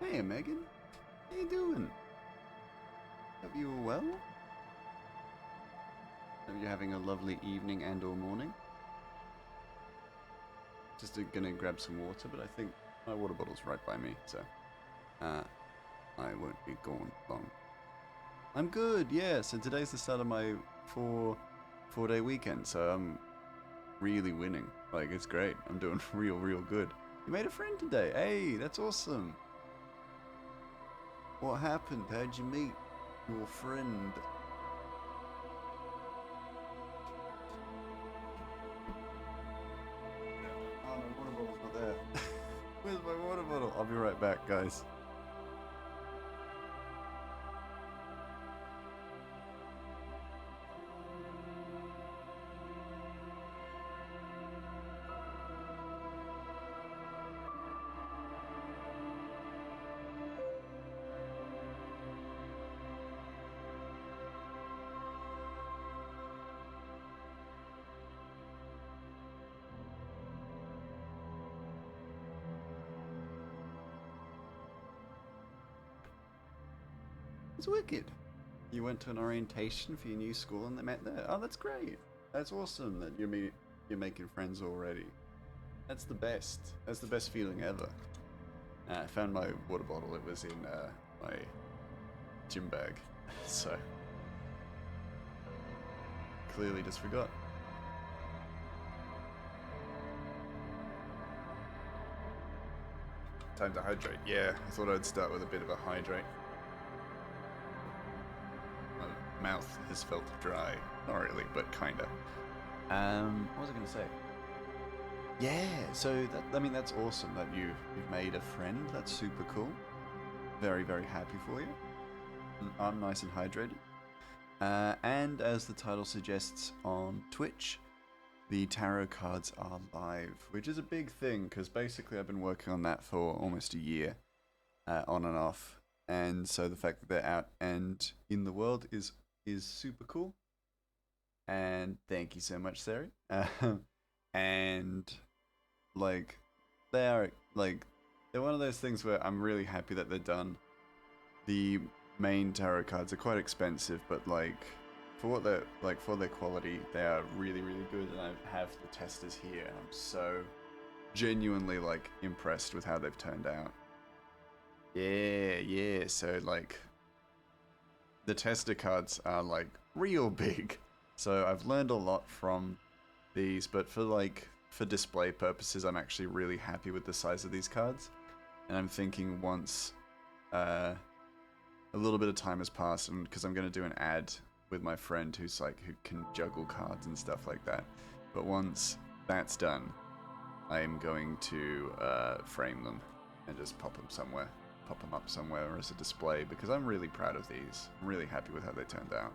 Hey, Megan. How you doing? Hope you are well. Hope you're having a lovely evening and or morning. Just gonna grab some water, but I think my water bottle's right by me, so I won't be gone long. I'm good, yeah. So today's the start of my four-day weekend, so I'm really winning. Like, it's great. I'm doing real good. You made a friend today. Hey, that's awesome. What happened? How'd you meet your friend? Oh, my water bottle's not there. Where's my water bottle? I'll be right back, guys. It's wicked. You went to an orientation for your new school and they met there. Oh, that's great. That's awesome that you're making friends already. That's the best. That's the best feeling ever. I found my water bottle. It was in my gym bag, so clearly just forgot. Time to hydrate. Yeah, I thought I'd start with a bit of a hydrate. My mouth has felt dry. Not really, but kinda. What was I gonna say? Yeah, so that's awesome that you've made a friend. That's super cool. Very happy for you. I'm nice and hydrated. And as the title suggests on Twitch, the tarot cards are live, which is a big thing because basically I've been working on that for almost a year, on and off. And so the fact that they're out and in the world is super cool. And thank you so much, Sari. And like they're one of those things where I'm really happy that they're done. The main tarot cards are quite expensive, but for their quality, they are really good. And I have the testers here, and I'm so genuinely impressed with how they've turned out. Yeah. So the tester cards are real big. So I've learned a lot from these, but for display purposes, I'm actually really happy with the size of these cards. And I'm thinking once a little bit of time has passed, and because I'm going to do an ad with my friend who can juggle cards and stuff like that. But once that's done, I am going to frame them and just pop them up somewhere as a display because I'm really proud of these. I'm really happy with how they turned out.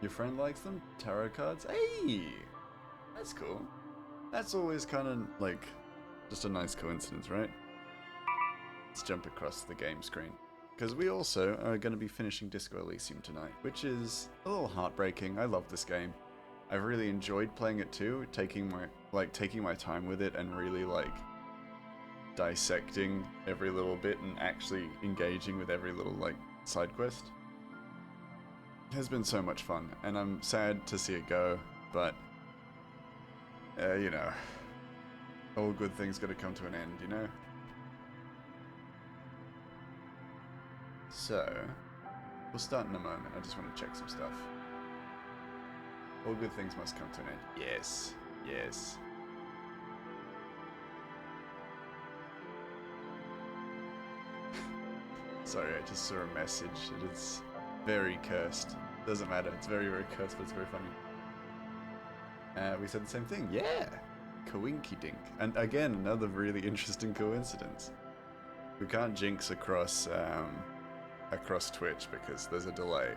Your friend likes them? Tarot cards? Hey! That's cool. That's always kind of just a nice coincidence, right? Let's jump across the game screen. Because we also are going to be finishing Disco Elysium tonight, which is a little heartbreaking. I love this game. I've really enjoyed playing it too, taking my time with it and really dissecting every little bit and actually engaging with every little side quest. It has been so much fun, and I'm sad to see it go, but all good things gotta come to an end, you know? So, we'll start in a moment. I just want to check some stuff. All good things must come to an end. Yes. Sorry, I just saw a message. It is very cursed. Doesn't matter. It's very cursed, but it's very funny. We said the same thing. Yeah! Coinky dink. And again, another really interesting coincidence. We can't jinx across Twitch because there's a delay.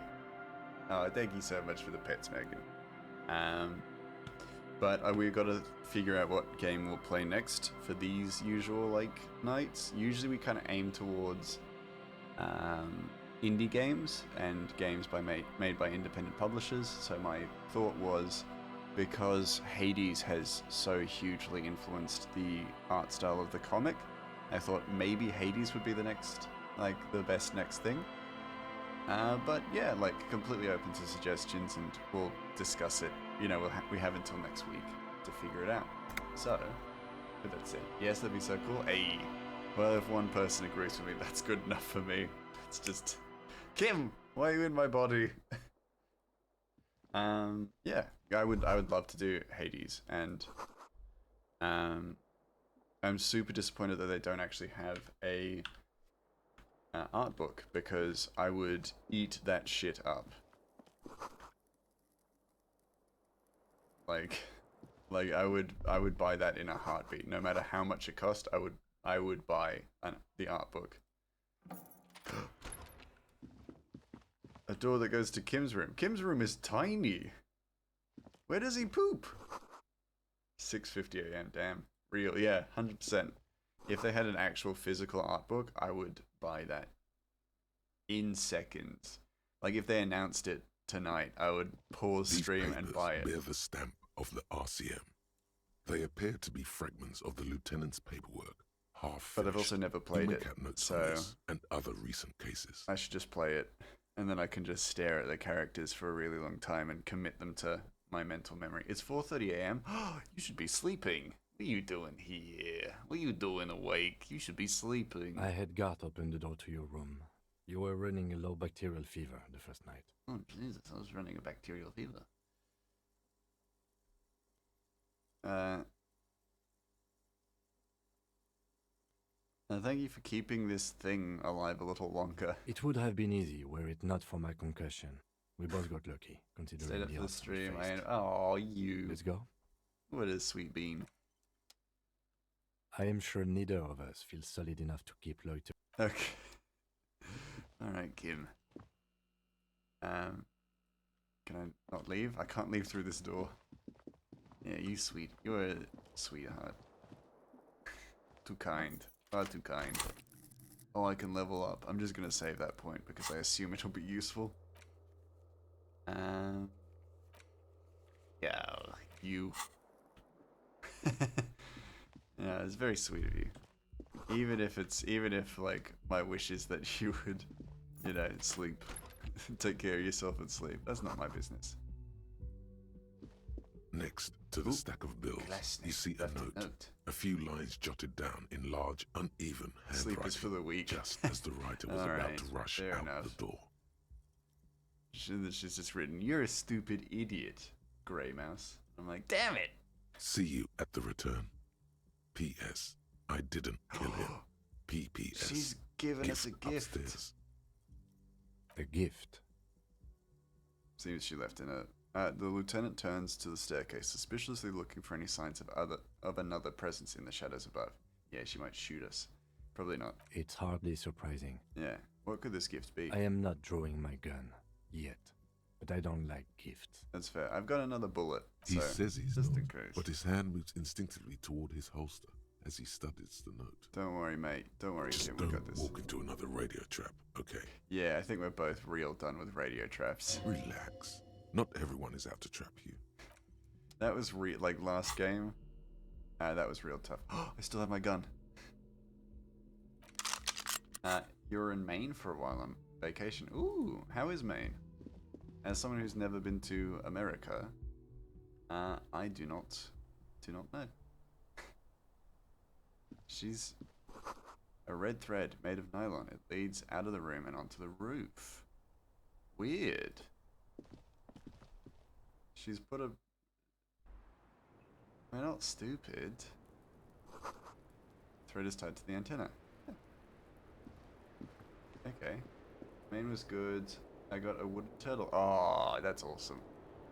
Oh, thank you so much for the pets, Megan. But we've got to figure out what game we'll play next for these usual nights. Usually we kind of aim towards indie games and games made by independent publishers. So my thought was, because Hades has so hugely influenced the art style of the comic, I thought maybe Hades would be the next, like, the best next thing. But yeah, like, completely open to suggestions, and we'll discuss it. You know, we have until next week to figure it out. So, with that said, yes, that'd be so cool. Hey, well, if one person agrees with me, that's good enough for me. It's just, Kim, why are you in my body? Yeah, I would love to do Hades, and I'm super disappointed that they don't actually have a art book, because I would eat that shit up. Like I would buy that in a heartbeat, no matter how much it cost. I would buy the art book. A door that goes to Kim's room. Kim's room is tiny. Where does he poop? 6:50 a.m. Damn. Real. Yeah, 100%. If they had an actual physical art book, I would buy that in seconds. Like, if they announced it tonight, I would pause stream and buy it. Bear the stamp of the RCM. They appear to be fragments of the lieutenant's paperwork, half But I've also never played it, so and other recent cases. I should just play it, and then I can just stare at the characters for a really long time and commit them to my mental memory. It's 4:30 a.m. You should be sleeping. What are you doing here? What are you doing awake? You should be sleeping. I had Garth open the door to your room. You were running a low bacterial fever the first night. Oh, Jesus, I was running a bacterial fever. Thank you for keeping this thing alive a little longer. It would have been easy were it not for my concussion. We both got lucky, considering Stayed up the for the odds we stream. faced. Oh, you. Let's go. What a sweet bean. I am sure neither of us feels solid enough to keep loitering. Okay. Alright, Kim. Can I not leave? I can't leave through this door. Yeah, you sweet. You're a sweetheart. Too kind. Far too kind. Oh, I can level up. I'm just gonna save that point because I assume it'll be useful. Yeah, you. Yeah, it's very sweet of you. Even if like my wish is that you would, you know, sleep, take care of yourself and sleep. That's not my business. Next to the stack of bills, you see a note. A few lines jotted down in large, uneven handwriting. Sleep is for the weak. Just as the writer was about to rush out the door. She's just written, "You're a stupid idiot, Grey Mouse." I'm like, damn it! See you at the return. P.S. I didn't kill him. P.P.S. She's given us a gift. Upstairs. A gift. Seems she left in a. The lieutenant turns to the staircase, suspiciously looking for any signs of another presence in the shadows above. Yeah, she might shoot us. Probably not. It's hardly surprising. Yeah. What could this gift be? I am not drawing my gun yet, but I don't like gifts. That's fair. I've got another bullet. He says he's just not, in case. but his hand moves instinctively toward his holster as he studies the note. Don't worry, mate. Don't worry, Just Tim. don't We got this. walk into another radio trap, okay? Yeah, I think we're both real done with radio traps. Relax. Not everyone is out to trap you. That was like last game. That was real tough. I still have my gun. You were in Maine for a while on vacation. Ooh, how is Maine? As someone who's never been to America, I do not know. She's a red thread made of nylon. It leads out of the room and onto the roof. Weird. She's put a... We're not stupid. Thread is tied to the antenna. Yeah. Okay. Main was good. I got a wooden turtle. Oh, that's awesome.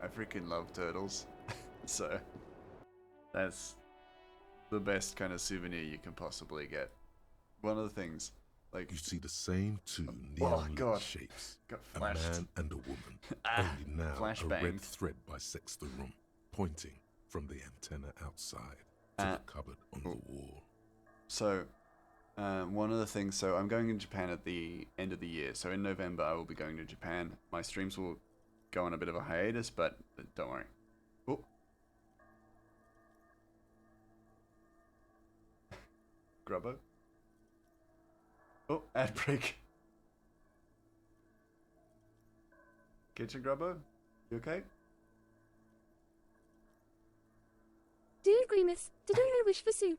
I freaking love turtles. So, that's the best kind of souvenir you can possibly get. One of the things, like... You see the same two neon shapes. Got a flashed. man and a woman. Only now a red thread bisects the room, pointing from the antenna outside to the cupboard on the wall. So, one of the things, so I'm going in Japan at the end of the year. So in November, I will be going to Japan. My streams will go on a bit of a hiatus, but don't worry. Oh. Grubbo? Oh, ad break. Kitchen Grubbo? You okay? Dear Grimace, today I wish for soup.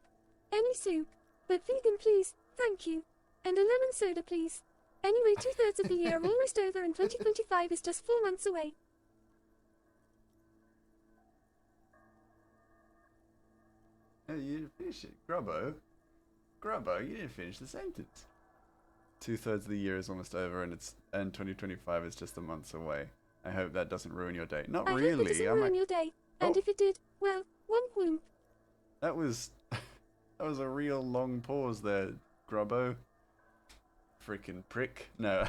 Any soup. But vegan, please. Thank you. And a lemon soda, please. Anyway, 2/3 of the year are almost over and 2025 is just 4 months away. Oh, you didn't finish it. Grubbo? Grubbo, you didn't finish the sentence. 2/3 of the year is almost over and 2025 is just a month away. I hope that doesn't ruin your day. Not I really. hope it doesn't ruin your day. And if it did, well, womp womp. That was a real long pause there, Grubbo. Freaking prick. No.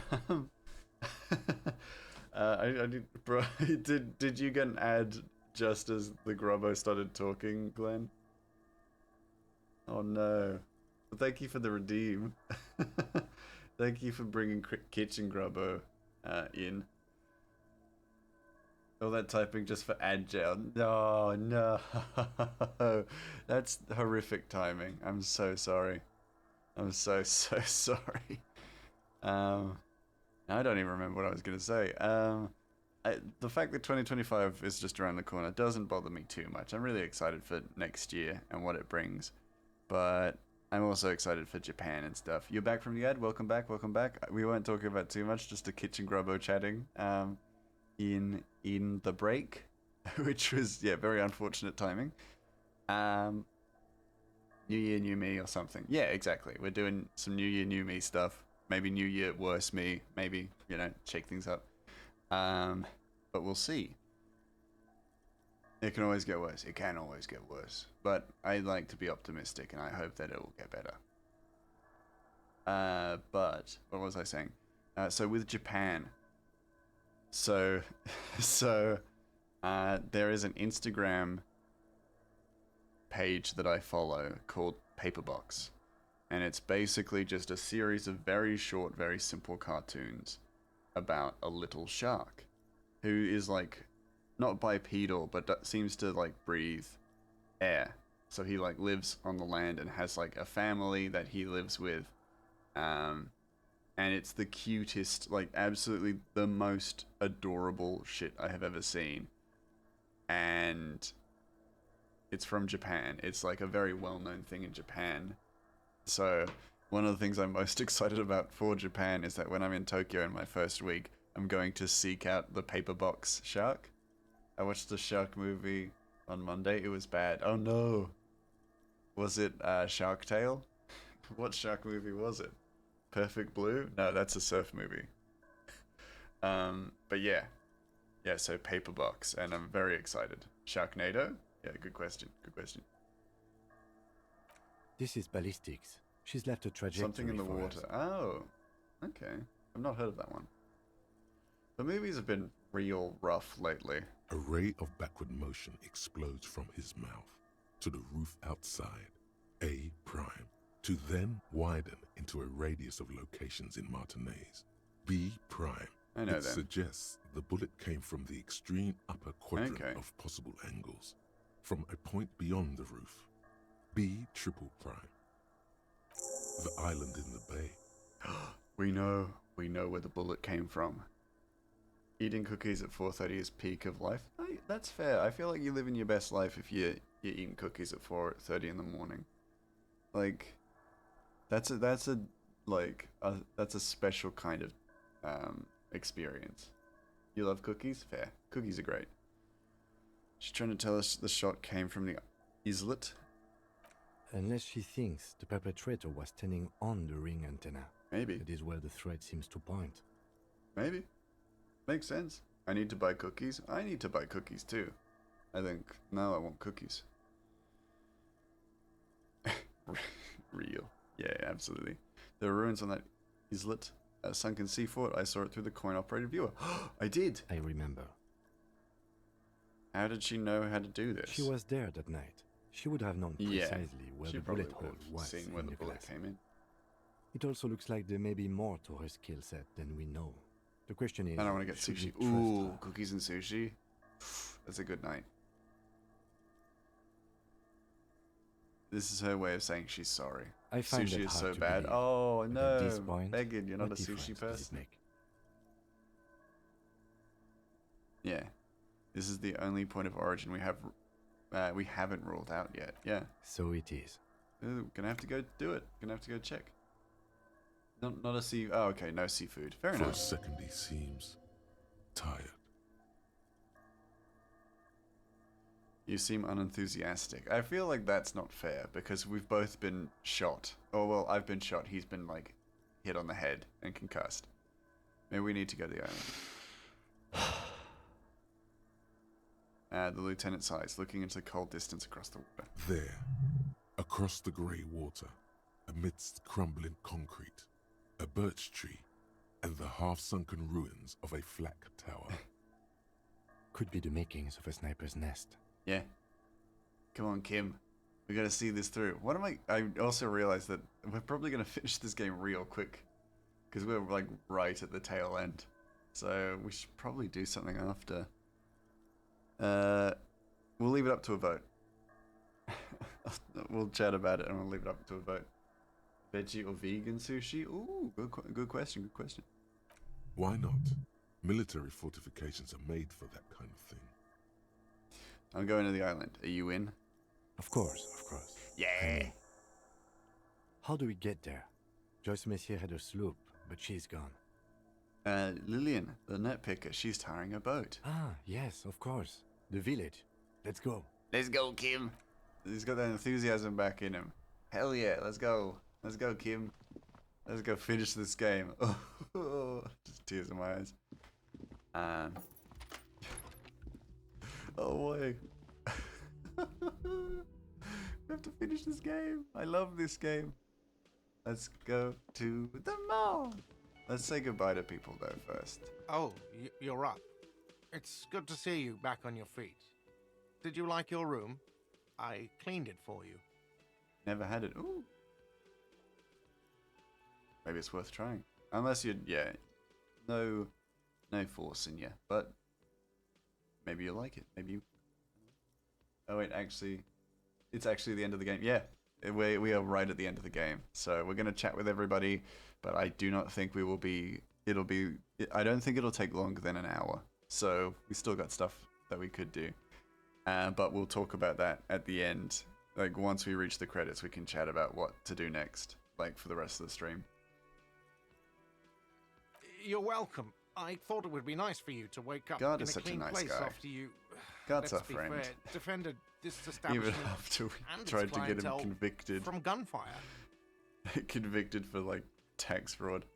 I did, bro. Did you get an ad just as the Grubbo started talking, Glenn? Oh no. Well, thank you for the redeem. Thank you for bringing Kitchen Grubbo in. All that typing just for ad gel. No, no. That's horrific timing. I'm so sorry. I'm so sorry. I don't even remember what I was going to say. The fact that 2025 is just around the corner doesn't bother me too much. I'm really excited for next year and what it brings. But I'm also excited for Japan and stuff. You're back from the ad. Welcome back. Welcome back. We weren't talking about too much, just a Kitchen Grubbo chatting in the break, which was, yeah, very unfortunate timing. New Year, New Me or something. Yeah, exactly. We're doing some New Year, New Me stuff. Maybe New Year, worse me. Maybe, you know, shake things up. But we'll see. It can always get worse. It can always get worse. But I like to be optimistic, and I hope that it will get better. But what was I saying? So with Japan. So there is an Instagram page that I follow called Paperbox. And it's basically just a series of very short, very simple cartoons about a little shark who is like not bipedal, but seems to like breathe air. So he like lives on the land and has like a family that he lives with. And it's the cutest, like absolutely the most adorable shit I have ever seen. And it's from Japan. It's like a very well-known thing in Japan. So one of the things I'm most excited about for Japan is that when I'm in Tokyo in my first week, I'm going to seek out the Paperbox shark. I watched the shark movie on Monday. It was bad. Oh no. Was it Shark Tale? What shark movie was it? Perfect Blue? No, that's a surf movie. But yeah. Yeah, so Paperbox, and I'm very excited. Sharknado? Yeah, good question. Good question. This is Ballistics. She's left a trajectory. Something in the water. Us. Oh, okay. I've not heard of that one. The movies have been real rough lately. A ray of backward motion explodes from his mouth to the roof outside, A prime, to then widen into a radius of locations in Martinez, B prime. I know it them. Suggests the bullet came from the extreme upper quadrant of possible angles, from a point beyond the roof, B triple prime. The island in the bay. We know where the bullet came from. Eating cookies at 4:30 is peak of life. That's fair. I feel like you live in your best life if you're eating cookies at 4:30 in the morning. Like, that's a special kind of experience. You love cookies? Fair. Cookies are great. She's trying to tell us the shot came from the islet. Unless she thinks the perpetrator was standing on the ring antenna. Maybe. That is where the thread seems to point. Maybe. Makes sense. I need to buy cookies. I need to buy cookies too. I think now I want cookies. Real. Yeah, absolutely. There are ruins on that islet. A sunken sea fort. I saw it through the coin-operated viewer. I did! I remember. How did she know how to do this? She was there that night. She would have known precisely where the bullet hole was. Seen where the bullet came in. It also looks like there may be more to her skill set than we know. The question is, I don't want to get sushi. Ooh, cookies and sushi. That's a good night. This is her way of saying she's sorry. I find Sushi that is hard so to bad. believe, Oh but at this no, point, Megan, you're not a what difference sushi does it person. make? Yeah, this is the only point of origin we haven't ruled out yet. Yeah, So it is. ooh, gonna have to go do it. Gonna have to go check. Not a sea. Oh, okay, no seafood. Fair For a enough. second, he seems tired. You seem unenthusiastic. I feel like that's not fair because we've both been shot. Oh well, I've been shot. He's been like hit on the head and concussed. Maybe we need to go to the island. The lieutenant sighs, looking into the cold distance across the water. There, across the grey water, amidst crumbling concrete, a birch tree, and the half-sunken ruins of a flak tower. Could be the makings of a sniper's nest. Yeah. Come on, Kim. We gotta see this through. What am I also realized that we're probably gonna finish this game real quick. Because we're like right at the tail end. So we should probably do something after. We'll leave it up to a vote. We'll chat about it and we'll leave it up to a vote. Veggie or vegan sushi? Ooh, good question, good question. Why not? Military fortifications are made for that kind of thing. I'm going to the island. Are you in? Of course, of course. Yeah. How do we get there? Joyce Messier had her sloop, but she's gone. Lillian, the net picker, she's tiring a boat. Ah, yes, of course. The village. Let's go. Let's go, Kim. He's got that enthusiasm back in him. Hell yeah, let's go. Let's go, Kim. Let's go finish this game. Oh, just tears in my eyes. Oh boy. We have to finish this game. I love this game. Let's go to the mall. Let's say goodbye to people though first. Oh, you're up. It's good to see you back on your feet. Did you like your room? I cleaned it for you. Never had it. Ooh. Maybe it's worth trying. Unless you're, yeah, no force in you. But maybe you like it. Maybe you. Oh wait, actually, it's actually the end of the game. Yeah, we are right at the end of the game. So we're gonna chat with everybody, but I do not think we will be. I don't think it'll take longer than an hour. So we still got stuff that we could do. But we'll talk about that at the end. Like once we reach the credits, we can chat about what to do next. Like for the rest of the stream. You're welcome. I thought it would be nice for you to wake up God in is a such a clean nice place guy. after you. God's let's our be friend. fair, defended this Even establishment after we and its tried to get him clientele convicted. from gunfire. Convicted for like tax fraud.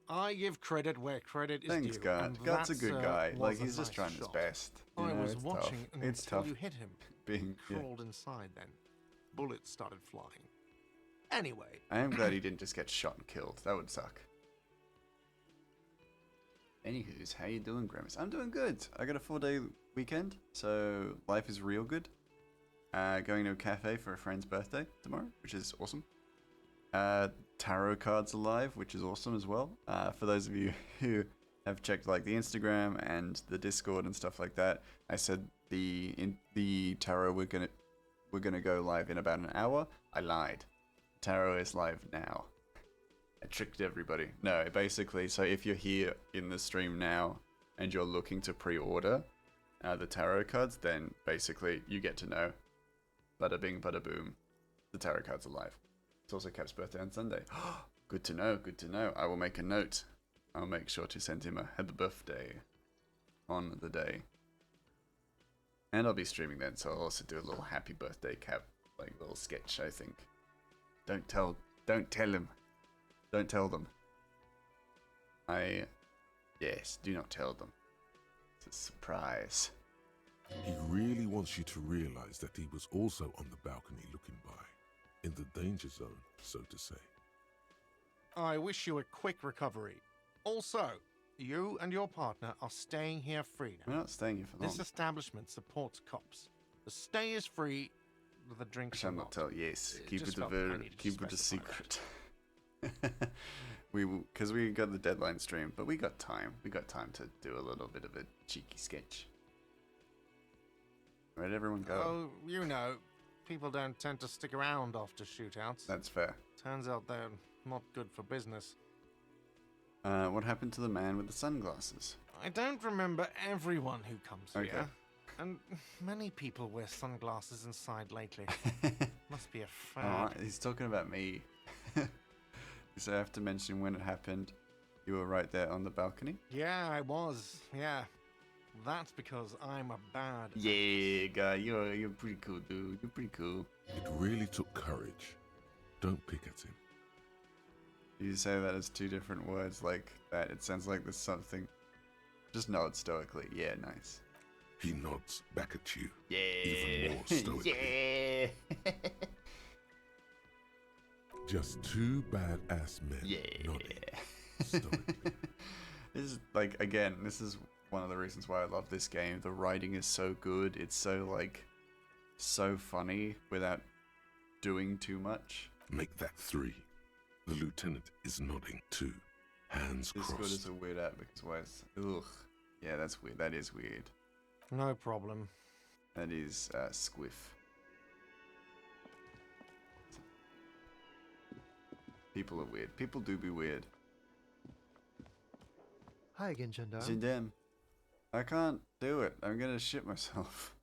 I give credit where credit is Thanks, due. God. and God's a that, good guy. was Like a he's just nice trying his shot. best. You I know, was it's watching tough. It's until tough you hit him. being. Yeah. Crawled inside then. Bullets started flying. Anyway, I am glad he didn't just get shot and killed. That would suck. Anywho's, how you doing, Grimace? I'm doing good. I got a 4-day weekend, so life is real good. Going to a cafe for a friend's birthday tomorrow, which is awesome. Tarot cards are live, which is awesome as well. For those of you who have checked like the Instagram and the Discord and stuff like that, I said the tarot we're gonna go live in about an hour. I lied. Tarot is live now. I tricked everybody. No, basically, so if you're here in the stream now and you're looking to pre-order the tarot cards, then basically you get to know. Bada bing, bada boom. The tarot cards are live. It's also Cap's birthday on Sunday. Good to know, good to know. I will make a note. I'll make sure to send him a happy birthday on the day. And I'll be streaming then, so I'll also do a little happy birthday Cap, like little sketch, I think. Don't tell him. Don't tell them. Yes, do not tell them. It's a surprise. He really wants you to realize that he was also on the balcony looking by, in the danger zone, so to say. I wish you a quick recovery. Also, you and your partner are staying here free We're now. not staying here for long. This establishment supports cops. The stay is free, the I drinks shall are not not. tell. Yes, It keep just it felt I needed to keep it a specify secret. Because we got the deadline stream, but we got time. We got time to do a little bit of a cheeky sketch. Where'd everyone go? Oh, you know, people don't tend to stick around after shootouts. That's fair. Turns out they're not good for business. What happened to the man with the sunglasses? I don't remember everyone who comes Okay. here. And many people wear sunglasses inside lately. Must be a Oh, fad. he's talking about me. So I have to mention when it happened. You were right there on the balcony. Yeah, I was. Yeah. That's because I'm a bad. Yeah, guy, you're pretty cool, dude. You're pretty cool. It really took courage. Don't pick at him. You say that as two different words like that. It sounds like there's something. Just nod stoically. Yeah, nice. He nods back at you. Yeah. Even more stoically. Yeah. Just two badass men Yeah. nodding stoically. This is like, again, this is one of the reasons why I love this game. The writing is so good. It's so like so funny without doing too much. Make that 3. The lieutenant is nodding too. Hands Discord crossed. is a weird app because why it's ugh. Yeah, that's weird. That is weird. No problem. That is squiff. People are weird. People do be weird. Hi again, Gendarme. Zindem, I can't do it. I'm gonna shit myself.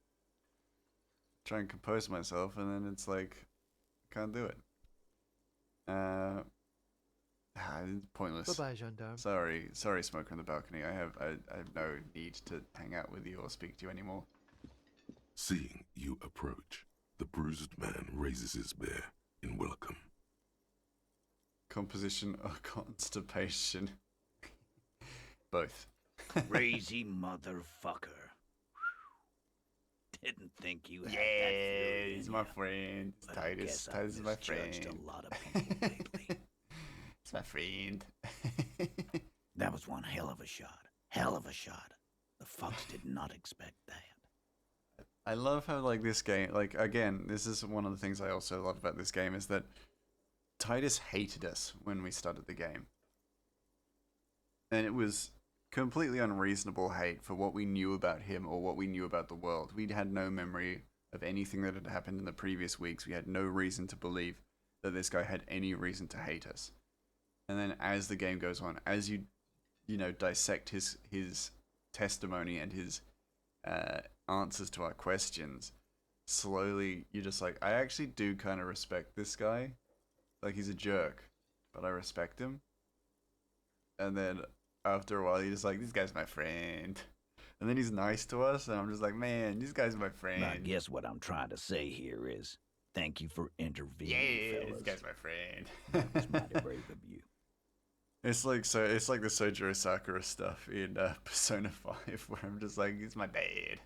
Try and compose myself, and then it's like, I can't do it. It's pointless. Bye-bye, Gendarme. Sorry, smoker on the balcony. I have no need to hang out with you or speak to you anymore. Seeing you approach, the bruised man raises his bear in welcome. Composition or constipation? Both. Crazy motherfucker. Didn't think you had that Yeah, fury he's in my ya, friend. but I Titus. guess I've Titus is my misjudged friend. a lot of people lately. It's my friend. That was one hell of a shot. Hell of a shot. The fucks did not expect that. I love how, like, this game, like, again, this is one of the things I also love about this game is that Titus hated us when we started the game. And it was completely unreasonable hate for what we knew about him or what we knew about the world. We had no memory of anything that had happened in the previous weeks. We had no reason to believe that this guy had any reason to hate us. And then as the game goes on, as you know, dissect his testimony and his answers to our questions, slowly you're just like, I actually do kind of respect this guy. Like, he's a jerk, but I respect him. And then after a while, you're just like, this guy's my friend. And then he's nice to us, and I'm just like, man, this guy's my friend. I guess what I'm trying to say here is, thank you for intervening, Yeah, fellas. this guy's my friend. That was mighty brave of you. It's like the Sojiro Sakura stuff in Persona 5, where I'm just like, he's my dad.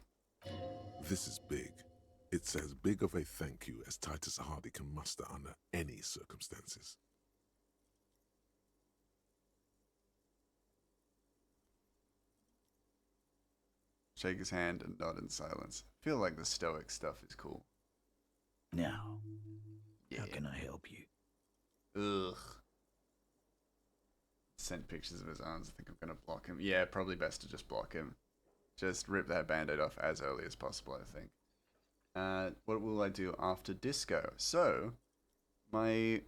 This is big. It's as big of a thank you as Titus Hardy can muster under any circumstances. Shake his hand and nod in silence. Feel like the stoic stuff is cool. Now, Yeah. how can I help you? Ugh. Sent pictures of his arms. I think I'm gonna block him. Yeah, probably best to just block him. Just rip that band-aid off as early as possible, I think. What will I do after disco? So, my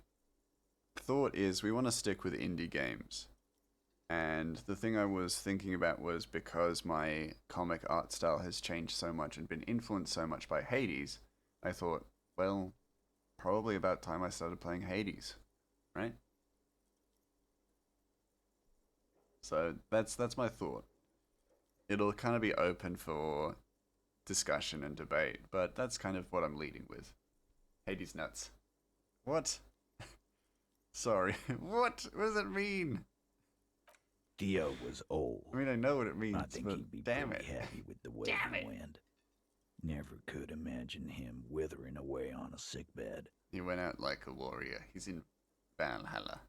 thought is we want to stick with indie games. And the thing I was thinking about was because my comic art style has changed so much and been influenced so much by Hades, I thought, well, probably about time I started playing Hades, right? So that's my thought. It'll kind of be open for discussion and debate, but that's kind of what I'm leading with. Hades nuts. What? Sorry. What? What does it mean? Dio was old. I mean, I know what it means, I think but he'd be damn pretty it. happy with the way he went. Never could imagine him withering away on a sickbed. He went out like a warrior. He's in Valhalla.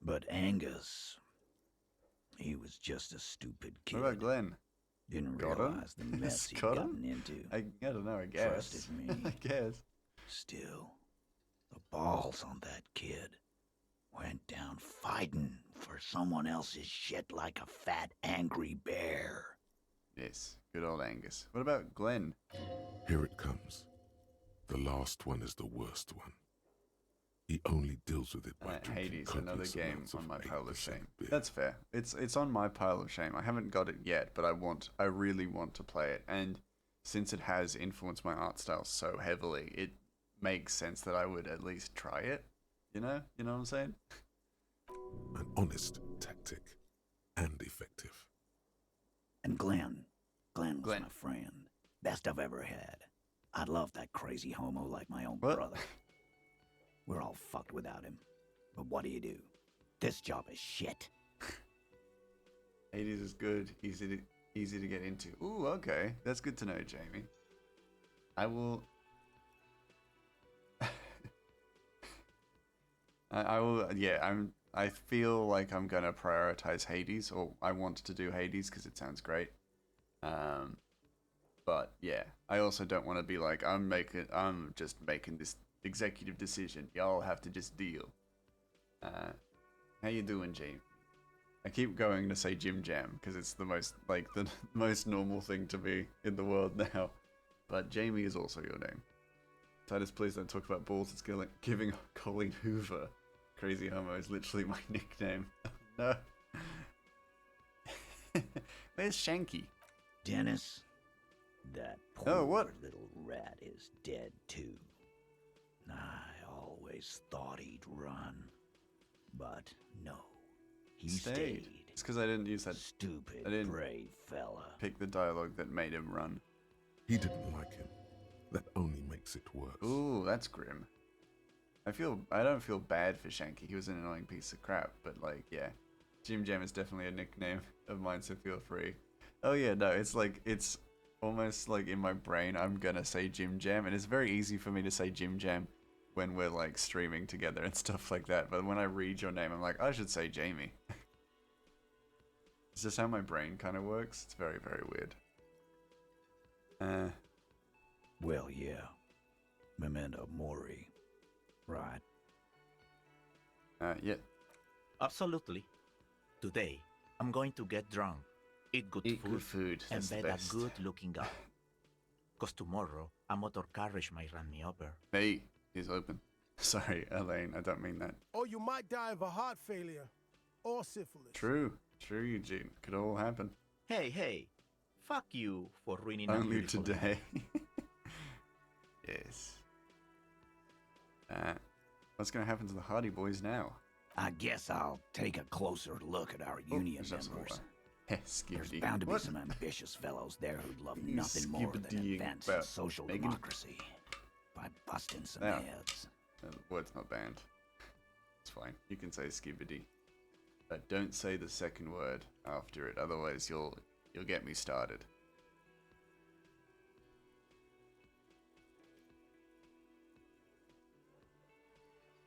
But Angus, he was just a stupid kid. What about Glenn? Didn't Got him? realize the mess he'd Got him? gotten into. I don't know, I guess. Trusted me. I guess. Still, the balls on that kid went down fighting for someone else's shit like a fat, angry bear. Yes, good old Angus. What about Glenn? Here it comes. The last one is the worst one. He only deals with it by drinking Hades, another copious game amounts on my of pile of 8% shame. beer. That's fair. It's on my pile of shame. I haven't got it yet, but I really want to play it. And since it has influenced my art style so heavily, it makes sense that I would at least try it. You know what I'm saying? An honest tactic and effective. And Glenn was Glenn. my friend. Best I've ever had. I'd love that crazy homo like my own What? brother. We're all fucked without him. But what do? This job is shit. Hades is good, easy to get into. Ooh, okay. That's good to know, Jamie. I will I will I feel like I'm gonna prioritize Hades, or I want to do Hades because it sounds great. But yeah, I also don't want to be like I'm just making this executive decision. Y'all have to just deal. How you doing, Jamie? I keep going to say Jim Jam because it's the most the most normal thing to be in the world now. But Jamie is also your name. Titus, please don't talk about balls. It's giving Colleen Hoover. Crazy Homo is literally my nickname. No. Where's Shanky? Dennis, that poor Oh, what? little rat is dead too. I always thought he'd run. But no, he stayed. It's because I didn't use that. Stupid, I didn't brave fella. pick the dialogue that made him run. He didn't like him. That only makes it worse. Ooh, that's grim. I don't feel bad for Shanky. He was an annoying piece of crap, but yeah. Jim Jam is definitely a nickname of mine, so feel free. Oh yeah, no, it's almost like in my brain I'm gonna say Jim Jam, and it's very easy for me to say Jim Jam when we're streaming together and stuff like that, but when I read your name I'm like, I should say Jamie. It's just how my brain kind of works. It's very, very weird. Well, yeah. Memento Mori. Right. Yeah. Absolutely. Today, I'm going to get drunk, eat good Eat food, good food. and That's the bet a best. good-looking guy. Because tomorrow, a motor carriage might run me over. Hey, he's open. Sorry, Elaine, I don't mean that. Or you might die of a heart failure or syphilis. True, Eugene. Could all happen. Hey, fuck you for ruining a Only beautiful day. today. Yes. What's gonna happen to the Hardy Boys now? I guess I'll take a closer look at our union there's some members. water. There's Skibidi. bound to be What? some ambitious fellows there who'd love You nothing more than skibidying advance about social Megan? democracy by busting some Yeah. heads. The word's not banned. It's fine. You can say skibidi. But don't say the second word after it, otherwise you'll get me started.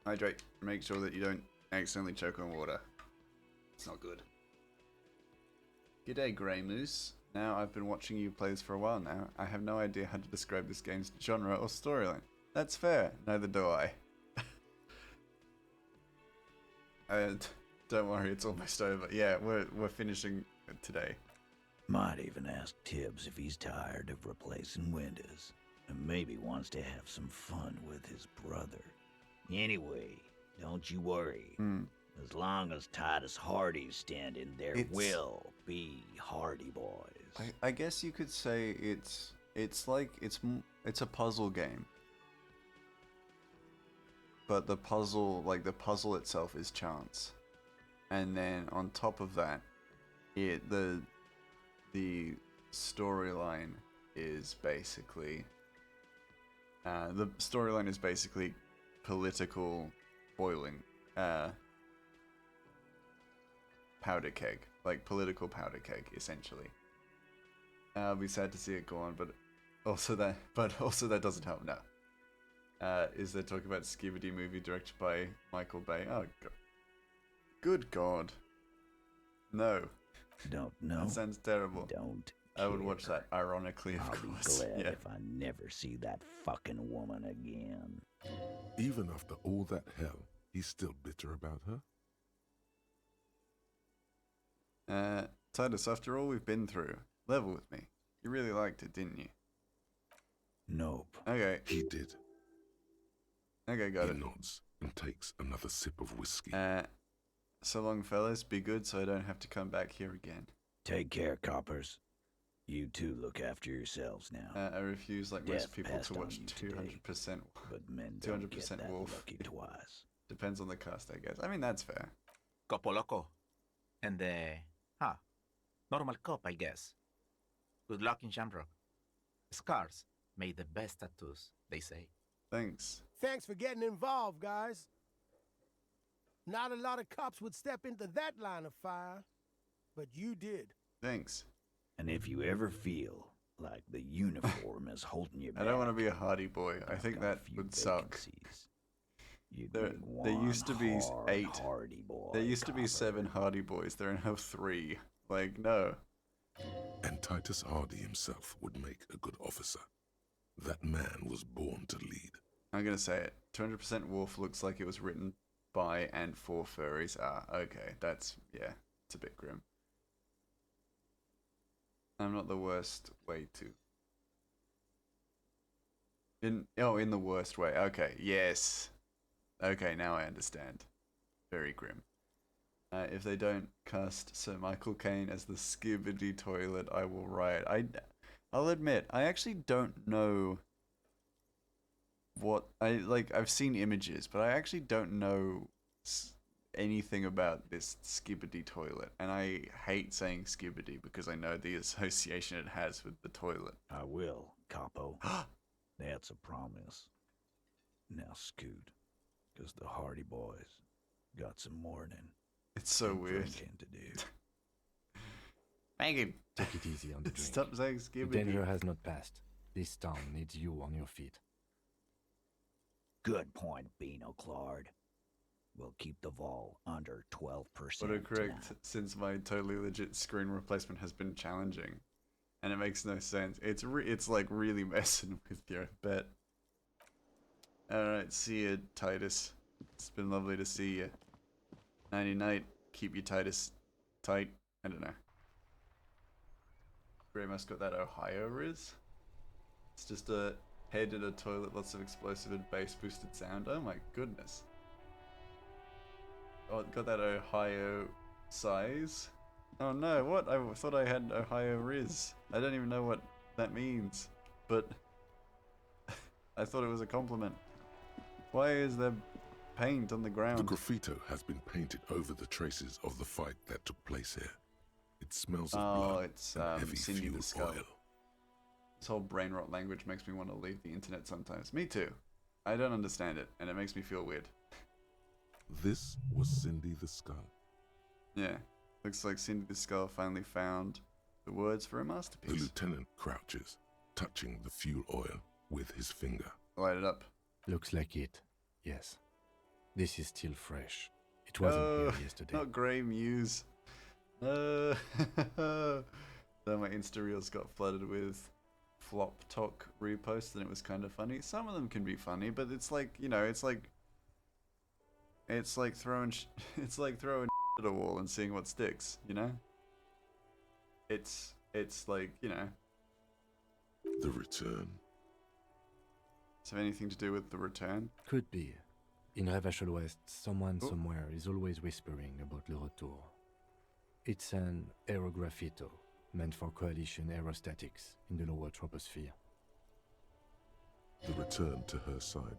Hydrate. Make sure that you don't accidentally choke on water. It's not good. G'day, Grey Moose. Now, I've been watching you play this for a while now. I have no idea how to describe this game's genre or storyline. That's fair. Neither do I. Don't worry, it's almost over. Yeah, we're finishing today. Might even ask Tibbs if he's tired of replacing windows, and maybe wants to have some fun with his brother. Anyway, don't you worry. As long as Titus Hardy's standing, there will be Hardy Boys. I guess you could say it's a puzzle game. But the puzzle itself is chance. And then on top of that, the storyline is basically political boiling powder keg, political powder keg essentially. I'll be sad to see it go on, but also that doesn't help. No. Is there talk about Skibidi movie directed by Michael Bay? Oh, God. Good God. No. Don't know. That sounds terrible. Don't I would watch care. that, ironically, of I'll course. be glad Yeah. if I never see that fucking woman again. Even after all that hell, he's still bitter about her? Titus, after all we've been through, level with me. You really liked it, didn't you? Nope. Okay. He did. Okay, got He it. nods and takes another sip of whiskey. So long, fellas. Be good so I don't have to come back here again. Take care, coppers. You two look after yourselves now. I refuse, like most Death people, passed to on watch you today. 200%. But men don't get 200% that wolf. lucky twice. Depends on the cast, I guess. I mean, that's fair. Copo Loco. And normal cop, I guess. Good luck in Shamrock. Scars made the best tattoos, they say. Thanks. Thanks for getting involved, guys. Not a lot of cops would step into that line of fire, but you did. Thanks. And if you ever feel like the uniform is holding you back, I don't want to be a hardy boy. I I've think got that a few would suck. vacancies. You'd There be used to be one hard, 8. hardy boy, There used to be copper. 7 hardy boys. There are now 3. Like, no. And Titus Hardy himself would make a good officer. That man was born to lead. I'm gonna say it. 200% Wolf looks like it was written by and for furries. Okay. That's, yeah. It's a bit grim. I'm not the worst way to. In the worst way. Okay, yes. Okay, now I understand. Very grim. If they don't cast Sir Michael Caine as the Skibidi Toilet, I will riot. I'll admit, I actually don't know what I've seen images, but I actually don't know anything about this Skibidi Toilet, and I hate saying Skibidi because I know the association it has with the toilet. I will, Capo. That's a promise. Now scoot, because the Hardy Boys got some mourning. It's so and weird. drinking to do. Megan, Take it easy on the drink. stop saying The Skibidi. danger has not passed. This town needs you on your feet. Good point, Beano Claude. We'll keep the vol under 12%. Autocorrect, tonight. since my totally legit screen replacement has been challenging, and it makes no sense. It's like really messing with you, but. Alright, see you, Titus. It's been lovely to see you. Nighty night. Keep you Titus tight. I don't know. Grey must got that Ohio Riz. It's just a head in a toilet, lots of explosive and bass boosted sound. Oh my goodness. Oh, it got that Ohio size. Oh no, what? I thought I had Ohio Riz. I don't even know what that means. But I thought it was a compliment. Why is there paint on the The ground? graffito has been painted over the traces of the fight that took place here. It smells of Oh, blood it's and heavy Cindy fuel the Skull. oil. This whole brain rot language makes me want to leave the internet sometimes. Me too. I don't understand it, and it makes me feel weird. This was Cindy the Skull. Yeah. Looks like Cindy the Skull finally found the words for a The masterpiece. lieutenant crouches, touching the fuel oil with his finger. Light it up. Looks like it. Yes. This is still fresh. It wasn't here yesterday. Not Grey Muse. No. Then my Insta reels got flooded with flop talk reposts, and it was kind of funny. Some of them can be funny, but it's like, you know, it's like throwing it's like throwing at a wall and seeing what sticks, you know? It's like, you know, The return. does it have anything to do with the return? Could be. In Revachol West, someone Oh. somewhere is always whispering about Le Retour. It's an aerograffito meant for coalition aerostatics in the lower troposphere. The return to her side.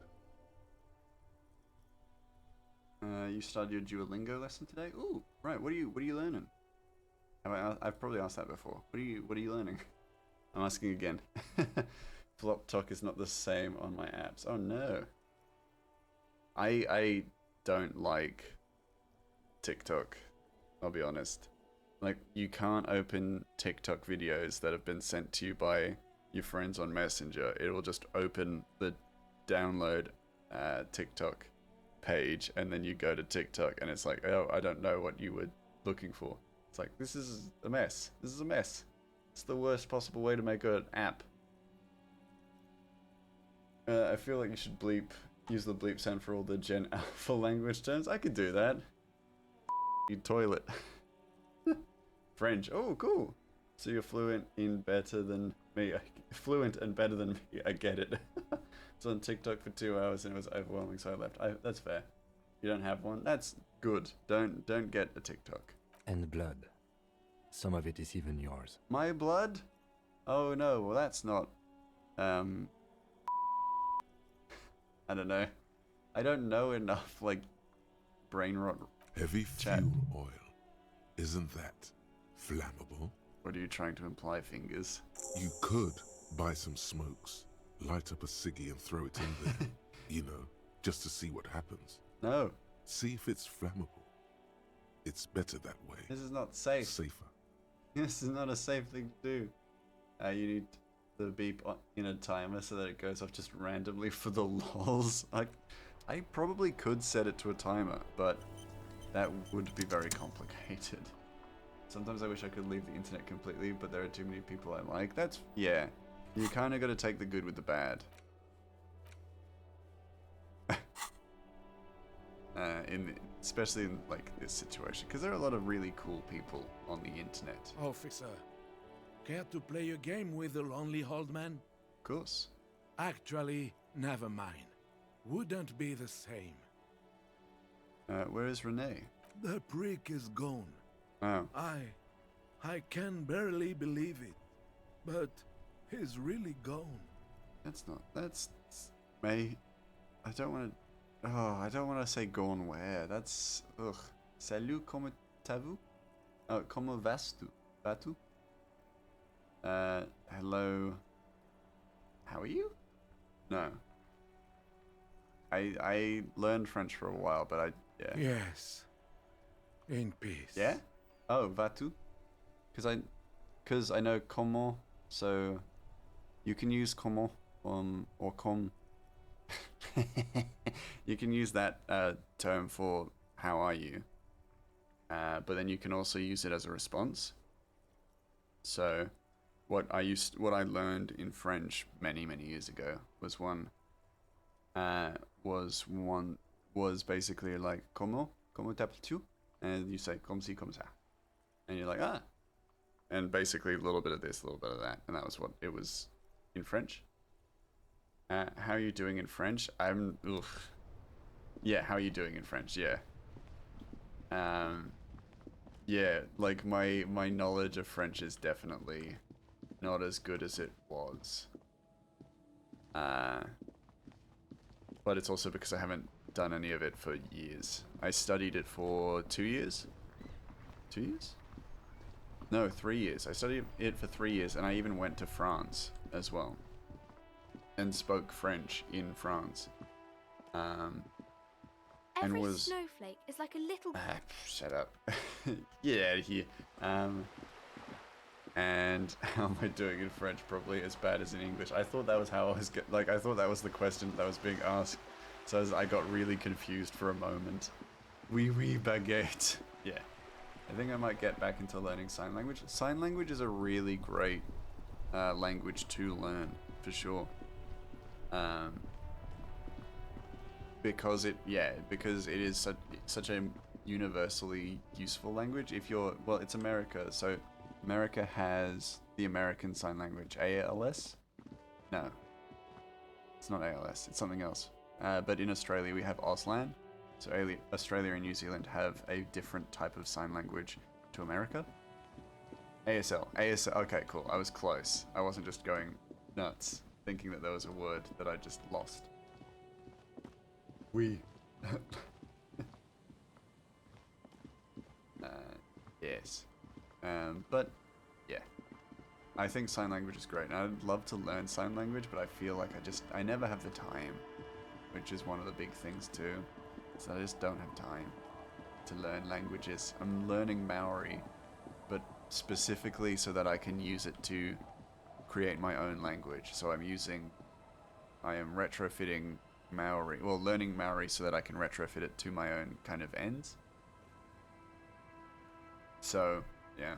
You started your Duolingo lesson today? Ooh, right. What are you learning? I've probably asked that before. What are you learning? I'm asking again. Flop talk is not the same on my apps. Oh no. I don't like TikTok. I'll be honest. Like, you can't open TikTok videos that have been sent to you by your friends on Messenger. It will just open the download TikTok page, and then you go to TikTok, and it's like, oh, I don't know what you were looking for. It's like, this is a mess. This is a mess. It's the worst possible way to make an app. I feel like you should use the bleep sound for all the Gen Alpha language terms. I could do that. You toilet. French. Oh, cool. So you're fluent in better than me, fluent and better than me. I get it. It's on TikTok for 2 hours and it was overwhelming, so I left. That's fair. You don't have one. That's good. Don't get a TikTok. And blood. Some of it is even yours. My blood? Oh no. Well, that's not. I don't know. I don't know enough like brain rot. Heavy Chat. fuel oil. Isn't that flammable? What are you trying to imply, Fingers? You could buy some smokes, light up a ciggy and throw it in there. You know, just to see what happens. No, See if it's flammable. It's better that way. this is not safe. Safer. This is not a safe thing to do. You need the beep in a timer so that it goes off just randomly for the lols. I probably could set it to a timer, but that would be very complicated. Sometimes I wish I could leave the internet completely, but there are too many people I like. That's, yeah. You kind of got to take the good with the bad. Especially in like this situation, because there are a lot of really cool people on the internet. Officer, care to play a game with the lonely old man? Of course. Actually, never mind. Wouldn't be the same. Where is Renee? The prick is gone. Oh, I can barely believe it. But he's really gone. that's May. I don't want to. Oh, I don't want to say gone where. That's ugh. Salut, comment t'as-vous? Oh, comment vas-tu? Vas-tu? Hello. How are you? No. I learned French for a while, but yeah. Yes. In peace. Yeah? Oh, vas-tu? Because I know comment, so you can use comment or comme. You can use that term for how are you, but then you can also use it as a response. So, what I learned in French many years ago was basically like comment t'appelles-tu, and you say comme ci comme ça, and you're like ah, and basically a little bit of this, a little bit of that, and that was what it was in French. How are you doing in French? Yeah, how are you doing in French? Yeah. Yeah, like my knowledge of French is definitely not as good as it was. But it's also because I haven't done any of it for years. I studied it for 2 years. 2 years? No, 3 years. I studied it for 3 years, and I even went to France as well. And spoke French in France. Every was snowflake is like a little. Shut up. Get out of here. And how am I doing in French? Probably as bad as in English. I thought that was how I was I thought that was the question that was being asked. So I got really confused for a moment. Oui, baguette. Yeah. I think I might get back into learning sign language. Sign language is a really great language to learn, for sure. Because it is such a universally useful language. It's America, so America has the American Sign Language, ALS? No, it's not ALS, it's something else. But in Australia we have Auslan, so Australia and New Zealand have a different type of sign language to America. ASL, okay, cool, I was close. I wasn't just going nuts, thinking that there was a word that I just lost. Oui. Yes. But, yeah. I think sign language is great, and I'd love to learn sign language, but I feel like I never have the time, which is one of the big things too. So I just don't have time to learn languages. I'm learning Maori, but specifically so that I can use it to create my own language. So I am retrofitting Maori, learning Maori so that I can retrofit it to my own kind of ends. So, yeah.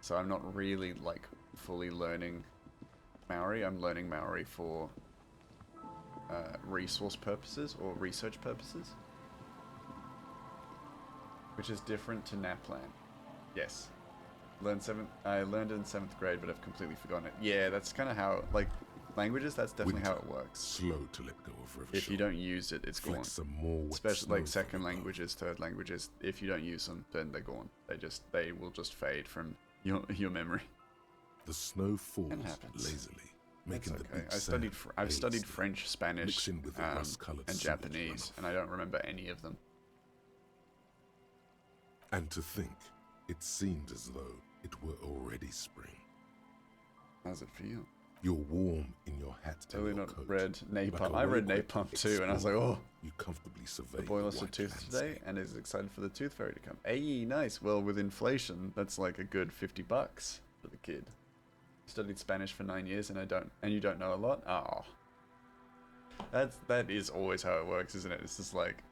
So I'm not really, like, fully learning Maori. I'm learning Maori for resource purposes or research purposes. Which is different to Naplan. Yes. I learned it in 7th grade, but I've completely forgotten it. Yeah, that's kind of how, like, languages, that's definitely how it works. Slow to let go of Revachol. If you don't use it, it's gone. Flex some more wet Especially snow like from second above. languages, third languages. If you don't use them, then they're gone. They will just fade from your memory. The snow falls happens. lazily, That's making the okay. big I've sand studied haze French, Spanish, mixing with the rust-colored and sewage Japanese, runoff. and I don't remember any of them. And to think, it seemed as though it were already spring. How's it feel? You're warm in your hat and Totally your not coat. read Napalm. Like a I read well-equipped Napalm too, and I was like, explorer, oh. You comfortably survey The boy lost a white tooth today landscape. and is excited for the tooth fairy to come. Hey, nice. Well, with inflation, that's like a good $50 for the kid. Studied Spanish for 9 years and you don't know a lot? Oh. That is always how it works, isn't it? It's just like,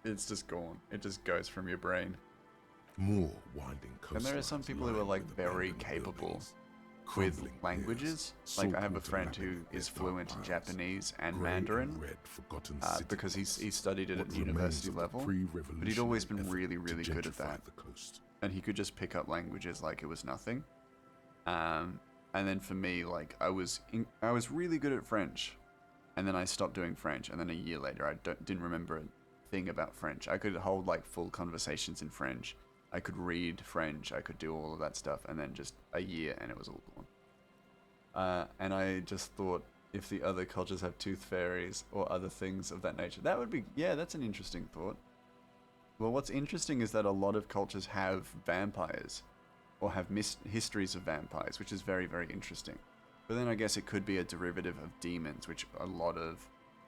it's just gone. It just goes from your brain. More winding coastlines. And there are some people who are lined like with very abandoned capable buildings, with crumbling languages. piers, Like I have a saltwater friend who lapping is their dark fluent in piles, Japanese and grey and Mandarin red forgotten because he city studied it at what the remains university of the level. pre-revolutionary But he'd always been effort really, to really good at gentrify that. the coast. And he could just pick up languages like it was nothing. And then for me, like I was really good at French, and then I stopped doing French, and then a year later I didn't remember a thing about French. I could hold like full conversations in French. I could read French. I could do all of that stuff, and then just a year and it was all gone. And I just thought, if the other cultures have tooth fairies or other things of that nature, that would be, yeah, that's an interesting thought. Well, what's interesting is that a lot of cultures have vampires, or have histories of vampires, which is very, very interesting. But then I guess it could be a derivative of demons, which a lot of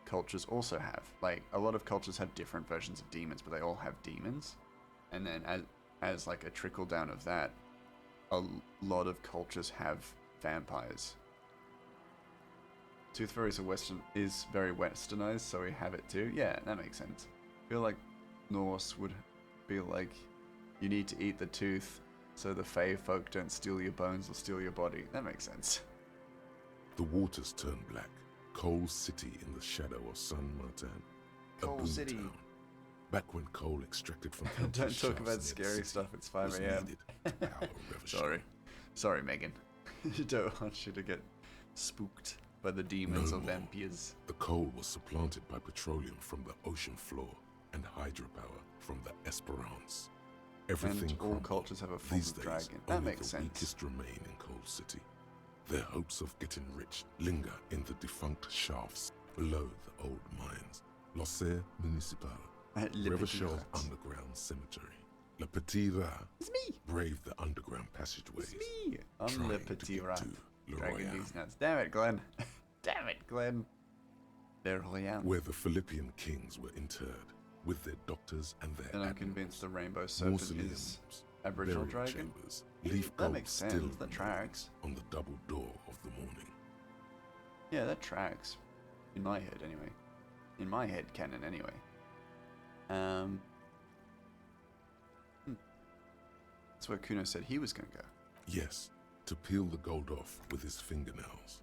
cultures also have. Like, a lot of cultures have different versions of demons, but they all have demons. And then as like a trickle down of that, a lot of cultures have vampires. Tooth fairies is very westernized, so we have it too. Yeah, that makes sense. I feel like Norse would feel like you need to eat the tooth so the Fae folk don't steal your bones or steal your body. That makes sense. The waters turn black. Coal City in the shadow of San Martin. A Coal boom City. town. Back when coal extracted from Don't countless talk shafts about near the scary city stuff. It's 5 was a.m. needed to power Revachol. Sorry, Megan. You don't want you to get spooked by the demons No or more. vampires. The coal was supplanted by petroleum from the ocean floor and hydropower from the Esperance. Everything And all crumbled. cultures have a form These of days, dragon. That only makes the sense. weakest remain in Coal City. Their hopes of getting rich linger in the defunct shafts below the old mines. L'Océan Municipal, Le Petit Revachol Rat. Underground Cemetery. Le Petit Rat It's me! braved the underground passageways, It's me! I'm trying Le to Petit get Rat. to Le Dragging Royale, these nuts. Damn it, Glenn. Damn it, Glenn. Le Royale. where the Philippian kings were interred, with their doctors and their And I'm admirals. convinced the rainbow serpent is Mausoleums, Aboriginal burial dragon. chambers, leaf That gold makes still sense. That remain tracks. on the double door of the morning. Yeah, that tracks. In my head, anyway. In my head canon, anyway. That's where Kuno said he was gonna go. Yes, to peel the gold off with his fingernails.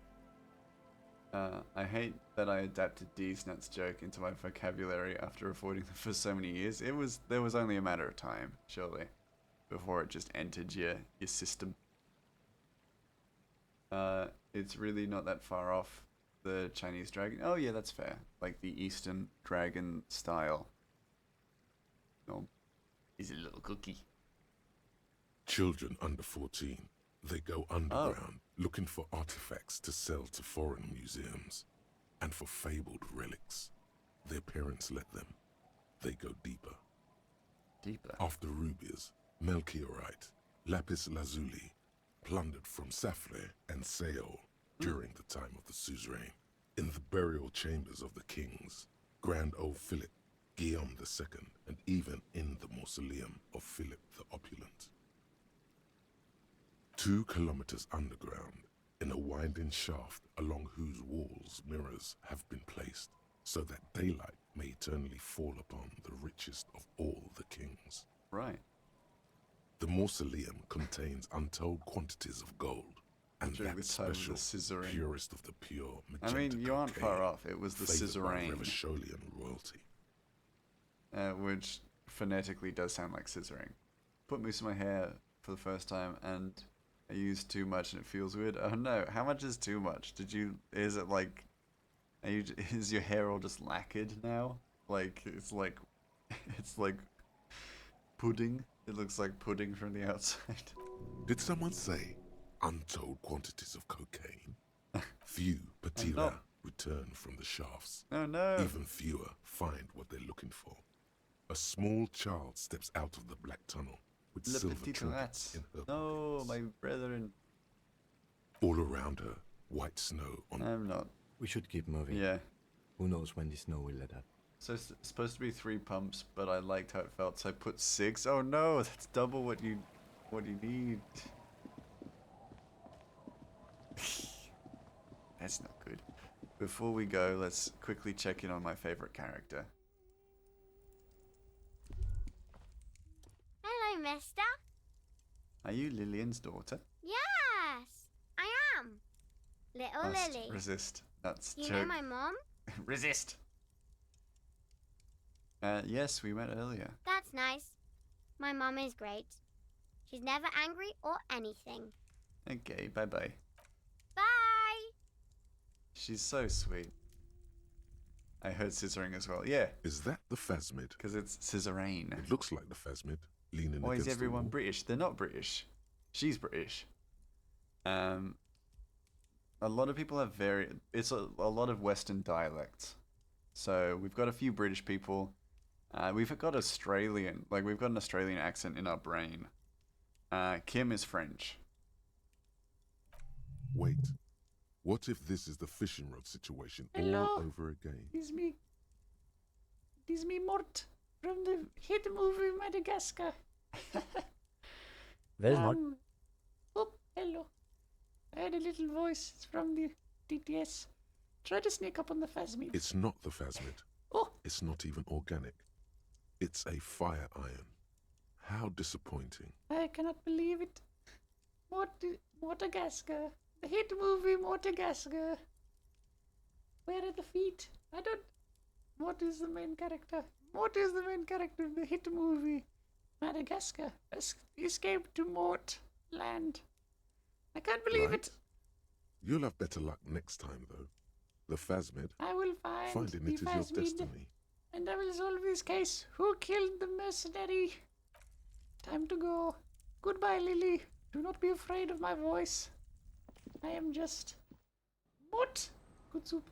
I hate that I adapted D's nuts joke into my vocabulary after avoiding them for so many years. There was only a matter of time, surely, before it just entered your system. It's really not that far off the Chinese dragon. Oh yeah, that's fair. Like the Eastern dragon style. No, he's a little cookie. Children under 14, they go underground looking for artifacts to sell to foreign museums and for fabled relics. Their parents let them. They go deeper. Deeper. After rubies, Melchiorite, lapis lazuli, plundered from Safle and Seol during the time of the suzerain, in the burial chambers of the kings, Grand Old Philip, Guillaume II, and even in the mausoleum of Philip the Opulent. 2 kilometers underground, in a winding shaft along whose walls mirrors have been placed, so that daylight may eternally fall upon the richest of all the kings. Right. The mausoleum contains untold quantities of gold, and During that the time of the special, suzerain. purest of the pure I magenta mean, you aren't cocaine, far off. It was the favored by suzerain, Revacholian royalty. which phonetically does sound like scissoring. Put mousse in my hair for the first time and I used too much and it feels weird. Oh no, how much is too much? Is it like, is your hair all just lacquered now? Like, it's like pudding? It looks like pudding from the outside. Did someone say untold quantities of cocaine? Few I'm Patira not. return from the shafts. Oh no. Even fewer find what they're looking for. A small child steps out of the black tunnel with Le silver petit trinkets rat. in her No, pockets. my brethren. All around her, white snow on I'm not. We should keep moving. Yeah. Who knows when the snow will let up. So it's supposed to be 3 pumps, but I liked how it felt, so I put 6. Oh no, that's double what you need. That's not good. Before we go, let's quickly check in on my favorite character. Hello, mister. Are you Lillian's daughter? Yes, I am. Little Must Lily. resist. That's You joke. know my mom? Resist. Yes, we met earlier. That's nice. My mom is great. She's never angry or anything. Okay, bye-bye. Bye! She's so sweet. I heard scissoring as well. Yeah, Is that the Phasmid? because it's scissorane. It looks like the Phasmid, leaning Why against is the everyone wall. British? They're not British. She's British. A lot of people have it's a lot of Western dialects. So we've got a few British people. We've got Australian, like we've got an Australian accent in our brain. Kim is French. Wait, what if this is the fishing rod situation Hello? all over again? It's me, Mort, from the hit movie Madagascar. There's Mort. Oh, hello. I had a little voice. It's from the DTS. Try to sneak up on the Phasmid. It's not the Phasmid. Oh, It's not even organic. It's a fire iron. How disappointing. I cannot believe it. Madagascar. The hit movie Madagascar. Where are the feet? I don't... What is the main character? What is the main character of the hit movie? Madagascar. Escaped to Mort land. I can't believe Right. it. You'll have better luck next time, though. The Phasmid, I will find finding the it is your Phasmid, destiny. and I will solve this case. Who killed the mercenary? Time to go. Goodbye, Lily. Do not be afraid of my voice. I am just... What? Good soup.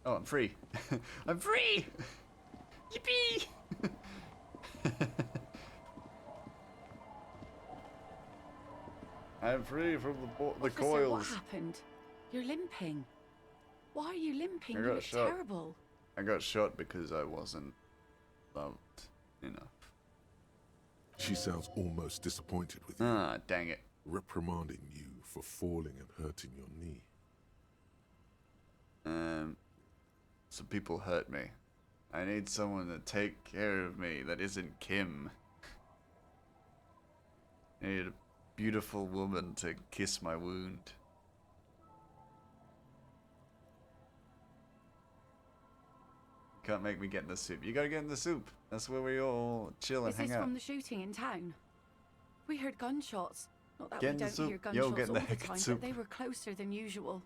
Oh, I'm free. I'm free! Yippee! I'm free from the Officer, coils. what happened? You're limping. Why are you limping? I You got look shot. terrible. I got shot because I wasn't loved enough. She sounds almost disappointed with you, Ah, dang it. reprimanding you for falling and hurting your knee. Some people hurt me. I need someone to take care of me that isn't Kim. I need a beautiful woman to kiss my wound. Can't make me get in the soup. You gotta get in the soup. That's where we all chill and Is hang this out. from the shooting in town? We heard gunshots. Not that Get we in the don't soup. hear Yo, gunshots get in all the the heck time, soup. but they were closer than usual.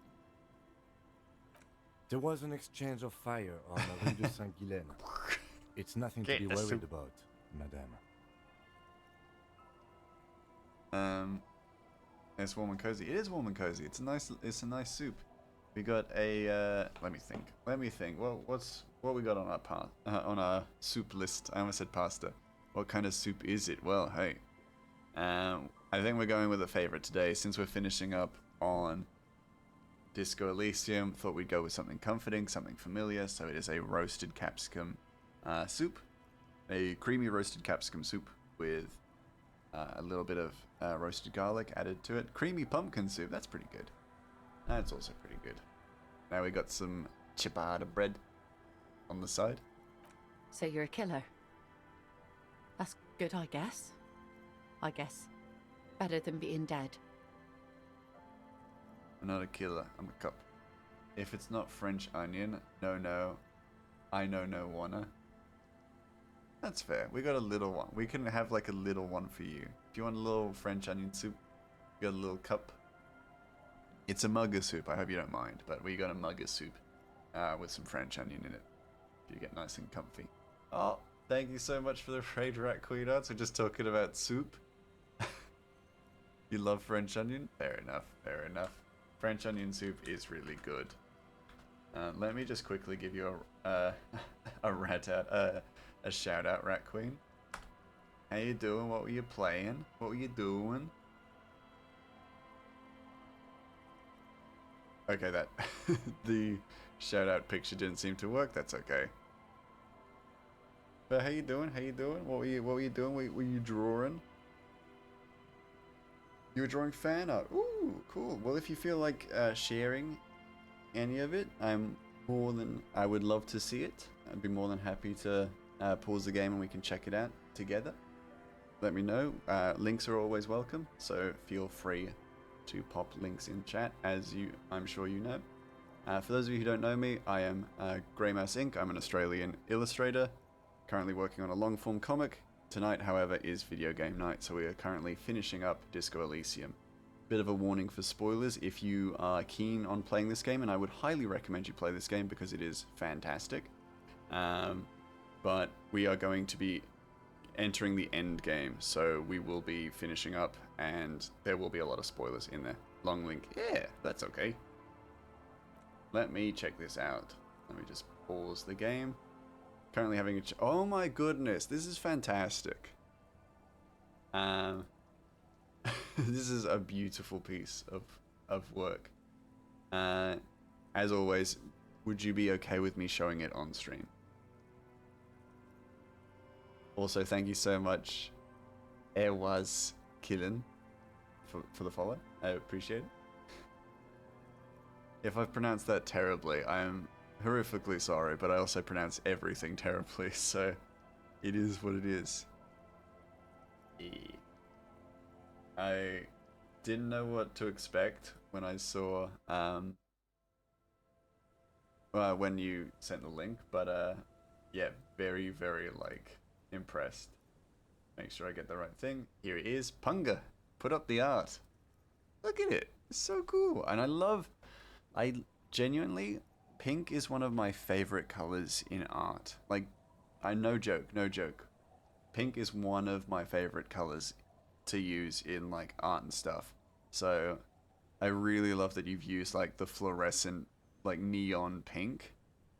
There was an exchange of fire on the Rue de Saint-Guylaine. It's nothing to Get be the worried soup. about, madame. It's warm and cozy. It is warm and cozy. It's a nice soup. We got a let me think. Well, what we got on our on our soup list? I almost said pasta. What kind of soup is it? Well, hey. I think we're going with a favorite today since we're finishing up on Disco Elysium. Thought we'd go with something comforting, something familiar, so it is a roasted capsicum soup. A creamy roasted capsicum soup with a little bit of roasted garlic added to it. Creamy pumpkin soup, that's pretty good. That's also pretty good. Now we got some ciabatta bread on the side. So you're a killer. That's good, I guess. Better than being dead. I'm not a killer, I'm a cop. If it's not French onion, no, I know no wanna. That's fair. We got a little one. We can have like a little one for you. Do you want a little French onion soup? You got a little cup. It's a mug of soup. I hope you don't mind, but we got a mug of soup with some French onion in it. You get nice and comfy. Oh, thank you so much for the raid, Rat Queen Arts. We're just talking about soup. You love French onion? Fair enough. Fair enough. French onion soup is really good. Let me just quickly give you a shout out, Rat Queen. How you doing? What were you playing? What were you doing? Okay, that the shout out picture didn't seem to work. That's okay. But how you doing? How you doing? What were you doing? Were you drawing? You were drawing fan art. Ooh, cool. Well, if you feel like sharing any of it, I would love to see it. I'd be more than happy to pause the game and we can check it out together. Let me know. Links are always welcome, so feel free to pop links in chat, as I'm sure you know. For those of you who don't know me, I am Grey Mouse Inc. I'm an Australian illustrator, currently working on a long form comic. Tonight, however, is video game night, so we are currently finishing up Disco Elysium. Bit of a warning for spoilers if you are keen on playing this game, and I would highly recommend you play this game because it is fantastic. But we are going to be entering the end game, so we will be finishing up, and there will be a lot of spoilers in there. Long link. Yeah, that's okay. Let me check this out. Let me just pause the game. Currently having a oh my goodness, this is fantastic. This is a beautiful piece of work. As always, would you be okay with me showing it on stream? Also, thank you so much, Erwas Killen, for the follow. I appreciate it. If I've pronounced that terribly, I am horrifically sorry, but I also pronounce everything terribly, so it is what it is. I didn't know what to expect when I saw when you sent the link, but yeah, very, very like impressed. Make sure I get the right thing. Here it is. Punga, put up the art. Look at it. It's so cool. And I genuinely, pink is one of my favorite colors in art. Like, no joke. Pink is one of my favorite colors to use in like art and stuff. So I really love that you've used like the fluorescent, like neon pink,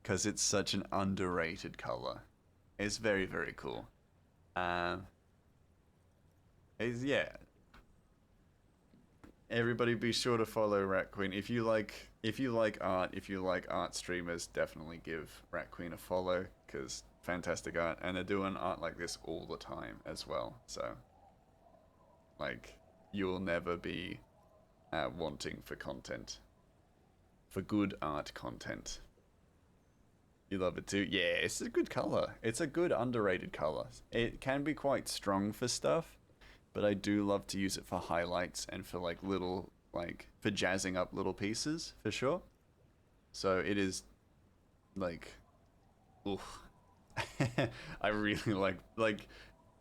because it's such an underrated color. It's very, very cool. Yeah. Everybody be sure to follow Rat Queen. If you like art streamers, definitely give Rat Queen a follow, because fantastic art, and they're doing art like this all the time as well. So like, you'll never be wanting for content, for good art content. You love it too? Yeah, it's a good color. It's a good underrated color. It can be quite strong for stuff, but I do love to use it for highlights and for like little, like for jazzing up little pieces for sure. So it is like, oof. I really like,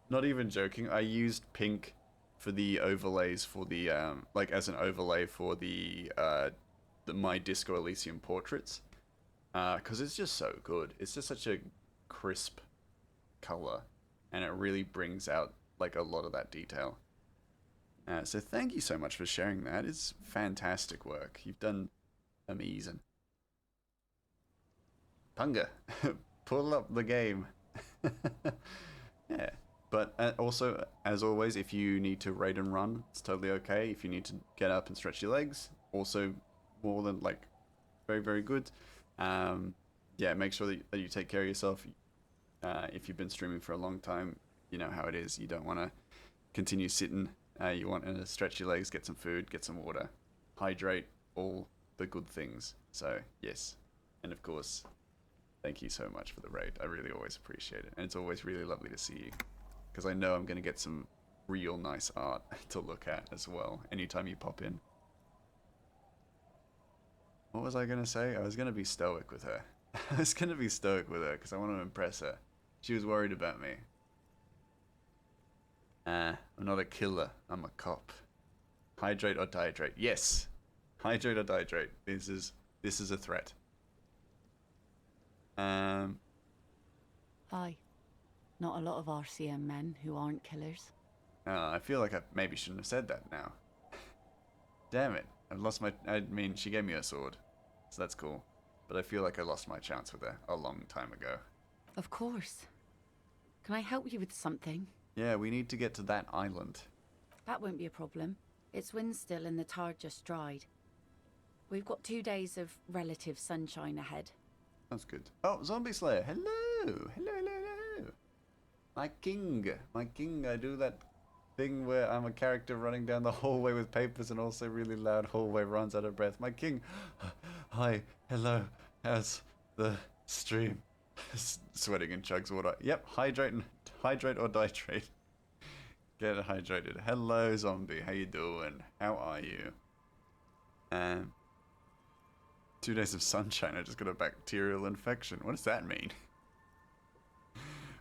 not even joking, I used pink for the overlays for the like as an overlay for the my Disco Elysium portraits, because it's just so good. It's just such a crisp color, and it really brings out like a lot of that detail. So thank you so much for sharing that. It's fantastic work. You've done amazing. Punga, pull up the game. Yeah. But also, as always, if you need to raid and run, it's totally okay. If you need to get up and stretch your legs, also more than like very, very good. Yeah, make sure that you take care of yourself. If you've been streaming for a long time, you know how it is. You don't want to continue sitting. You want to stretch your legs, get some food, get some water, hydrate, all the good things. So yes, and of course, thank you so much for the raid. I really always appreciate it, and it's always really lovely to see you, because I know I'm going to get some real nice art to look at as well anytime you pop in. What was I going to say? I was going to be stoic with her. I was going to be stoic with her because I want to impress her. She was worried about me. I'm not a killer. I'm a cop. Hydrate or dihydrate? Yes. Hydrate or dihydrate. This is a threat. Aye. Not a lot of RCM men who aren't killers. I feel like I maybe shouldn't have said that now. Damn it. I've lost my... I mean, she gave me a sword. So that's cool. But I feel like I lost my chance with her a long time ago. Of course. Can I help you with something? Yeah, we need to get to that island. That won't be a problem. It's wind still and the tar just dried. We've got 2 days of relative sunshine ahead. That's good. Oh, Zombie Slayer. Hello. Hello, hello, hello. My king. My king. I do that thing where I'm a character running down the hallway with papers and also really loud hallway runs out of breath. My king. Hi. Hello. How's the stream? Sweating and chugs water. Yep. Hydrate or dihydrate. Get hydrated. Hello, zombie. How you doing? How are you? 2 days of sunshine. I just got a bacterial infection. What does that mean?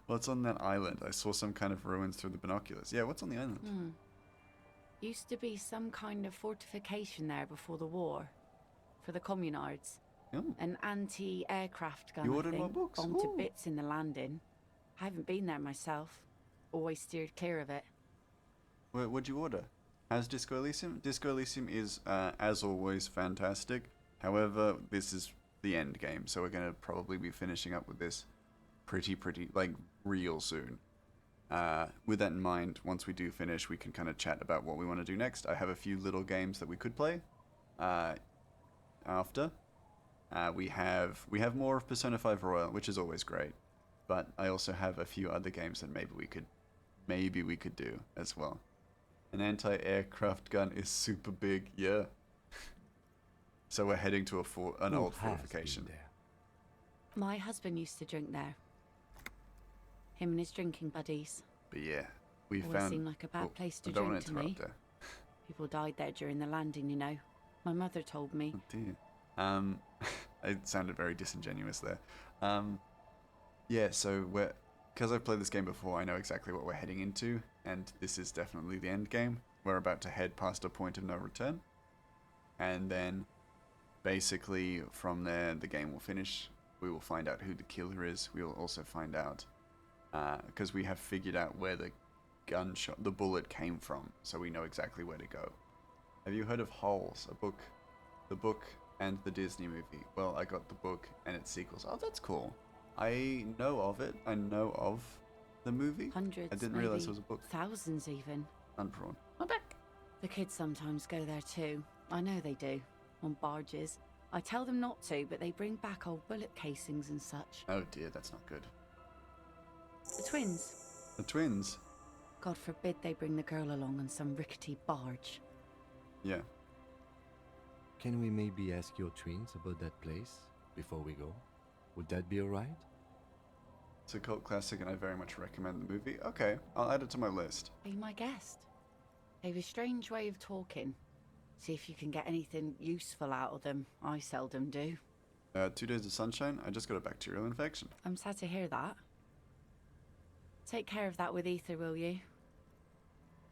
What's on that island? I saw some kind of ruins through the binoculars. Yeah, what's on the island? Used to be some kind of fortification there before the war. For the communards. Oh. An anti-aircraft gun, You I ordered think, more books? bombed to Ooh. bits in the landing. I haven't been there myself. Always steered clear of it. What'd you order? How's Disco Elysium? Disco Elysium is, as always, fantastic. However, this is the end game, so we're going to probably be finishing up with this pretty, like, real soon. With that in mind, once we do finish, we can kind of chat about what we want to do next. I have a few little games that we could play after. We have more of Persona 5 Royal, which is always great. But I also have a few other games that maybe we could do as well. An anti-aircraft gun is super big, yeah. So we're heading to an old fortification. My husband used to drink there. Him and his drinking buddies. But yeah, we Always found... seemed like a bad place to I don't drink want to to me. interrupt there. People died there during the landing, you know. My mother told me. Oh dear. It sounded very disingenuous there. Yeah, so because I've played this game before, I know exactly what we're heading into, and this is definitely the end game. We're about to head past a point of no return, and then basically from there the game will finish. We will find out who the killer is. We will also find out because we have figured out where the bullet came from, so we know exactly where to go. Have you heard of Holes, the book and the Disney movie? Well, I got the book and its sequels. Oh, that's cool. I know of it. I know of the movie. Hundreds, I didn't realize maybe it was a book. Thousands even. Unprawn. I'm back. The kids sometimes go there too. I know they do. On barges. I tell them not to, but they bring back old bullet casings and such. Oh dear, that's not good. The twins. The twins? God forbid they bring the girl along on some rickety barge. Yeah. Can we maybe ask your twins about that place before we go? Would that be alright? It's a cult classic and I very much recommend the movie. Okay, I'll add it to my list. Be my guest. They've a strange way of talking. See if you can get anything useful out of them. I seldom do. 2 days of sunshine, I just got a bacterial infection. I'm sad to hear that. Take care of that with Ether, will you?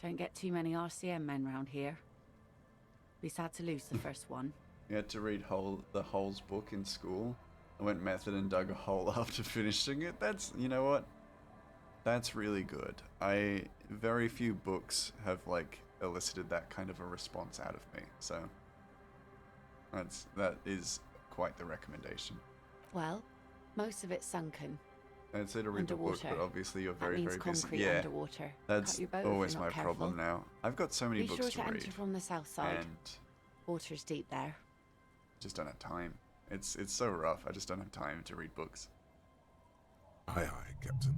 Don't get too many RCM men round here. Be sad to lose the first one. We had to read the Holes book in school. I went method and dug a hole after finishing it. That's, you know what? That's really good. Very few books have, like, elicited that kind of a response out of me. So, that is quite the recommendation. Well, most of it's sunken. I'd say to read the book, Underwater. but obviously you're That very, means very busy. concrete Yeah, underwater. that's Cut your boat if always you're my not careful. problem now. I've got so many Be books sure to to read, enter from the south side. and Water's deep there. just don't have time. It's so rough. I just don't have time to read books. Aye, aye, Captain.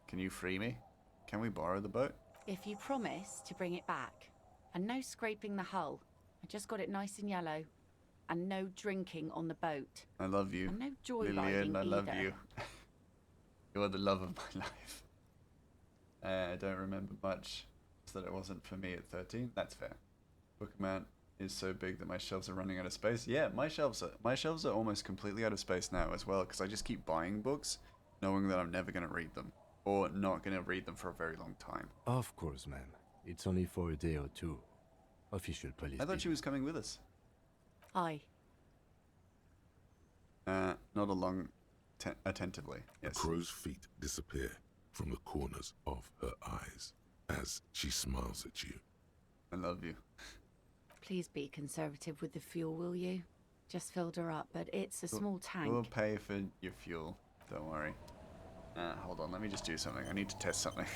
Can you free me? Can we borrow the boat? If you promise to bring it back, and no scraping the hull. I just got it nice and yellow. And no drinking on the boat. I love you. And no joyriding Lillian, I love either. you. You are the love of my life. I don't remember much. Just that it wasn't for me at 13. That's fair. Book amount is so big that my shelves are running out of space. Yeah, my shelves are almost completely out of space now as well, because I just keep buying books, knowing that I'm never going to read them. or not going to read them for a very long time? Of course, ma'am. It's only for a day or two. Official police. I thought she was coming with us. Aye. Not along attentively. Yes. The crow's feet disappear from the corners of her eyes as she smiles at you. I love you. Please be conservative with the fuel, will you? Just filled her up, but it's a small tank. We'll pay for your fuel. Don't worry. Hold on, let me just do something. I need to test something.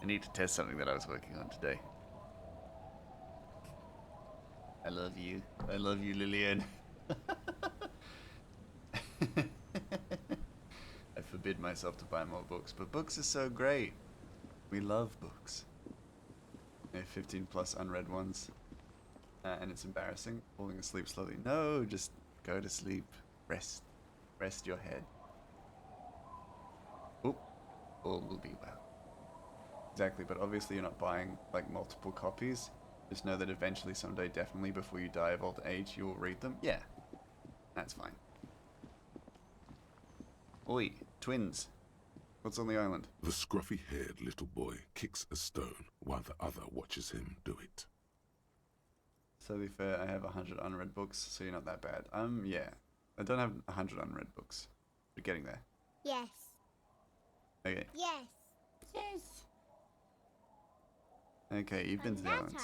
I need to test something that I was working on today. I love you. I love you, Lillian. I forbid myself to buy more books, but books are so great. We love books. I have 15 plus unread ones. And it's embarrassing. Falling asleep slowly. No, just go to sleep. Rest. Rest your head. Oop. All will be well. Exactly, but obviously you're not buying like multiple copies. Just know that eventually, someday, definitely before you die of old age, you will read them. Yeah. That's fine. Oi, twins. What's on the island? The scruffy-haired little boy kicks a stone while the other watches him do it. So to be fair, I have 100 unread books, so you're not that bad. Yeah. I don't have 100 unread books. We're getting there. Yes. Okay. Yes. Yes. Okay, you've been to the That islands.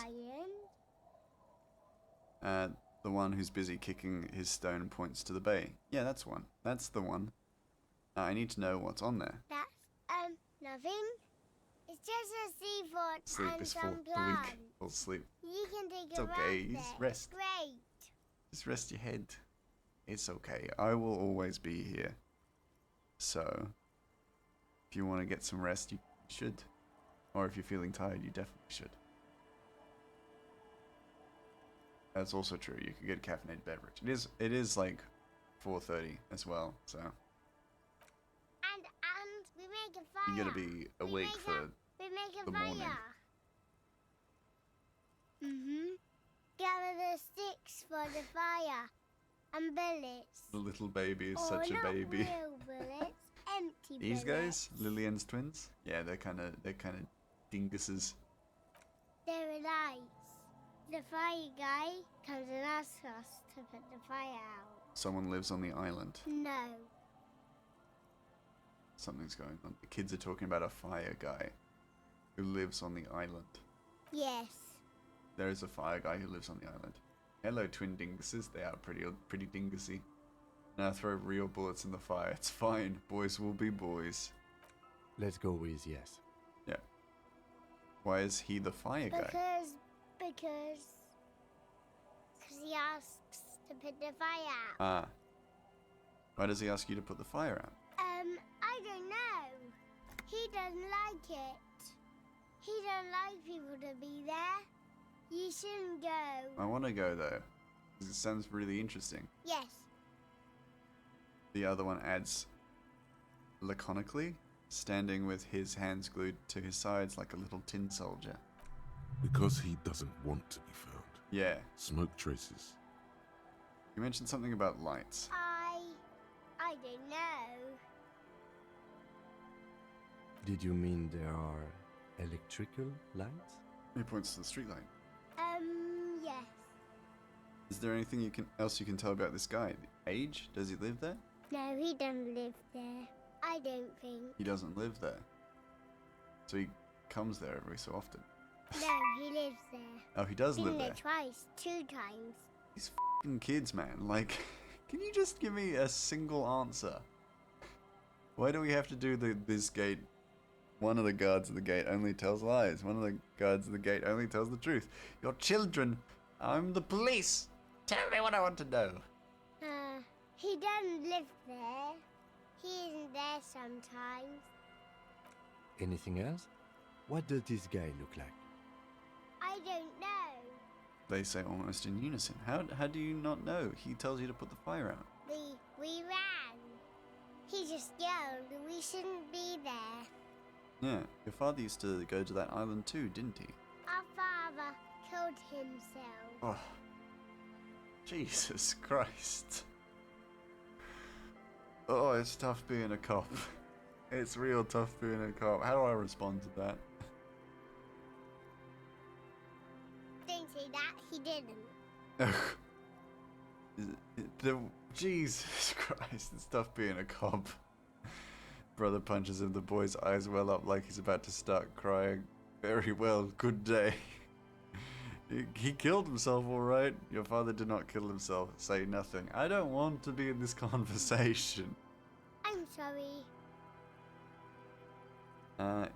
island. The one who's busy kicking his stone points to the bay. Yeah, that's one. That's the one. I need to know what's on there. That's nothing. It's just a seafort Sleep and is for some the plants. weak. Fall asleep. You can take It's a okay, rest just there. rest. Great. Just rest your head. It's okay. I will always be here. So, if you want to get some rest, you should. Or if you're feeling tired, you definitely should. That's also true. You could get a caffeinated beverage. It is like 4:30 as well, so And we make a fire. you gotta be awake for We make a the fire. morning. Gather the sticks for the fire and bullets. the little baby is Oh, such a not baby. real bullets. Empty These bullets. guys, Lillian's twins. Yeah, they're kind of dinguses. They're nice. The fire guy comes and asks us to put the fire out. Someone lives on the island. No. Something's going on. The kids are talking about a fire guy who lives on the island. Yes. There is a fire guy who lives on the island. Hello, twin dinguses. They are pretty dingusy. Now throw real bullets in the fire. It's fine. Boys will be boys. Let's go with yes. Yeah. Why is he the fire guy? Because he asks to put the fire out. Ah. Why does he ask you to put the fire out? I don't know. He doesn't like it. He don't like people to be there. You shouldn't go. I want to go though. 'Cause it sounds really interesting. Yes. The other one adds laconically, standing with his hands glued to his sides like a little tin soldier. Because he doesn't want to be found. Yeah. Smoke traces. You mentioned something about lights. I don't know. Did you mean there are electrical lights? He points to the streetlight. Yes. Is there anything else you can tell about this guy? Age? Does he live there? No, he doesn't live there. I don't think. He doesn't live there. So he comes there every so often. No, he lives there. Oh, he does Been live there there. twice, 2 times. These f***ing kids, man. Like, can you just give me a single answer? Why do we have to do this gate? One of the guards at the gate only tells lies. One of the guards at the gate only tells the truth. Your children. I'm the police. Tell me what I want to know. He doesn't live there. He isn't there sometimes. Anything else? What does this guy look like? I don't know. They say almost in unison. How do you not know? He tells you to put the fire out. We ran. He just yelled we shouldn't be there. Yeah, your father used to go to that island too, didn't he? Our father killed himself. Oh, Jesus Christ. Oh, it's tough being a cop. It's real tough being a cop. How do I respond to that? Don't say that. He didn't. Jesus Christ, it's tough being a cop. Brother punches him, the boy's eyes well up like he's about to start crying. Very well, good day. He killed himself, alright. Your father did not kill himself. Say nothing. I don't want to be in this conversation. I'm sorry.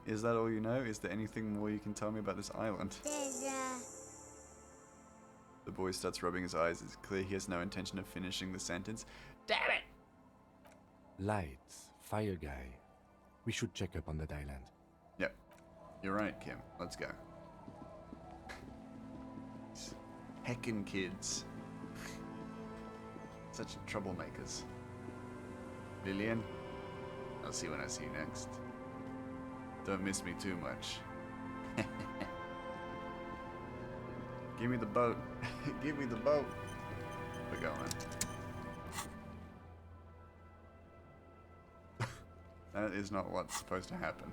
Is that all you know? Is there anything more you can tell me about this island? There's The boy starts rubbing his eyes. It's clear he has no intention of finishing the sentence. Damn it! Lights, fire guy. We should check up on that island. Yep. You're right, Kim. Let's go. Heckin' kids. Such troublemakers. Lillian, I'll see you when I see you next. Don't miss me too much. Give me the boat. Give me the boat. We're going. That is not what's supposed to happen.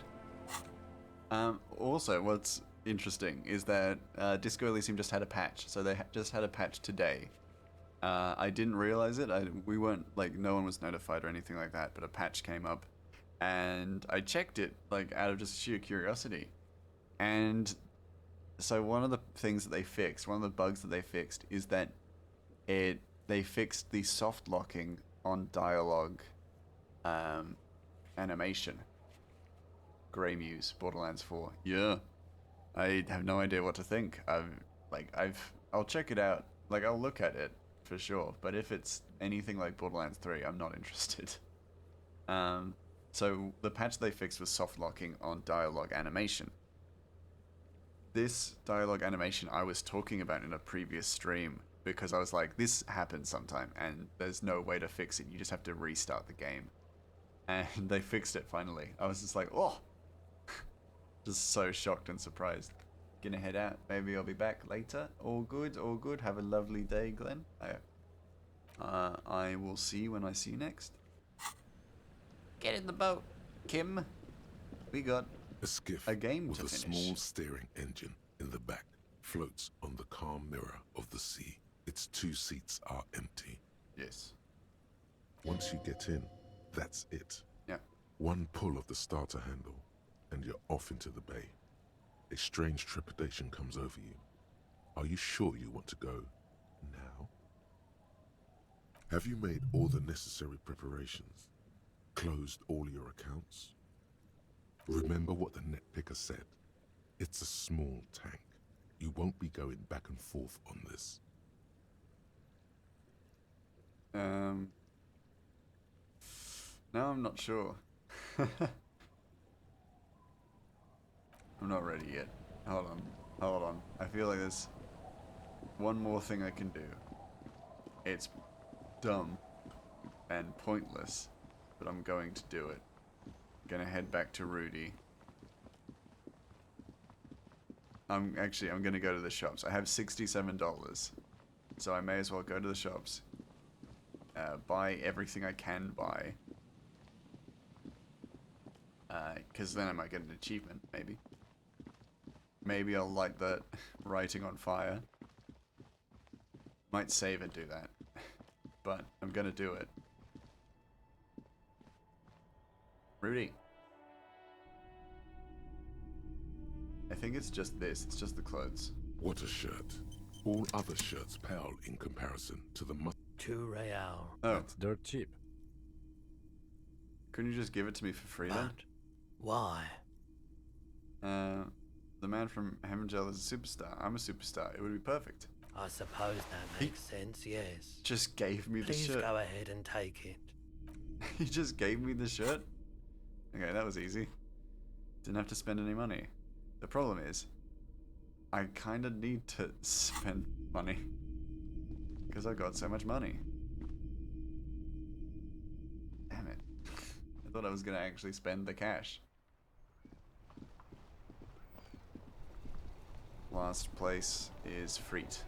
Also, what's interesting is that Disco Elysium just had a patch. So they just had a patch today. I didn't realize it. We weren't, like, no one was notified or anything like that, but a patch came up. And I checked it, like, out of just sheer curiosity. And so one of the things that they fixed, one of the bugs that they fixed, is that they fixed the soft locking on dialogue animation. Grey Muse, Borderlands 4. Yeah. I have no idea what to think. I'll check it out. Like, I'll look at it for sure. But if it's anything like Borderlands 3, I'm not interested. So the patch they fixed was soft locking on dialogue animation. This dialogue animation I was talking about in a previous stream because I was like, this happens sometime and there's no way to fix it. You just have to restart the game. And they fixed it finally. I was just like, oh, just so shocked and surprised. Gonna head out. Maybe I'll be back later. All good, all good. Have a lovely day, Glenn. I will see you when I see you next. Get in the boat, Kim. We got a skiff a game with to a finish. small steering engine in the back floats on the calm mirror of the sea. Its 2 seats are empty. Yes. Once you get in, that's it. Yeah. One pull of the starter handle, and you're off into the bay. A strange trepidation comes over you. Are you sure you want to go now? Have you made all the necessary preparations? Closed all your accounts? Remember what the netpicker said. It's a small tank. You won't be going back and forth on this. No, I'm not sure. I'm not ready yet. Hold on. I feel like there's one more thing I can do. It's dumb and pointless, but I'm going to do it. I'm gonna head back to Rudy. I'm gonna go to the shops. I have $67, so I may as well go to the shops, buy everything I can buy, because then I might get an achievement, maybe. Maybe I'll light that writing on fire. Might save and do that, but I'm gonna do it. Rudy. I think it's just this. It's just the clothes. What a shirt. All other shirts pale in comparison to the $2 real. Oh, That's dirt cheap. couldn't you just give it to me for free then? But why? The man from Hemingel is a superstar. I'm a superstar. It would be perfect. I suppose that makes sense, yes. Just gave me the Please shirt. go ahead and take it. He just gave me the shirt? Okay, that was easy. Didn't have to spend any money. The problem is, I kinda need to spend money. Because I got so much money. Damn it. I thought I was gonna actually spend the cash. Last place is Freet.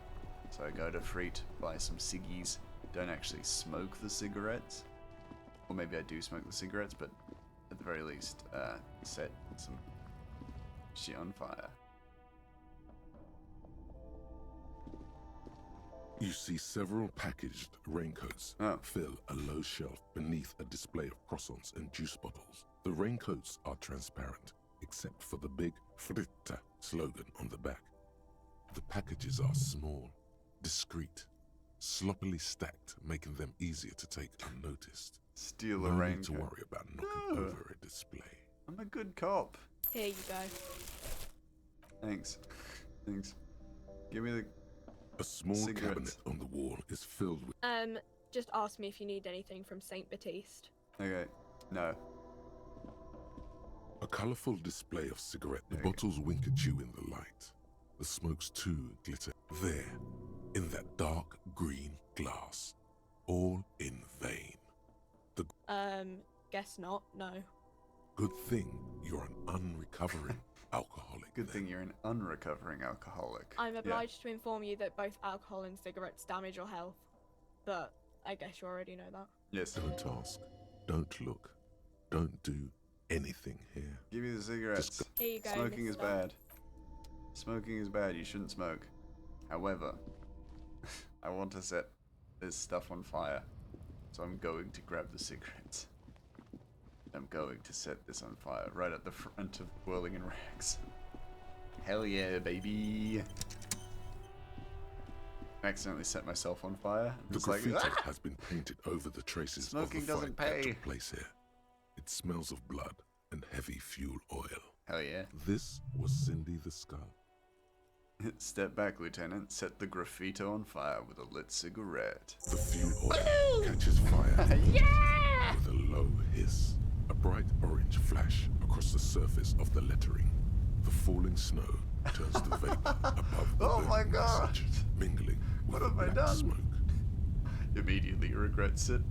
So I go to Freet, buy some ciggies. Don't actually smoke the cigarettes. Or maybe I do smoke the cigarettes, but at the very least, set some shit on fire. You see several packaged raincoats fill a low shelf beneath a display of croissants and juice bottles. The raincoats are transparent, except for the big Fritta slogan on the back. The packages are small, discreet, sloppily stacked, making them easier to take unnoticed. Steal a No raincoat. need to worry about knocking over a display. I'm a good cop. Here you go. Thanks. Thanks. Give me the A small cigarettes. cabinet on the wall is filled with Just ask me if you need anything from Saint Baptiste. Okay. No. a colourful display of cigarette. The There you bottles wink at you in the light. The smokes too glitter there, in that dark green glass. All in vain. The Guess not, no. good thing you're an unrecovering alcoholic. Good then. thing you're an unrecovering alcoholic. I'm Yeah. obliged to inform you that both alcohol and cigarettes damage your health. But I guess you already know that. Yes. Don't ask. Don't look. Don't do anything here. Give me the cigarettes. Just Here you go. Smoking is mister. bad. Smoking is bad. You shouldn't smoke. However, I want to set this stuff on fire. So I'm going to grab the cigarettes. I'm going to set this on fire right at the front of Whirling in Rags. Hell yeah, baby. I accidentally set myself on fire. The It's like, graffiti "Ah!" has been painted over the traces Smoking of the doesn't fight that pay. took place here. It smells of blood and heavy fuel oil. Hell yeah. This was Cindy the Skull. Step back, Lieutenant. Set the graffito on fire with a lit cigarette. The fuel oil catches fire with a low hiss. A bright orange flash across the surface of the lettering. The falling snow turns to vapor above the Oh my burning God. message, mingling What with the have I black done? smoke. Immediately regrets it.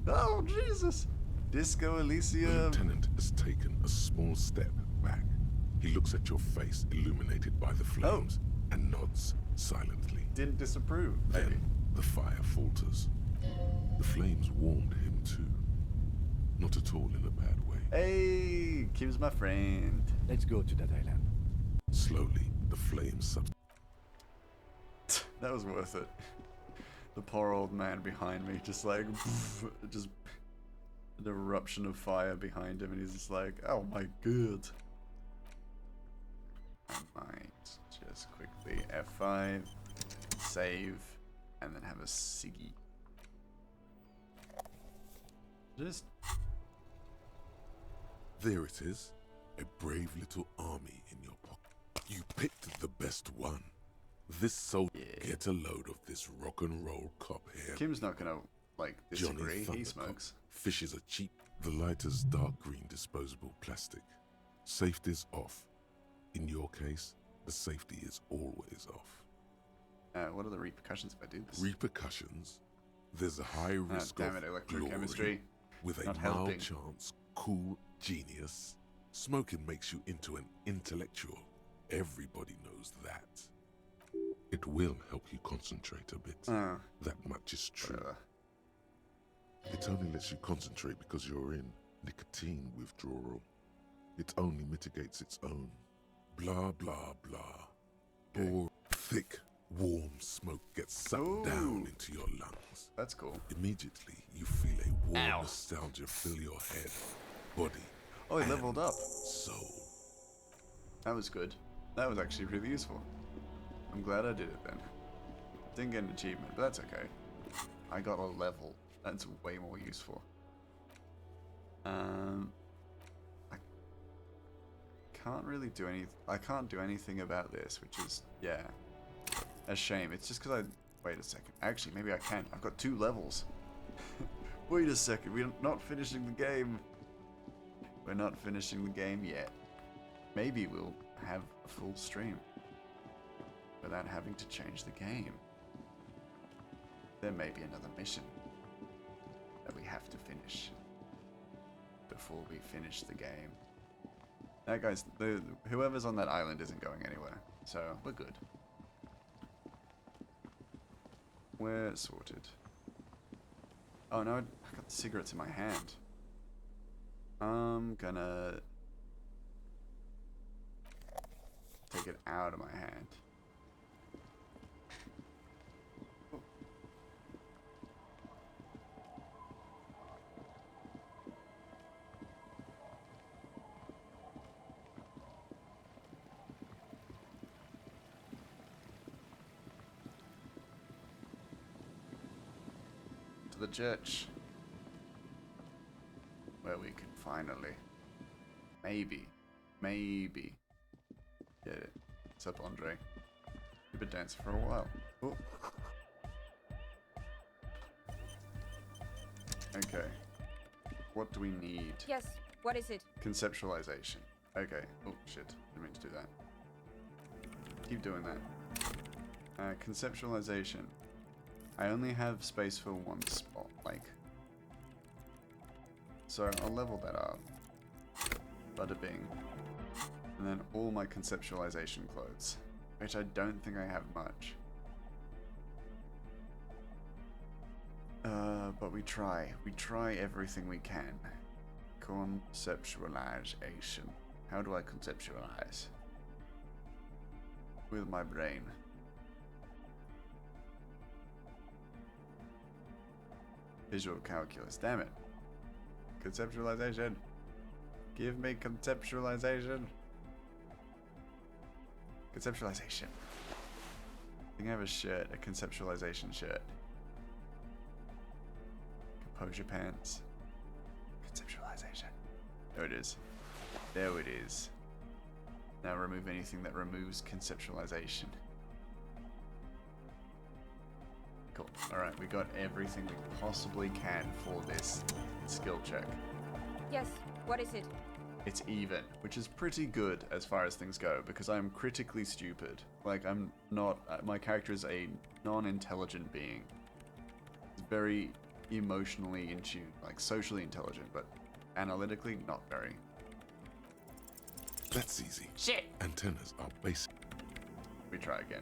Oh, Jesus. Disco The Elysium. lieutenant has taken a small step back. He looks at your face illuminated by the flames and nods silently. Didn't disapprove, maybe. Then the fire falters. The flames warmed him too. Not at all in a bad way. Hey, Kim's my friend. Let's go to that island. Slowly, the flames That was worth it. The poor old man behind me, just like, just an eruption of fire behind him, and he's just like, oh my god. I might just quickly F5, save, and then have a ciggy. Just There it is. A brave little army in your pocket. You picked the best one. This soldier get a load of this rock and roll cop here. Kim's not gonna like disagree. He Thundercop smokes. Fishes are cheap. The lighter's dark green disposable plastic. Safety's off. In your case, the safety is always off. What are the repercussions if I do this? Repercussions? There's a high risk damn of it, electrochemistry. glory with a Not mild helping. chance, cool genius. Smoking makes you into an intellectual. Everybody knows that. It will help you concentrate a bit. That much is true. Whatever. It only lets you concentrate because you're in nicotine withdrawal. It only mitigates its own. Blah, blah, blah. Or thick, warm smoke gets sucked down into your lungs. That's cool. Immediately, you feel a warm nostalgia fill your head, body, Oh, he and leveled up. soul. That was good. That was actually really useful. I'm glad I did it then. Didn't get an achievement, but that's okay. I got a level. That's way more useful. I can't really do any. I can't do anything about this, which is a shame. It's just because I. Wait a second. Actually, maybe I can. I've got 2 levels. Wait a second. We're not finishing the game. We're not finishing the game yet. Maybe we'll have a full stream without having to change the game. There may be another mission that we have to finish before we finish the game. Now guys, whoever's on that island isn't going anywhere, so we're good. We're sorted. Oh no, I got the cigarettes in my hand. I'm gonna take it out of my hand. To the church, where we can finally, maybe get it. What's up, Andre? You've been dancing for a while. Oh. Okay. What do we need? Yes, what is it? Conceptualization. Okay. Oh, shit. Didn't mean to do that. Keep doing that. Conceptualization. I only have space for one spot, like. So I'll level that up. Bada bing. And then all my conceptualization clothes, which I don't think I have much. But we try. We try everything we can. Conceptualization. How do I conceptualize? With my brain. Visual calculus. Damn it. Conceptualization. Give me conceptualization. Conceptualization. I think I have a shirt, a conceptualization shirt. Composure pants. Conceptualization. There it is. There it is. Now remove anything that removes conceptualization. Cool. Alright, we got everything we possibly can for this skill check. Yes, what is it? It's even, which is pretty good as far as things go, because I'm critically stupid. Like, I'm not... my character is a non-intelligent being. He's very emotionally in tune, like socially intelligent, but analytically not very. That's easy. Shit! Antennas are basic. We try again.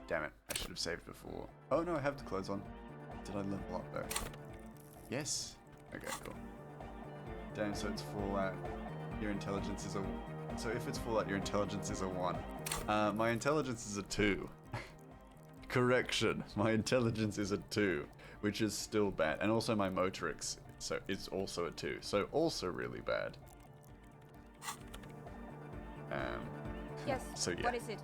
Damn it, I should have saved before. Oh no, I have the clothes on. Did I level up though? Yes. Okay, cool. Damn, so it's Fallout. Your intelligence is a... So if it's Fallout, your intelligence is a 1. My intelligence is a 2. Correction, my intelligence is a 2, which is still bad. And also my motorics, so it's also a 2. So also really bad. Yes, so yeah. what is it?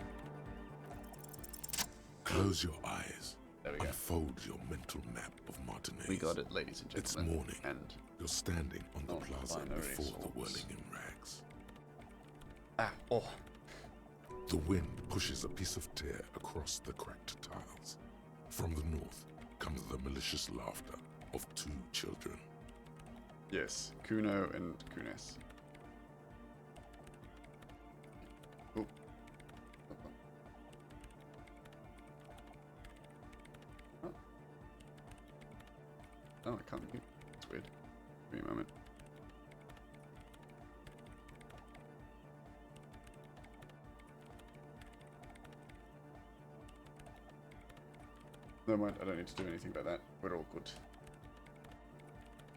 Close your eyes. There we go. Unfold your mental map of Martinez. We got it, ladies and It's gentlemen. morning. And you're standing on the plaza binary before the source. whirling in rags. oh. The wind pushes a piece of tear across the cracked tiles. From the north comes the malicious laughter of 2 children. Yes, Kuno and Kunes. Oh. Oh, I can't mute. That's weird. Give me a moment. Never mind, I don't need to do anything about that. We're all good.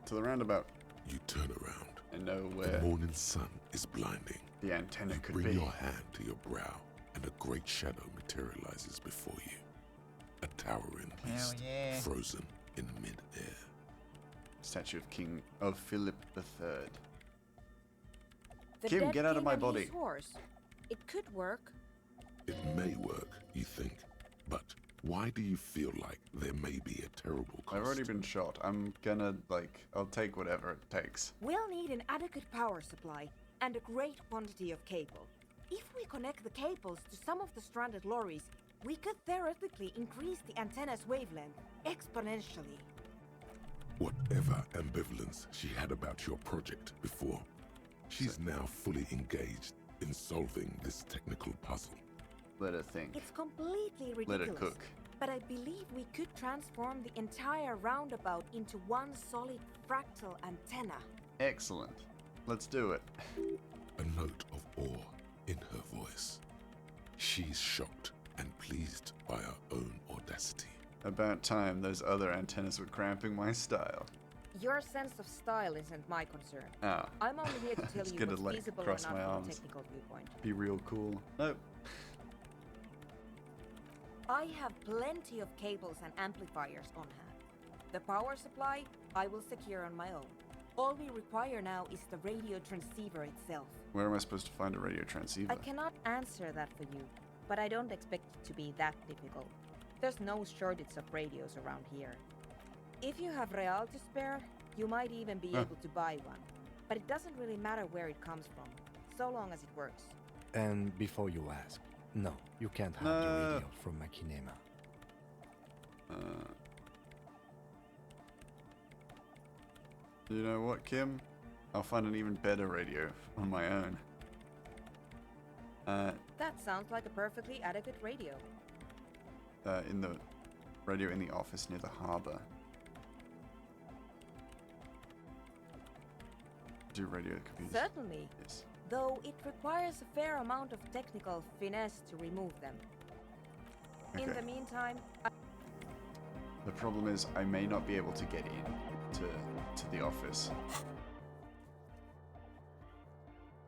To the roundabout. You turn around. I know where The morning sun is blinding. the antenna You could bring be. your hand to your brow, and a great shadow materializes before you. A towering beast, yeah. frozen in mid-air. Statue of Philip III. The Kim, dead get out of king my and body. his horse. It could work. It may work, you think, but why do you feel like there may be a terrible cost? I've already been shot. I'm gonna, I'll take whatever it takes. We'll need an adequate power supply and a great quantity of cable. If we connect the cables to some of the stranded lorries, we could theoretically increase the antenna's wavelength exponentially. Whatever ambivalence she had about your project before, she's now fully engaged in solving this technical puzzle. Let her think. It's completely ridiculous. Let her cook. But I believe we could transform the entire roundabout into one solid fractal antenna. Excellent. Let's do it. A note of awe in her voice. She's shocked and pleased by her own audacity. About time those other antennas were cramping my style. Your sense of style isn't my concern. Oh. I'm only here to tell Just you gonna, what's like, feasible or cross not my from arms. a technical viewpoint. Be real cool. Nope. I have plenty of cables and amplifiers on hand. The power supply, I will secure on my own. All we require now is the radio transceiver itself. Where am I supposed to find a radio transceiver? I cannot answer that for you, but I don't expect it to be that difficult. There's no shortage of radios around here. If you have real to spare, you might even be able to buy one. But it doesn't really matter where it comes from, so long as it works. And before you ask, no, you can't have the radio from Machinima. You know what, Kim? I'll find an even better radio on my own. That sounds like a perfectly adequate radio. In the radio in the office near the harbor. Do radio computers? Certainly. Yes. Though it requires a fair amount of technical finesse to remove them. In Okay. the meantime, The problem is I may not be able to get in to the office.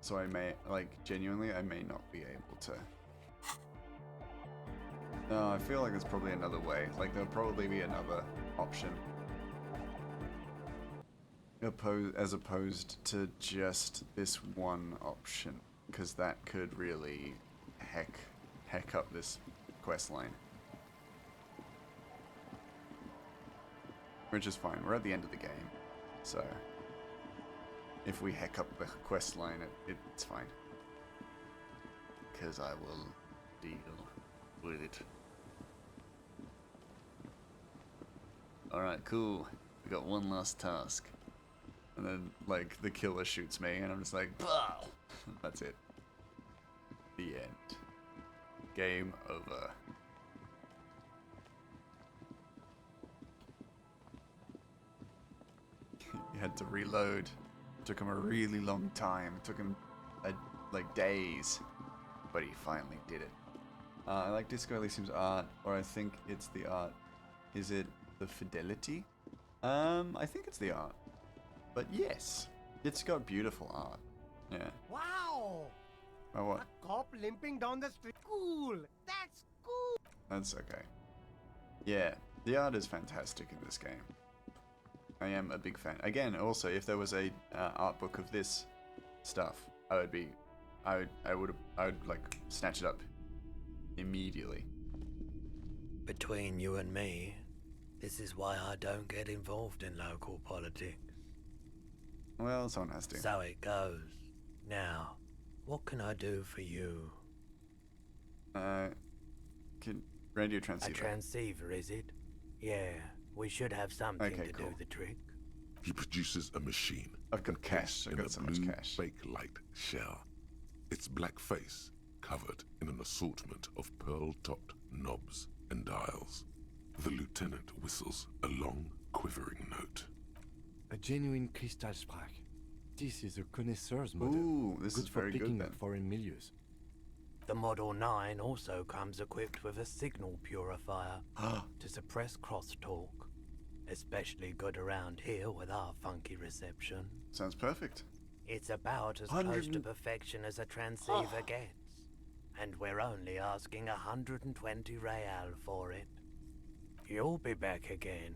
So I may, like, genuinely, I may not be able to. No, I feel like there's probably another way. Like, there'll probably be another option. As opposed to just this one option. Because that could really heck up this quest line. Which is fine, we're at the end of the game. So, if we heck up the quest line, it's fine. Because I will deal with it. Alright, cool. We got one last task. And then, like, the killer shoots me, and I'm just like, bah! That's it. The end. Game over. He had to reload. It took him a really long time. It took him, like, days. But he finally did it. I like Disco Elysium's art, or I think it's the art. Is it the fidelity? I think it's the art. But yes, it's got beautiful art. Yeah. Wow! Oh, what? A cop limping down the street. Cool! That's cool! That's okay. Yeah, the art is fantastic in this game. I am a big fan. Again, also, if there was a art book of this stuff, I would like snatch it up immediately. Between you and me, this is why I don't get involved in local politics. Well, someone has to. So it goes. Now, what can I do for you? Radio A transceiver. transceiver, is it? Yeah, we should have something Okay, to cool. do the trick. He produces a machine. I've got cash. I've in got a so much blue cash. fake light shell. Its black face covered in an assortment of pearl-topped knobs and dials. The lieutenant whistles a long, quivering note. A genuine crystal sprach. This is a connoisseur's model. Ooh, this good is for very good picking then. up foreign milieux. The Model 9 also comes equipped with a signal purifier to suppress crosstalk. Especially good around here with our funky reception. Sounds perfect. It's about as 100 close to perfection as a transceiver gets. And we're only asking 120 real for it. You'll be back again.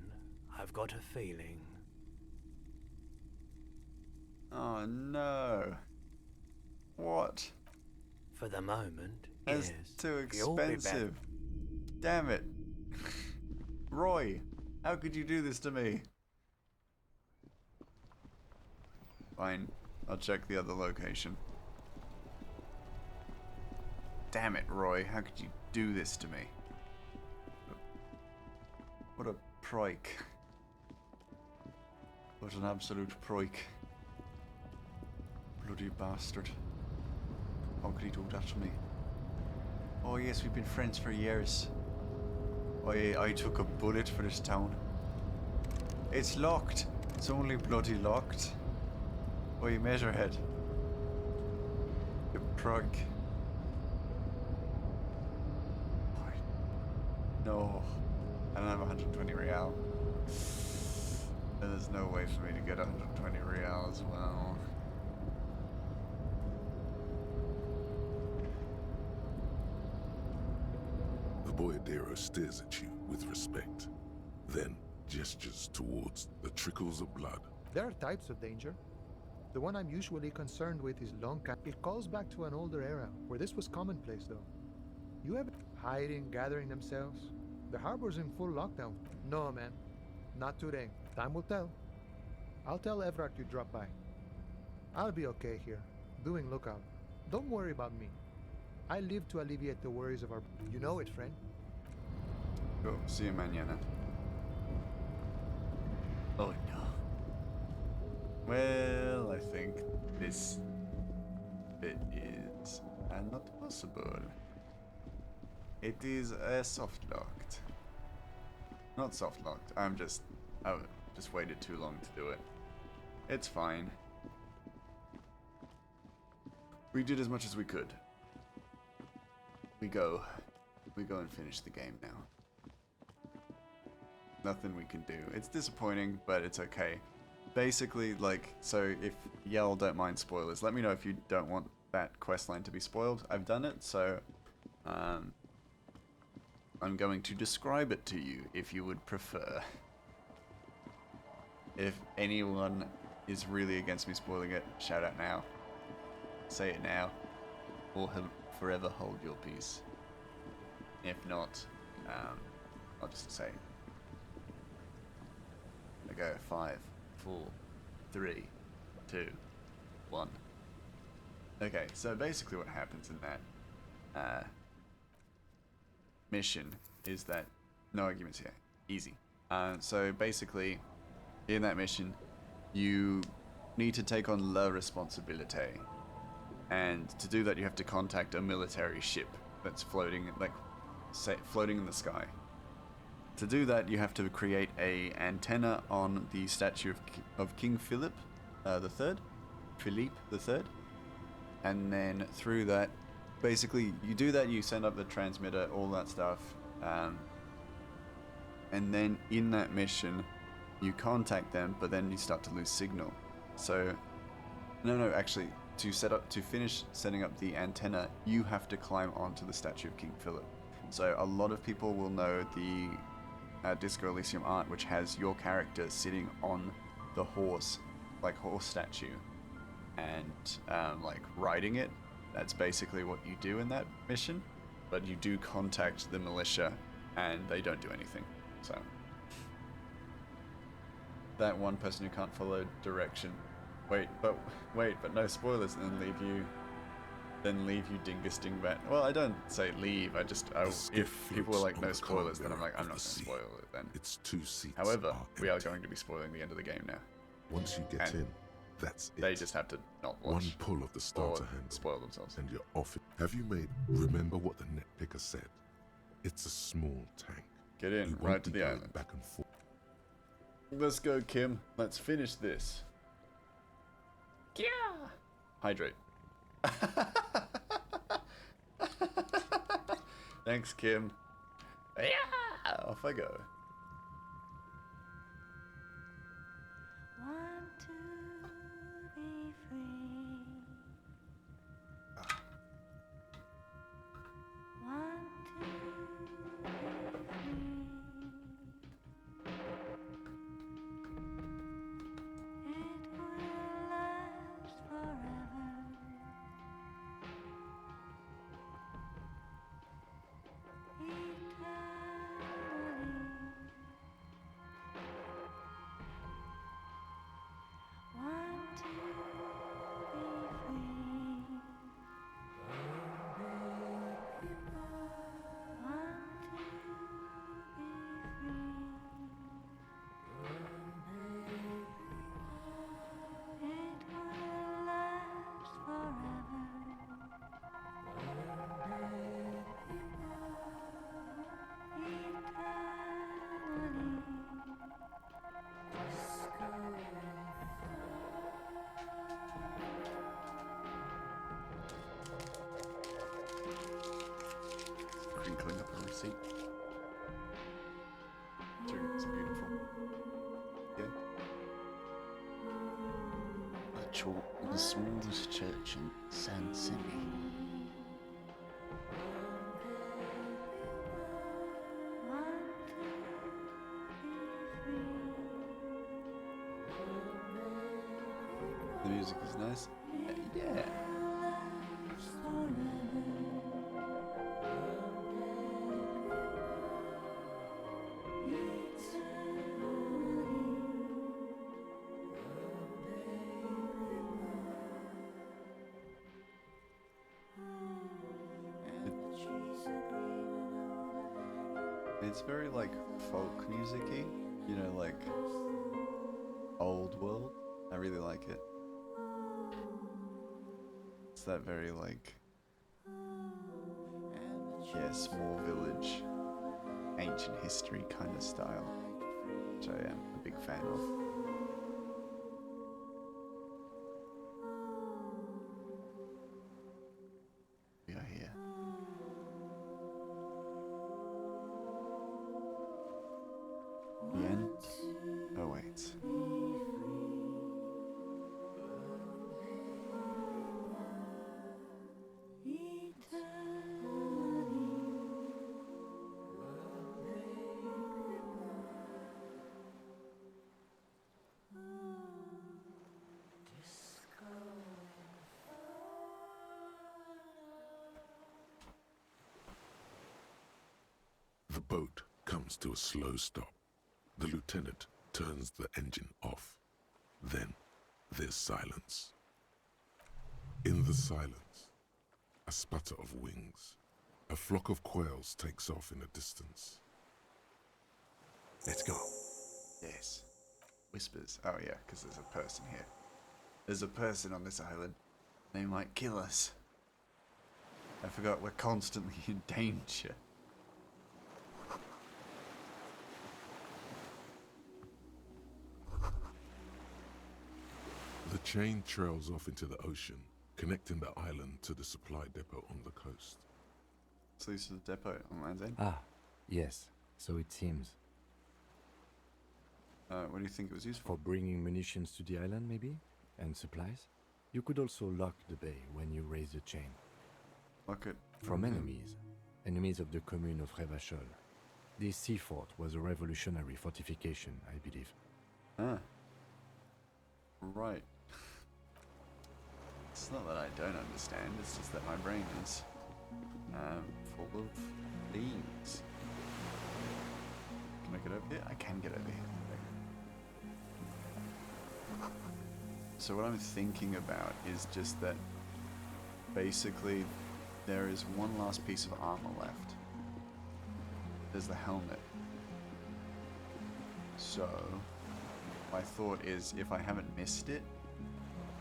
I've got a feeling. Oh no. What? For the moment, That's yes. too You'll be back. expensive. Damn it. Roy, how could you do this to me? Fine. I'll check the other location. Damn it, Roy. How could you do this to me? What a proik. What an absolute proik. Bloody bastard. How could he do that to me? Oh yes, we've been friends for years. I took a bullet for this town. It's locked. It's only bloody locked. Oh, you Measurehead. You prog. No. I don't have 120 real. That is there's no way for me to get 120 real as well. The boyardero stares at you with respect, then gestures towards the trickles of blood. There are types of danger. The one I'm usually concerned with is It calls back to an older era, where this was commonplace though. You have hiding, gathering themselves. The harbor's in full lockdown. No, man. Not today. Time will tell. I'll tell Evrart you dropped by. I'll be okay here, doing lookout. Don't worry about me. I live to alleviate the worries of our... You know it, friend. Cool. See you mañana. Oh no. Well, I think this bit is not possible. It is soft locked. Not soft locked. I just waited too long to do it. It's fine. We did as much as we could. We go and finish the game now. Nothing we can do. It's disappointing, but it's okay. Basically, like, so if y'all don't mind spoilers, let me know if you don't want that questline to be spoiled. I've done it, so I'm going to describe it to you if you would prefer. If anyone is really against me spoiling it, shout out now. Say it now, or forever hold your peace. If not, I'll just say. I go 5, 4, 3, 2, 1. Okay, so basically what happens in that mission is that no arguments here, easy. So basically, in that mission, you need to take on la responsabilité, and to do that, you have to contact a military ship that's floating, like, floating in the sky. To do that, you have to create a antenna on the statue of King Philip III, Philippe III, and then through that, basically, you do that, you send up the transmitter, all that stuff, and then in that mission, you contact them, but then you start to lose signal. So, actually, to finish setting up the antenna, you have to climb onto the statue of King Philip. So a lot of people will know the Disco Elysium art, which has your character sitting on the horse, like horse statue, and like riding it. That's basically what you do in that mission, but you do contact the militia, and they don't do anything. So that one person who can't follow direction. Wait, but no spoilers, and then leave you dingus dingbat. Well, I don't say leave. If people are like no spoilers, then I'm like, I'm not going to spoil it then. Its 2 seats. However, we are going to be spoiling the end of the game now. Once you get in, that's it. They just have to not watch. One pull of the starter handle, spoil themselves, and you're off. Have you made? Remember what the net picker said. It's a small tank. Get in, right to the island. Back and forth. Let's go, Kim. Let's finish this. Yeah. Hydrate. Thanks, Kim. Yeah, off I go. 1, 2, be free. 1, 2, be free. It will last forever. Eternally. ritual in the smallest church in San Simi. The music is nice. Yeah. It's very like folk music-y, you know, like old world. I really like it. It's that very like, yeah, small village, ancient history kind of style, which I am a big fan of. We are here. The end awaits. The boat comes to a slow stop. The lieutenant turns the engine off. Then there's silence. In the silence, a sputter of wings. A flock of quails takes off in the distance. Let's go. Yes. Whispers. Oh yeah, because there's a person here. There's a person on this island. They might kill us. I forgot we're constantly in danger. The chain trails off into the ocean, connecting the island to the supply depot on the coast. So this is the depot on Land's End? Ah, yes. So it seems. What do you think it was used for? For bringing munitions to the island, maybe? And supplies? You could also lock the bay when you raise the chain. Lock it? From enemies. Enemies of the commune of Revachol. This sea fort was a revolutionary fortification, I believe. Ah. Right. It's not that I don't understand, it's just that my brain is full of things. Can I get over here? I can get over here. So what I'm thinking about is just that basically there is one last piece of armor left. There's the helmet. So my thought is if I haven't missed it,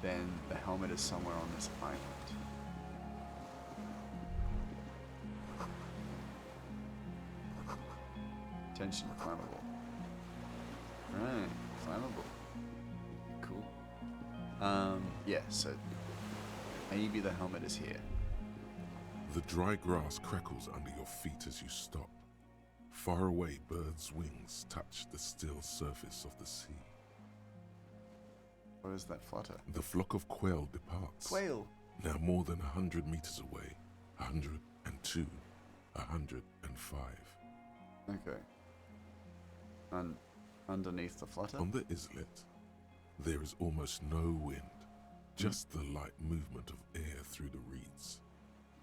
then the helmet is somewhere on this island. Tension flammable. Right, flammable. Cool. Yeah, so maybe the helmet is here. The dry grass crackles under your feet as you stop. Far away, birds' wings touch the still surface of the sea. What is that flutter? The flock of quail departs. Quail! Now more than 100 meters away. 102, 105. Okay. And underneath the flutter? On the islet, there is almost no wind, just the light movement of air through the reeds.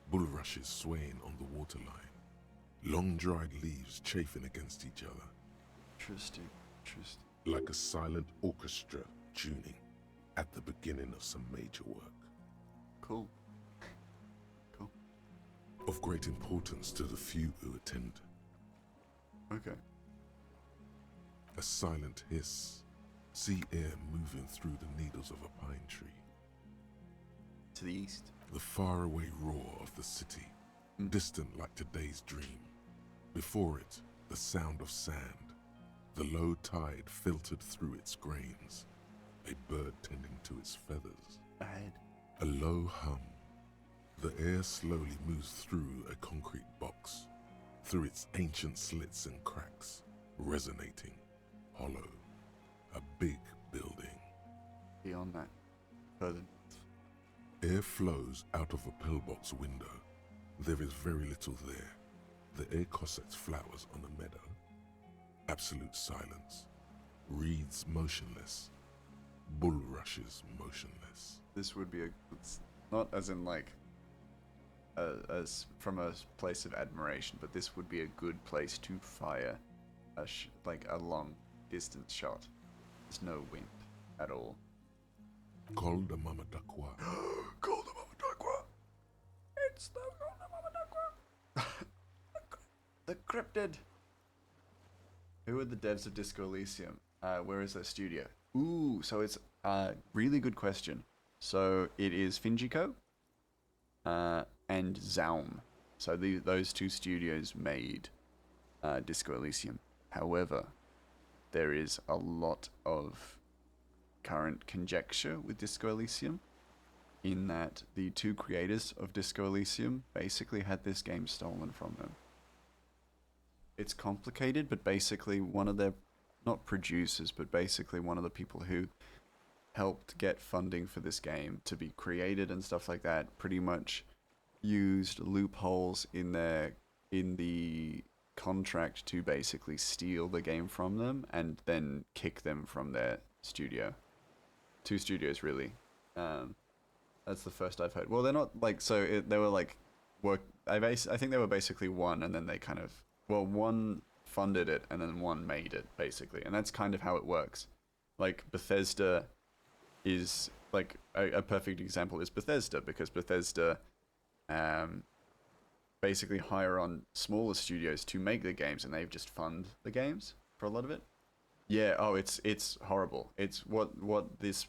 Bulrushes swaying on the waterline. Long dried leaves chafing against each other. Interesting. Interesting. Like a silent orchestra tuning at the beginning of some major work. Cool. Cool. Of great importance to the few who attend. Okay. A silent hiss. Sea air moving through the needles of a pine tree. To the east. The faraway roar of the city, distant like today's dream. Before it, the sound of sand, the low tide filtered through its grains, a bird tending to its feathers. Ahead. A low hum. The air slowly moves through a concrete box, through its ancient slits and cracks, resonating, hollow. A big building. Beyond that. further. Air flows out of a pillbox window. There is very little there. The air cossets flowers on the meadow. Absolute silence. Reeds motionless. Bulrushes motionless. This would be it's not as in like as from a place of admiration, but this would be a good place to fire like a long distance shot. There's no wind at all. Call the Mama Dakwa. Call the Mama Dakwa. It's the Mama Dakwa. The cryptid. Who are the devs of Disco Elysium? Where is their studio? Ooh, so it's a really good question. So it is Finjico and Zaum. So those two studios made Disco Elysium. However, there is a lot of current conjecture with Disco Elysium in that the two creators of Disco Elysium basically had this game stolen from them. It's complicated, but basically one of their, not producers, but basically one of the people who helped get funding for this game to be created and stuff like that pretty much used loopholes in the contract to basically steal the game from them and then kick them from their studio. Two studios, really. That's the first I've heard. Well, they're not like, so they were like I think they were basically one, and then they kind of, well, one funded it and then one made it, basically, and that's kind of how it works. Like Bethesda is like a perfect example is Bethesda, because Bethesda basically hire on smaller studios to make the games, and they just fund the games for a lot of it. Yeah, oh, it's horrible. It's what this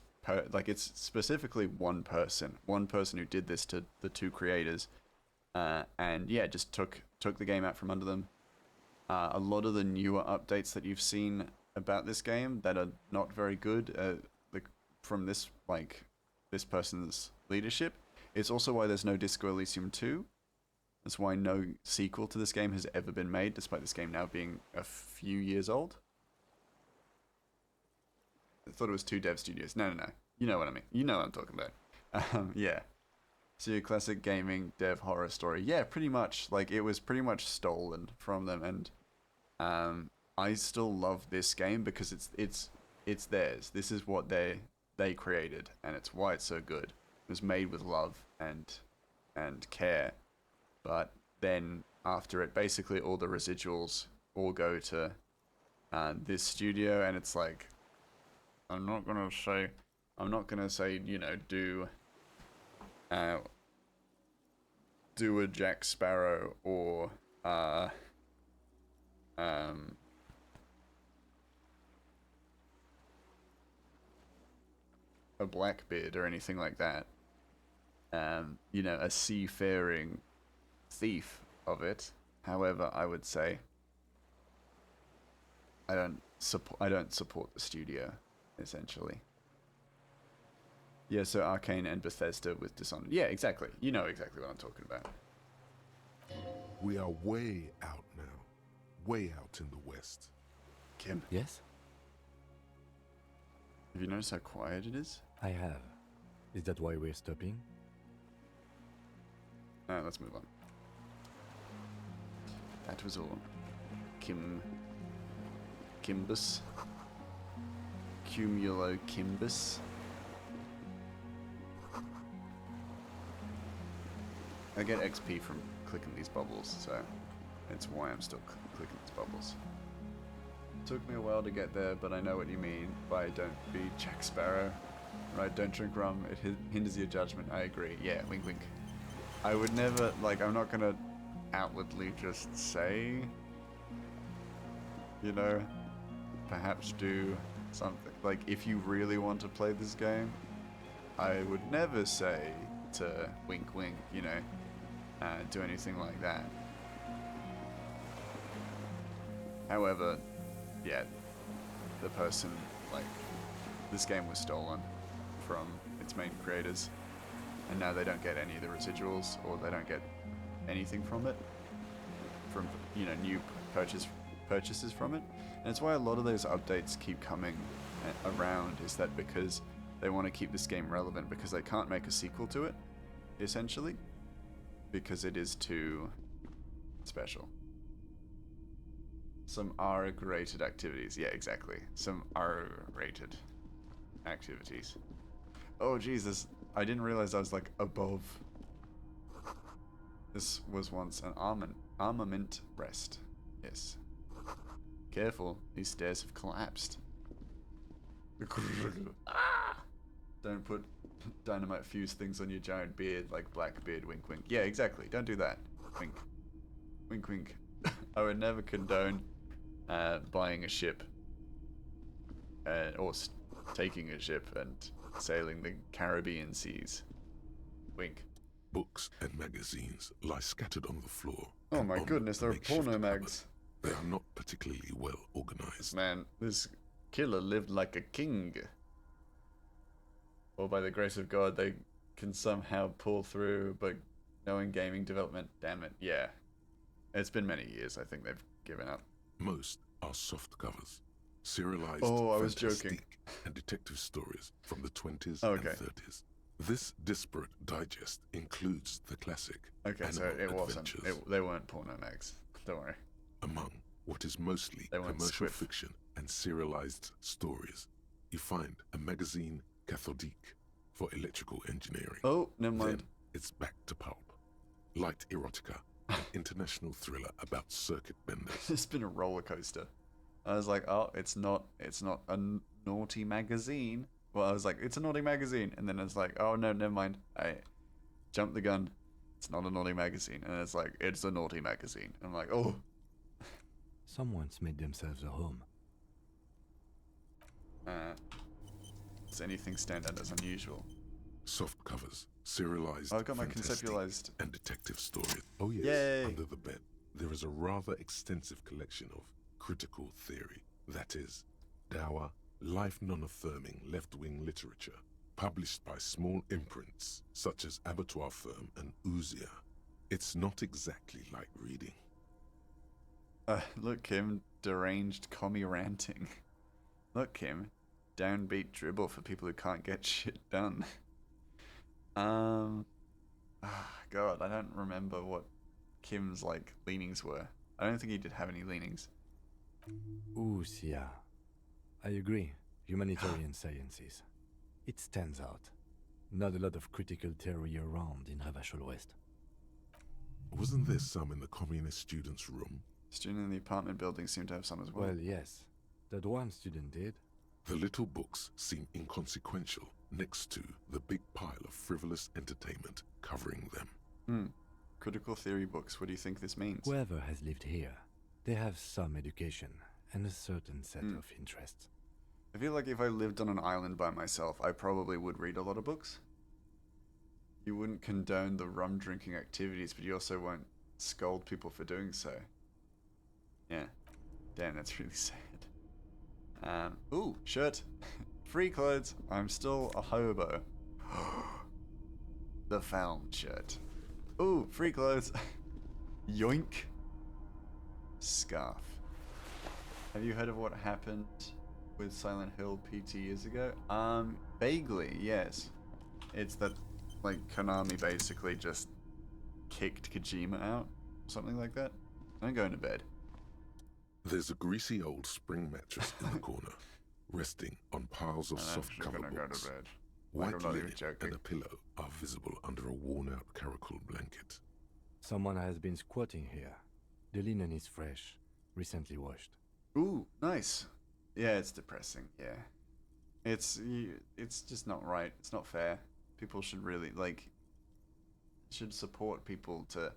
like it's specifically one person who did this to the two creators, and yeah, just took the game out from under them. A lot of the newer updates that you've seen about this game that are not very good, from this person's leadership. It's also why there's no Disco Elysium 2. That's why no sequel to this game has ever been made, despite this game now being a few years old. I thought it was two dev studios. No. You know what I mean. You know what I'm talking about. Yeah. So your classic gaming dev horror story. Yeah, pretty much. Like, it was pretty much stolen from them, and I still love this game because it's theirs. This is what they created, and it's why it's so good. It was made with love and care. But then after it, basically all the residuals all go to this studio, and it's like, I'm not gonna say, you know, do a Jack Sparrow or a Blackbeard or anything like that. You know, a seafaring thief of it. However, I would say I don't support the studio, essentially. Yeah, so Arcane and Bethesda with Dishonored. Yeah, exactly. You know exactly what I'm talking about. We are way out now. Way out in the west. Kim. Yes? Have you noticed how quiet it is? I have. Is that why we're stopping? Let's move on. That was all. Kimbus. Cumulokimbus. I get XP from clicking these bubbles, so that's why I'm still clicking these bubbles. Took me a while to get there, but I know what you mean by don't be Jack Sparrow. Right, don't drink rum, it hinders your judgment. I agree. Yeah, wink wink. I would never, like, I'm not gonna outwardly just say, you know, perhaps do something. Like, if you really want to play this game, I would never say to wink wink, you know, do anything like that. However, yeah, the person, like, this game was stolen from its main creators, and now they don't get any of the residuals, or they don't get anything from it, from, you know, new purchases from it. And it's why a lot of those updates keep coming around, is that because they want to keep this game relevant because they can't make a sequel to it, essentially, because it is too special. Some R-rated activities. Yeah, exactly. Some R-rated activities. Oh, Jesus. I didn't realize I was, like, above. This was once an armament rest. Yes. Careful. These stairs have collapsed. Don't put dynamite fuse things on your giant beard like Blackbeard, wink wink. Yeah, exactly. Don't do that. Wink. Wink wink. I would never condone buying a ship or taking a ship and sailing the Caribbean seas. Wink. Books and magazines lie scattered on the floor. Oh my goodness, there are porno mags. They are not particularly well organized. Man, this killer lived like a king. Or by the grace of God, they can somehow pull through, but knowing gaming development, damn it, yeah. It's been many years, I think they've given up. Most are soft covers, serialized I was joking. fantastique and detective stories from the 20s Okay. and 30s. This disparate digest includes the classic Okay, so Animal it wasn't. Adventures, They weren't porno mags. Don't worry. among what is mostly They weren't commercial squiff. fiction and serialized stories. You find a magazine cathodique for electrical engineering. Oh, never mind. Then it's back to pulp. Light erotica, an international thriller about circuit benders. It's been a roller coaster. I was like, oh, it's not a naughty magazine. Well, I was like, it's a naughty magazine, and then it's like, oh no, never mind. I jumped the gun. It's not a naughty magazine, and it's like, it's a naughty magazine. And I'm like, oh. Someone's made themselves a home. Does anything stand out as unusual? Soft covers, serialized, I've got my fantastique, conceptualized and detective stories. Oh yes, Yay. under the bed, there is a rather extensive collection of critical theory. That is, dour, life non-affirming left-wing literature, published by small imprints such as Abattoir Firm and Ouzia. It's not exactly light reading. Look, Kim, deranged commie ranting. Look, Kim, downbeat dribble for people who can't get shit done. God, I don't remember what Kim's, like, leanings were. I don't think he did have any leanings. Ouzia. I agree. Humanitarian sciences. It stands out. Not a lot of critical theory around in Ravachol West. Wasn't there some in the communist students' room? Student in the apartment building seemed to have some as well. Well, yes. That one student did. The little books seem inconsequential next to the big pile of frivolous entertainment covering them. Critical theory books, what do you think this means? Whoever has lived here, they have some education and a certain set of interests. I feel like if I lived on an island by myself, I probably would read a lot of books. You wouldn't condone the rum drinking activities, but you also won't scold people for doing so. Yeah. Damn, that's really sad. Ooh, shirt. Free clothes. I'm still a hobo. The found shirt. Ooh, free clothes. Yoink. Scarf. Have you heard of what happened with Silent Hill PT years ago? Vaguely, yes. It's that, like, Konami basically just kicked Kojima out. Something like that. I'm going to bed. There's a greasy old spring mattress in the corner, resting on piles of soft cover gonna go books. to bed. White I'm not even linen joking. and a pillow are visible under a worn-out caracol blanket. Someone has been squatting here. The linen is fresh, recently washed. Ooh, nice. Yeah, it's depressing. Yeah, it's just not right. It's not fair. People should really should support people to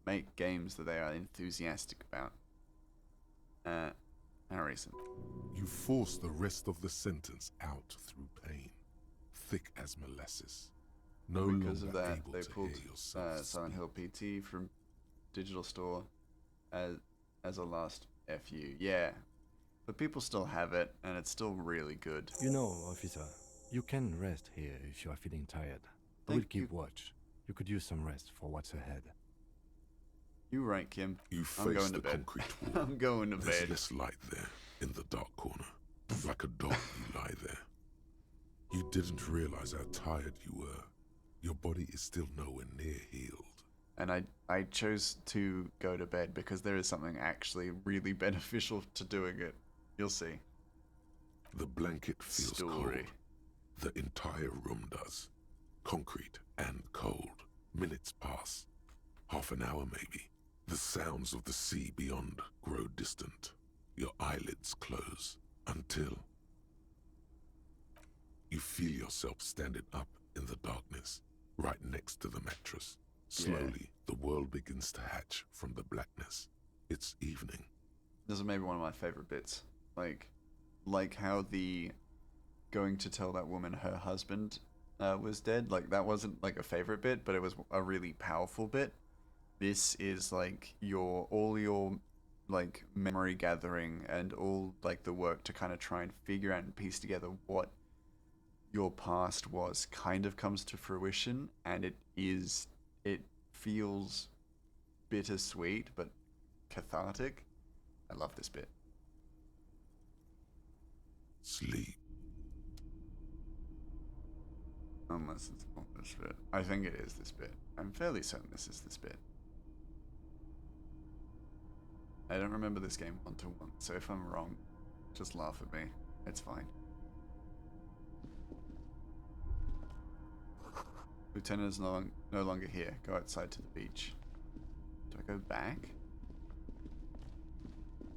make games that they are enthusiastic about. How recent? You force the rest of the sentence out through pain, thick as molasses. No Because longer of that, able they to pulled hear yourself Silent Hill PT from Digital Store as a last FU. Yeah, but people still have it, and it's still really good. You know, officer, you can rest here if you are feeling tired. We'll keep watch. You could use some rest for what's ahead. You right, Kim. You I'm face going to the bed. concrete wall. I'm going to There's bed. less light there, in the dark corner. Like a dog, you lie there. You didn't realize how tired you were. Your body is still nowhere near healed. And I chose to go to bed because there is something actually really beneficial to doing it. You'll see. The blanket feels cold. The entire room does. Concrete and cold. Minutes pass. Half an hour maybe. The sounds of the sea beyond grow distant. Your eyelids close until you feel yourself standing up in the darkness, right next to the mattress. Slowly, the world begins to hatch from the blackness. It's evening. This is maybe one of my favorite bits. Like how the going to tell that woman her husband was dead. Like, that wasn't like a favorite bit, but it was a really powerful bit. This is like all your like memory gathering and all like the work to kind of try and figure out and piece together what your past was kind of comes to fruition, and it feels bittersweet but cathartic. I love this bit. Sleep. Unless it's not this bit. I think it is this bit. I'm fairly certain this is this bit. I don't remember this game 1-1, so if I'm wrong, just laugh at me. It's fine. Lieutenant is no longer here. Go outside to the beach. Do I go back?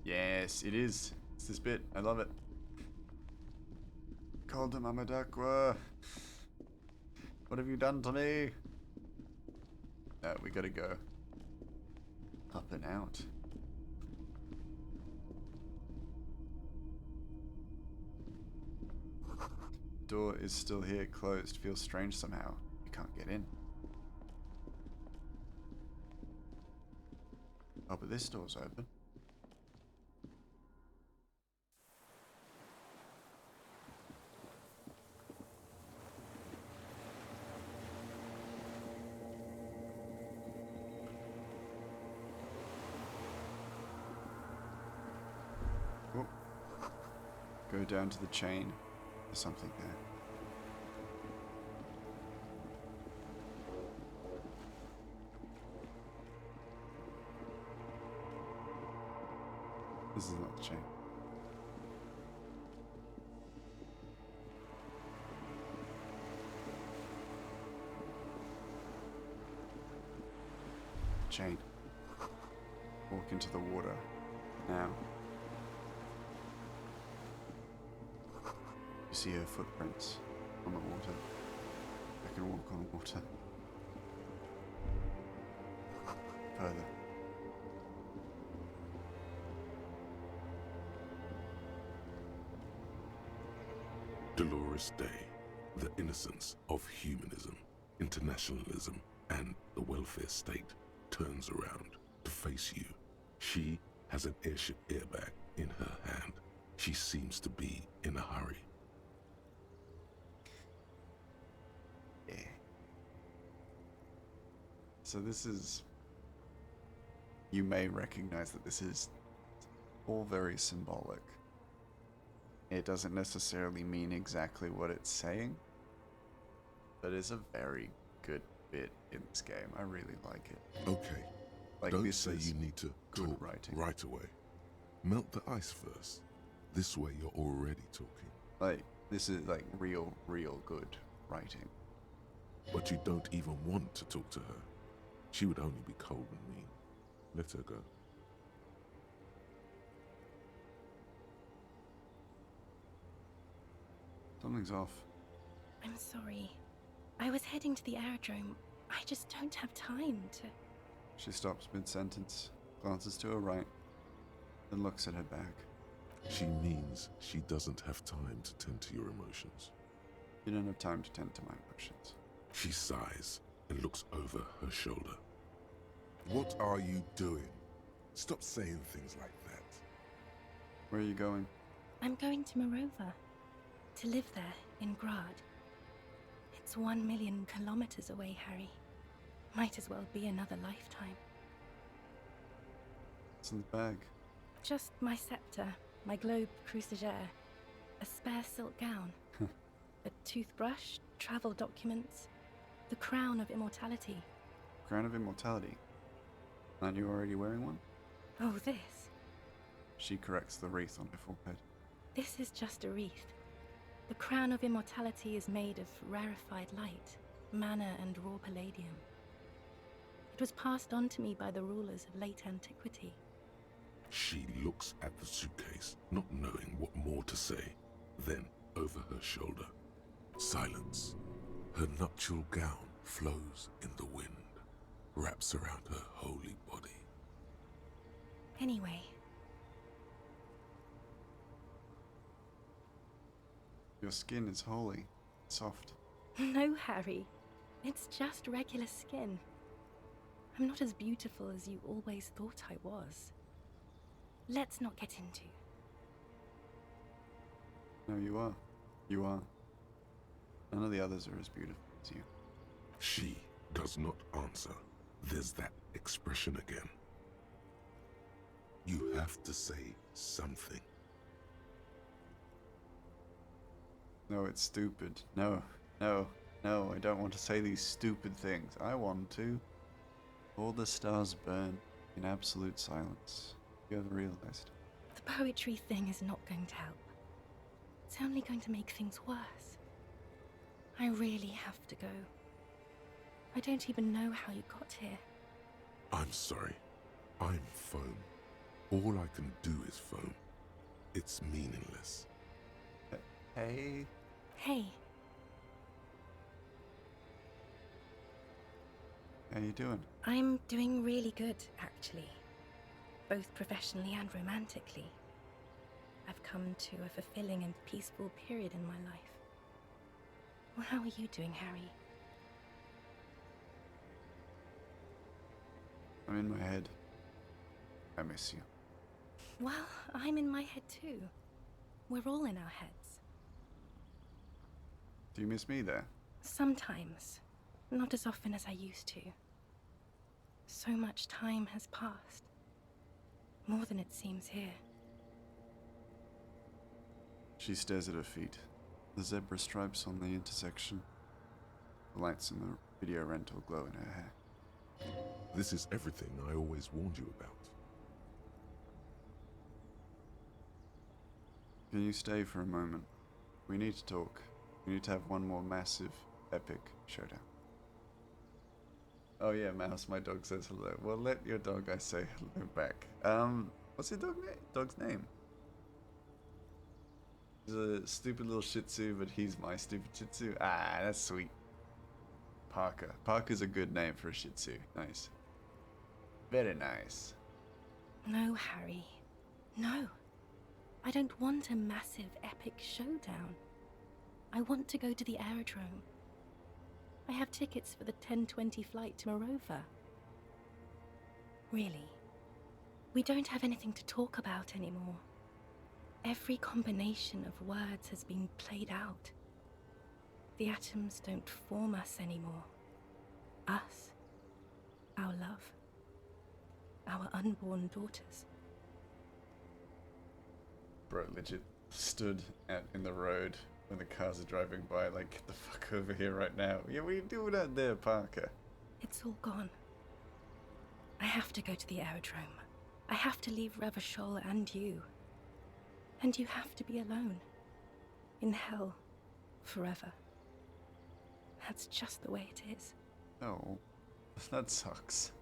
Yes, it is. It's this bit. I love it. Called him Amadakwa. What have you done to me? No, we gotta go up and out. Door is still here, closed. Feels strange somehow. You can't get in. Oh, but this door's open. Oh. Go down to the chain. There's something there. This is not the chain. Chain. Walk into the water. Now. You see her footprints on the water. I can walk on water. Further. Dolores Day, the innocence of humanism, internationalism, and the welfare state turns around to face you. She has an airship airbag in her hand. She seems to be in a hurry. Yeah. So this is... You may recognize that this is all very symbolic. It doesn't necessarily mean exactly what it's saying, but it's a very good bit in this game. I really like it. Okay. Like, Don't this say is you need to good talk writing. right away. Melt the ice first. This way you're already talking. Like, this is like real good writing. But you don't even want to talk to her. She would only be cold and mean. Let her go. Something's off. I'm sorry. I was heading to the aerodrome. I just don't have time to... She stops mid-sentence, glances to her right, then looks at her back. She means she doesn't have time to tend to your emotions. You don't have time to tend to my emotions. She sighs and looks over her shoulder. What are you doing? Stop saying things like that. Where are you going? I'm going to Morova. To live there, in Grad. It's 1 million kilometers away, Harry. Might as well be another lifetime. What's in the bag? Just my scepter, my globe cruciger, a spare silk gown. A toothbrush, travel documents, the crown of immortality. Crown of Immortality. Aren't you already wearing one? Oh, this. She corrects the wreath on her forehead. This is just a wreath. The crown of immortality is made of rarefied light, mana and raw palladium. It was passed on to me by the rulers of late antiquity. She looks at the suitcase, not knowing what more to say. Then, over her shoulder, silence. Her nuptial gown flows in the wind, wraps around her holy body. Anyway, Your skin is holy, soft. no, Harry. It's just regular skin. I'm not as beautiful as you always thought I was. Let's not get into. No, you are. You are. None of the others are as beautiful as you. She does not answer. There's that expression again. You have to say something. No, it's stupid. No, no, no, I don't want to say these stupid things. I want to. All the stars burn in absolute silence. You have realized. The poetry thing is not going to help. It's only going to make things worse. I really have to go. I don't even know how you got here. I'm sorry. I'm foam. All I can do is foam. It's meaningless. Hey. Hey. How you doing? I'm doing really good, actually. Both professionally and romantically. I've come to a fulfilling and peaceful period in my life. Well, how are you doing, Harry? I'm in my head. I miss you. Well, I'm in my head too. We're all in our heads. Do you miss me there? Sometimes. Not as often as I used to. So much time has passed. More than it seems here. She stares at her feet. The zebra stripes on the intersection. The lights in the video rental glow in her hair. This is everything I always warned you about. Can you stay for a moment? We need to talk. We need to have one more massive, epic showdown. Oh yeah, Mouse, my dog says hello. Well, let your dog, I say hello back. What's your dog's name? He's a stupid little Shih Tzu, but he's my stupid Shih Tzu. Ah, that's sweet. Parker. Parker's a good name for a Shih Tzu. Nice. Very nice. No, Harry. No. I don't want a massive, epic showdown. I want to go to the aerodrome. I have tickets for the 10:20 flight to Morova. Really. We don't have anything to talk about anymore. Every combination of words has been played out. The atoms don't form us anymore. Us. Our love. Our unborn daughters. Bro legit stood out in the road when the cars are driving by like, get the fuck over here right now. Yeah, what are you doing out there, Parker? It's all gone. I have to go to the aerodrome. I have to leave Revachol and you. And you have to be alone. In hell. Forever. That's just the way it is. Oh, that sucks.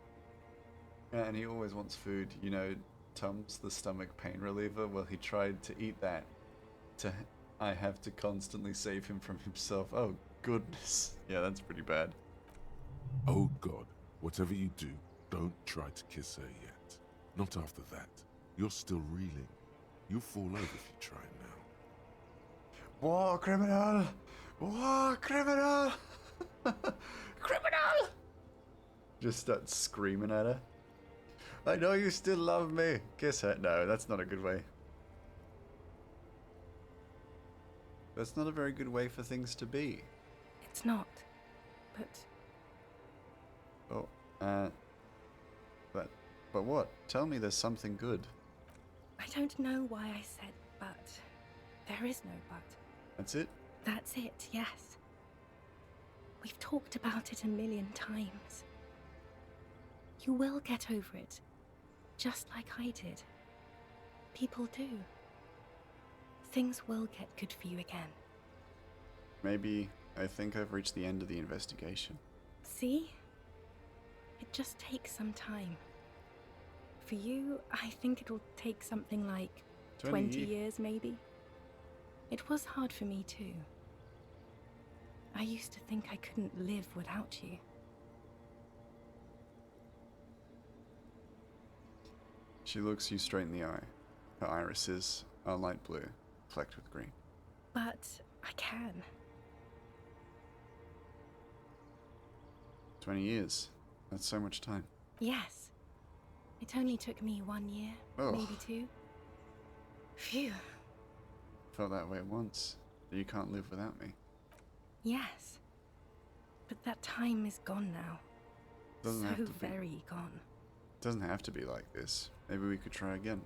Yeah, and he always wants food. You know, Tums, the stomach pain reliever? Well, he tried to eat that. I have to constantly save him from himself. Oh, goodness. Yeah, that's pretty bad. Oh God, whatever you do, don't try to kiss her yet. Not after that. You're still reeling. You'll fall over if you try now. War criminal! War criminal! Criminal! Just start screaming at her. I know you still love me. Kiss her. No, that's not a good way. That's not a very good way for things to be. It's not. But Oh, but what? Tell me there's something good. I don't know why I said but. There is no but. That's it? That's it, yes. We've talked about it a million times. You will get over it, just like I did. People do. Things will get good for you again. Maybe I think I've reached the end of the investigation. See? It just takes some time. For you, I think it'll take something like 20 years, maybe. It was hard for me too. I used to think I couldn't live without you. She looks you straight in the eye. Her irises are light blue, flecked with green. But I can. 20 years. That's so much time. Yes. It only took me 1 year, Oh. maybe 2. Phew. Felt that way once. That you can't live without me. Yes. But that time is gone now. Doesn't have So to be. very gone. Doesn't have to be like this. Maybe we could try again.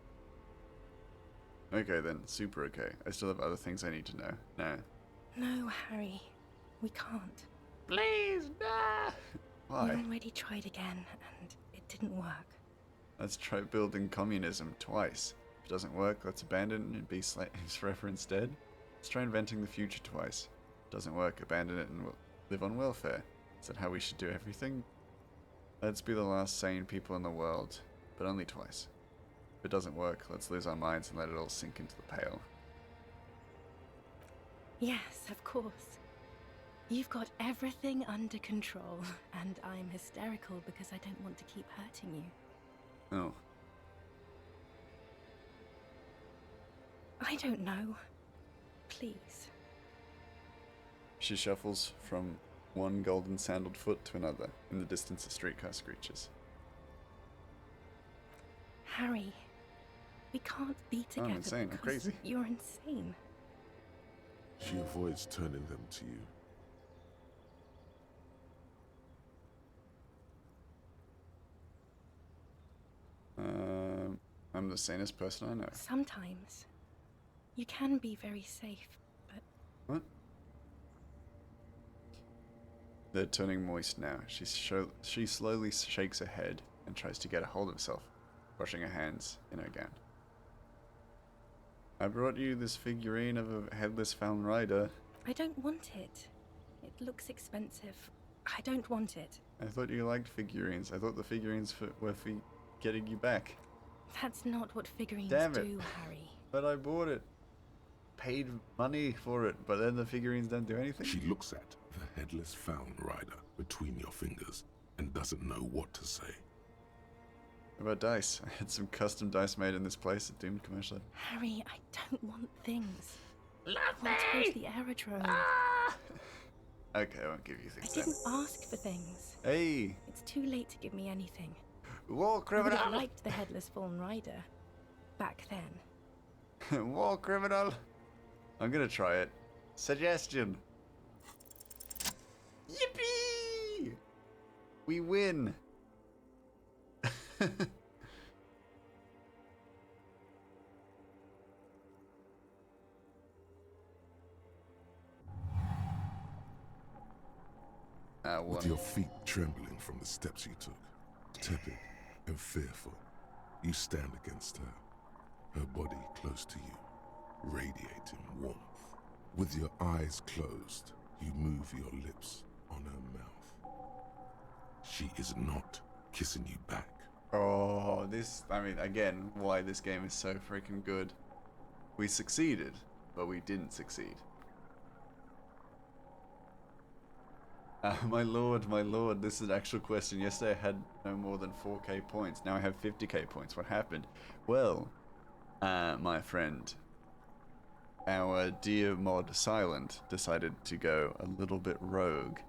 Okay then, super okay. I still have other things I need to know. No. No, Harry. We can't. Please, no! Why? We already tried again, and it didn't work. Let's try building communism twice. If it doesn't work, let's abandon it and be slaves forever instead. Let's try inventing the future twice. Doesn't work, abandon it and live on welfare. Is that how we should do everything? Let's be the last sane people in the world, but only twice. If it doesn't work, let's lose our minds and let it all sink into the pail. Yes, of course. You've got everything under control, and I'm hysterical because I don't want to keep hurting you. Oh. I don't know. Please. She shuffles from one golden sandaled foot to another. In the distance, a streetcar screeches. Harry, we can't be together. I'm insane. I'm because crazy. You're insane. She avoids turning them to you. I'm the sanest person I know. Sometimes. You can be very safe, but What? They're turning moist now. She slowly shakes her head and tries to get a hold of herself, washing her hands in her gown. I brought you this figurine of a headless Fallen Rider. I don't want it. It looks expensive. I don't want it. I thought you liked figurines. I thought the figurines were for getting you back. That's not what figurines Damn it. do, Harry. But I bought it. Paid money for it, but then the figurines don't do anything. She looks at the headless Fallen Rider between your fingers and doesn't know what to say. What about dice? I had some custom dice made in this place at Doomed Commercial. Harry, I don't want things. Love I want to go to the aerodrome. Okay, I won't give you I things didn't ask for things. Hey! It's too late to give me anything. War I would criminal! have liked the headless Fallen Rider. Back then. War criminal! I'm gonna try it. Suggestion! Yippee! We win! With your feet trembling from the steps you took, tepid and fearful, you stand against her, her body close to you, radiating warmth. With your eyes closed, you move your lips on her mouth. She is not kissing you back. Oh, I mean, again, why this game is so freaking good. We succeeded, but we didn't succeed. My lord, this is an actual question. Yesterday I had no more than 4k points. Now I have 50k points. What happened? Well, my friend, our dear mod Silent decided to go a little bit rogue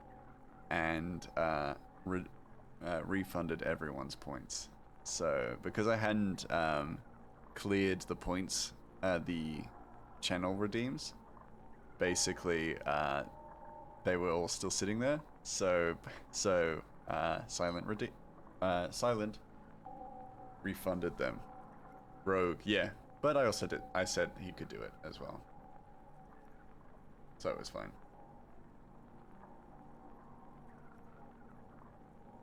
and refunded everyone's points. So, because I hadn't cleared the points the channel redeems, basically they were all still sitting there. So Silent refunded them. Rogue, yeah. But I said he could do it as well. so it was fine.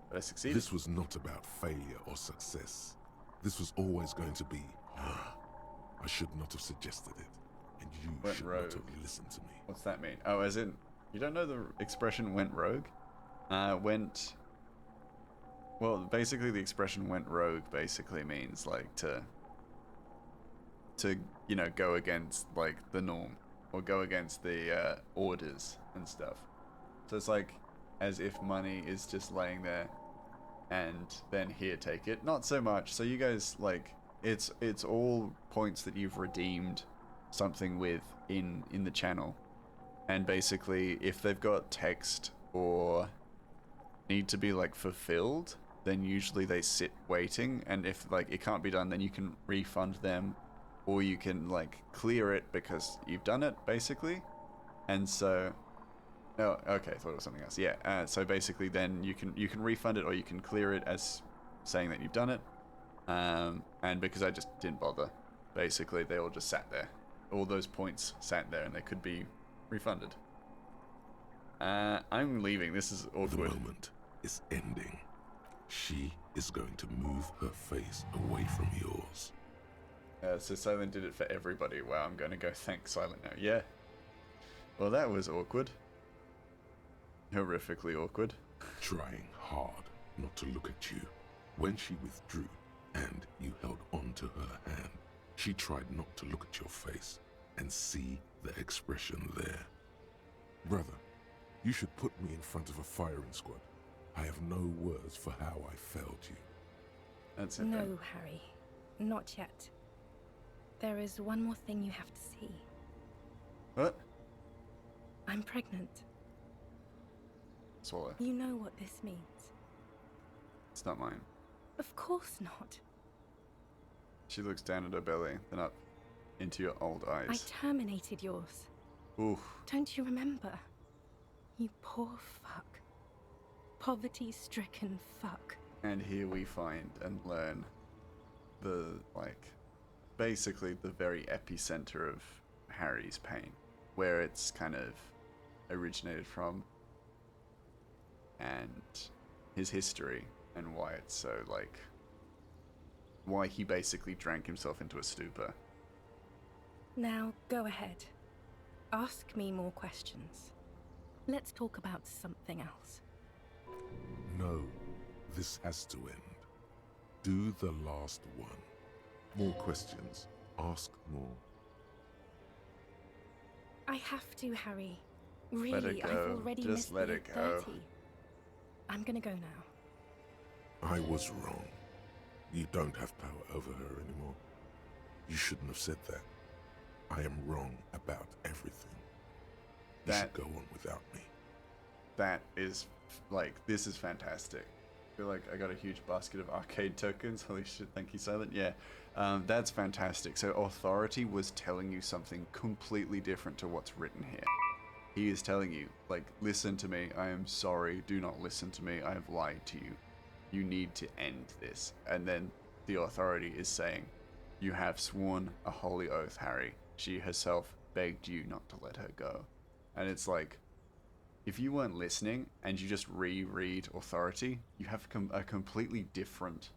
But I succeeded. This was not about failure or success. This was always going to be her. I should not have suggested it, and you Went should rogue. not have listened to me. What's that mean? Oh, as in, you don't know the expression "went rogue"? Well, basically the expression "went rogue" basically means like to you know, go against like the norm or go against the orders and stuff. So it's like as if money is just laying there and then here, take it. Not so much. So you guys, like, it's all points that you've redeemed something with in the channel. And basically, if they've got text or need to be like fulfilled, then usually they sit waiting, and if like it can't be done, then you can refund them, or you can like clear it because you've done it basically. And so, oh, okay, I thought it was something else. Yeah, so basically then you can refund it, or you can clear it as saying that you've done it. And because I just didn't bother, basically they all just sat there. All those points sat there, and they could be refunded. I'm leaving. This is awkward. The moment is ending. She is going to move her face away from yours. So Silent did it for everybody. Wow, I'm going to go thank Silent now. Yeah. Well, that was awkward. Horrifically awkward. Trying hard not to look at you. When she withdrew and you held on to her hand, she tried not to look at your face and see the expression there. Brother, you should put me in front of a firing squad. I have no words for how I failed you. That's it. No, Harry. Not yet. There is one more thing you have to see. What? I'm pregnant. Swallow. You know what this means. It's not mine. Of course not. She looks down at her belly, then up into your old I eyes. terminated yours. Oof. Don't you remember? You poor fuck. Poverty-stricken fuck. And here we find and learn the, like, basically the very epicenter of Harry's pain, where it's kind of originated from, and his history, and why it's so, like, why he basically drank himself into a stupor. Now, go ahead. Ask me more questions. Let's talk about something else. No, this has to end. Do the last one. More questions. Ask more. I have to, Harry. Let it Really, go. I've already Just missed let the it go. 30. I'm gonna go now. I was wrong. You don't have power over her anymore. You shouldn't have said that. I am wrong about everything. You should go on without me. That is, like, this is fantastic. I feel like I got a huge basket of arcade tokens. Holy shit, thank you, Silent. Yeah, that's fantastic. So Authority was telling you something completely different to what's written here. He is telling you, like, listen to me. I am sorry. Do not listen to me. I have lied to you. You need to end this. And then the Authority is saying, you have sworn a holy oath, Harry. She herself begged you not to let her go. And it's like, if you weren't listening and you just reread Authority, you have a completely different,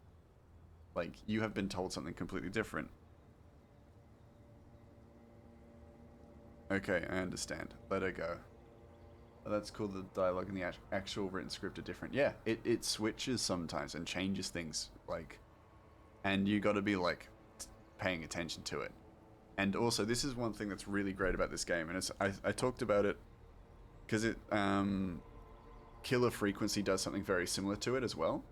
like, you have been told something completely different. Okay, I understand. Let her go. Oh, that's cool. The dialogue and the actual written script are different. Yeah, it switches sometimes and changes things, like, and you got to be, like, paying attention to it. And also, this is one thing that's really great about this game, and it's I talked about it because it Killer Frequency does something very similar to it as well,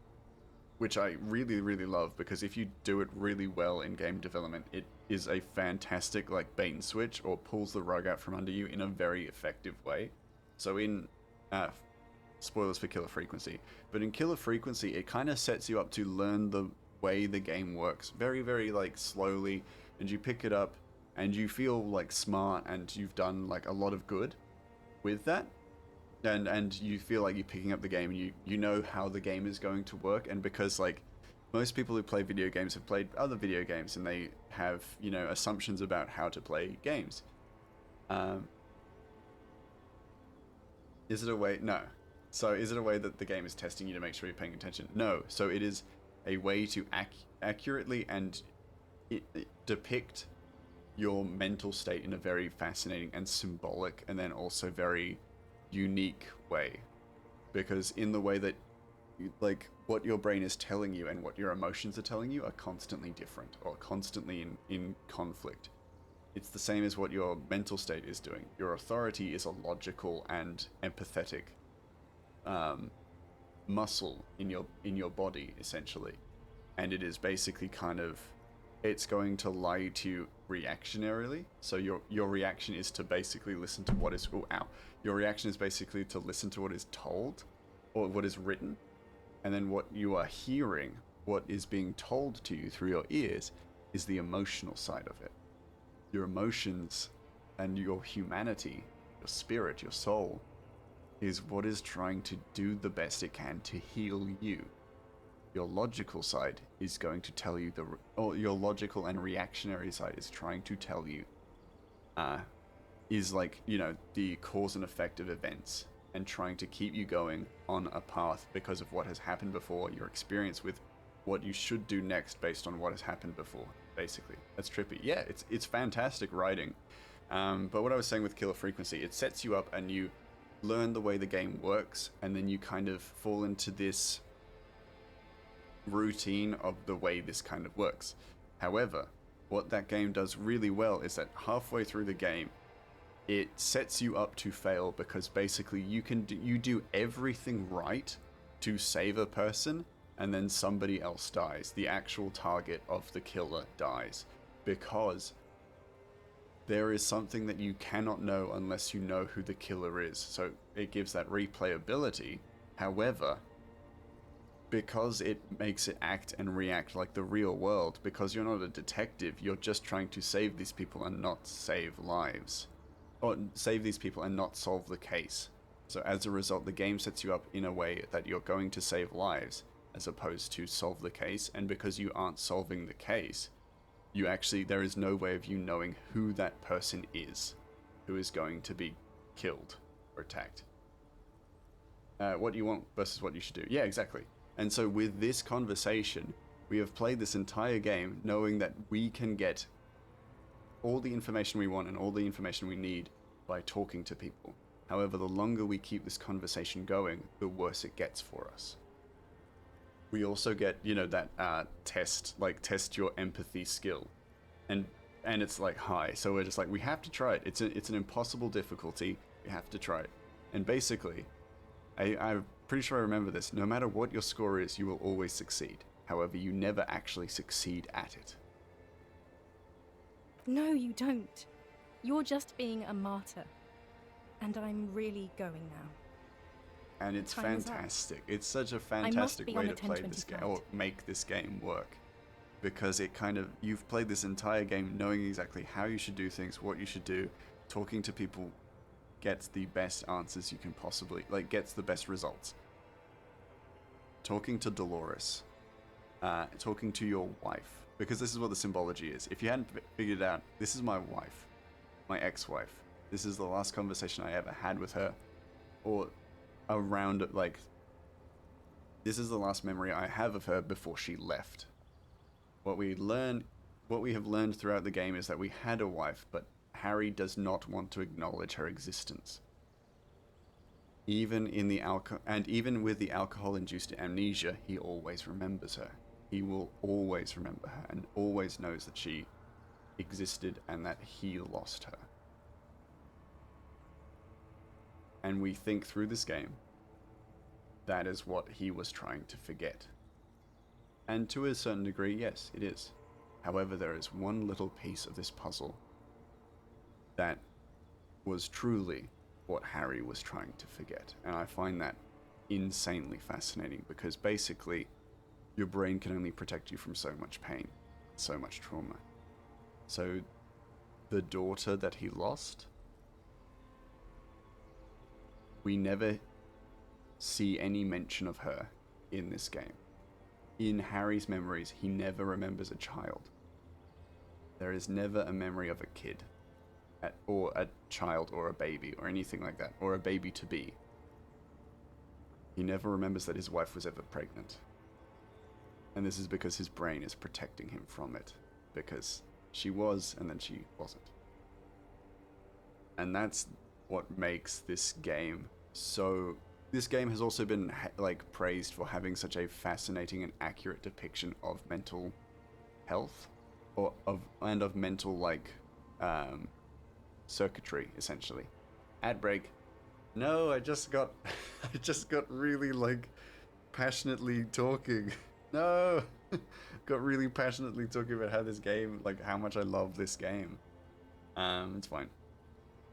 which I really, really love, because if you do it really well in game development, it is a fantastic, like, bait and switch, or pulls the rug out from under you in a very effective way. So in spoilers for Killer Frequency, but in Killer Frequency, it kind of sets you up to learn the way the game works very, very, like, slowly, and you pick it up and you feel, like, smart, and you've done, like, a lot of good with that, and you feel like you're picking up the game, and you know how the game is going to work. And because, like, most people who play video games have played other video games, and they have, you know, assumptions about how to play games, Is it a way? No. So is it a way that the game is testing you to make sure you're paying attention? No. So it is a way to accurately and depict your mental state in a very fascinating and symbolic and then also very unique way. Because in the way that, like, what your brain is telling you and what your emotions are telling you are constantly different or constantly in conflict. It's the same as what your mental state is doing. Your authority is a logical and empathetic muscle in your body, essentially. And it is basically kind of, it's going to lie to you reactionarily. So your reaction is to basically listen to what is, your reaction is basically to listen to what is told or what is written. And then what you are hearing, what is being told to you through your ears, is the emotional side of it. Your emotions and your humanity, your spirit, your soul, is what is trying to do the best it can to heal you. Your logical side is going to tell you your logical and reactionary side is trying to tell you, is like, you know, the cause and effect of events and trying to keep you going on a path because of what has happened before, your experience with what you should do next based on what has happened before, basically. That's trippy. Yeah, it's fantastic writing. But what I was saying with Killer Frequency, it sets you up and you learn the way the game works, and then you kind of fall into this routine of the way this kind of works. However, what that game does really well is that halfway through the game, it sets you up to fail, because basically you do everything right to save a person, and then somebody else dies. The actual target of the killer dies, because there is something that you cannot know unless you know who the killer is. So it gives that replayability. However, because it makes it act and react like the real world, because you're not a detective, you're just trying to save these people and not save lives. Or save these people and not solve the case. So as a result, the game sets you up in a way that you're going to save lives as opposed to solve the case. And because you aren't solving the case, there is no way of you knowing who that person is who is going to be killed or attacked. What you want versus what you should do. Yeah, exactly. And so with this conversation, we have played this entire game knowing that we can get all the information we want and all the information we need by talking to people. However, the longer we keep this conversation going, the worse it gets for us. We also get, you know, that test your empathy skill, and it's like high. So we're just like, we have to try it. It's an impossible difficulty. We have to try it. And basically, I'm pretty sure I remember this. No matter what your score is, you will always succeed. However, you never actually succeed at it. No, you don't. You're just being a martyr. And I'm really going now. And it's Time is up. fantastic. It's such a fantastic way to play this game, or make this game work. Because it kind of, you've played this entire game knowing exactly how you should do things, what you should do. Talking to people gets the best answers you can possibly, gets the best results. Talking to Dolores. Talking to your wife. Because this is what the symbology is. If you hadn't figured it out, this is my wife. My ex-wife. This is the last conversation I ever had with her. Or around, this is the last memory I have of her before she left. What we have learned throughout the game is that we had a wife, but Harry does not want to acknowledge her existence. Even with the alcohol-induced amnesia, he always remembers her. He will always remember her and always knows that she existed and that he lost her. And we think through this game, that is what he was trying to forget. And to a certain degree, yes, it is. However, there is one little piece of this puzzle that was truly what Harry was trying to forget. And I find that insanely fascinating, because basically, your brain can only protect you from so much pain, so much trauma. So, the daughter that he lost, we never see any mention of her in this game. In Harry's memories, he never remembers a child. There is never a memory of a kid, or a child, or a baby, or anything like that, or a baby to be. He never remembers that his wife was ever pregnant. And this is because his brain is protecting him from it. Because she was, and then she wasn't. And that's what makes this game so... This game has also been, like, praised for having such a fascinating and accurate depiction of mental health. And of mental, like, circuitry, essentially. Ad break. No, I just got really, like, passionately talking. No! Got really passionately talking about how this game, like, how much I love this game. It's fine.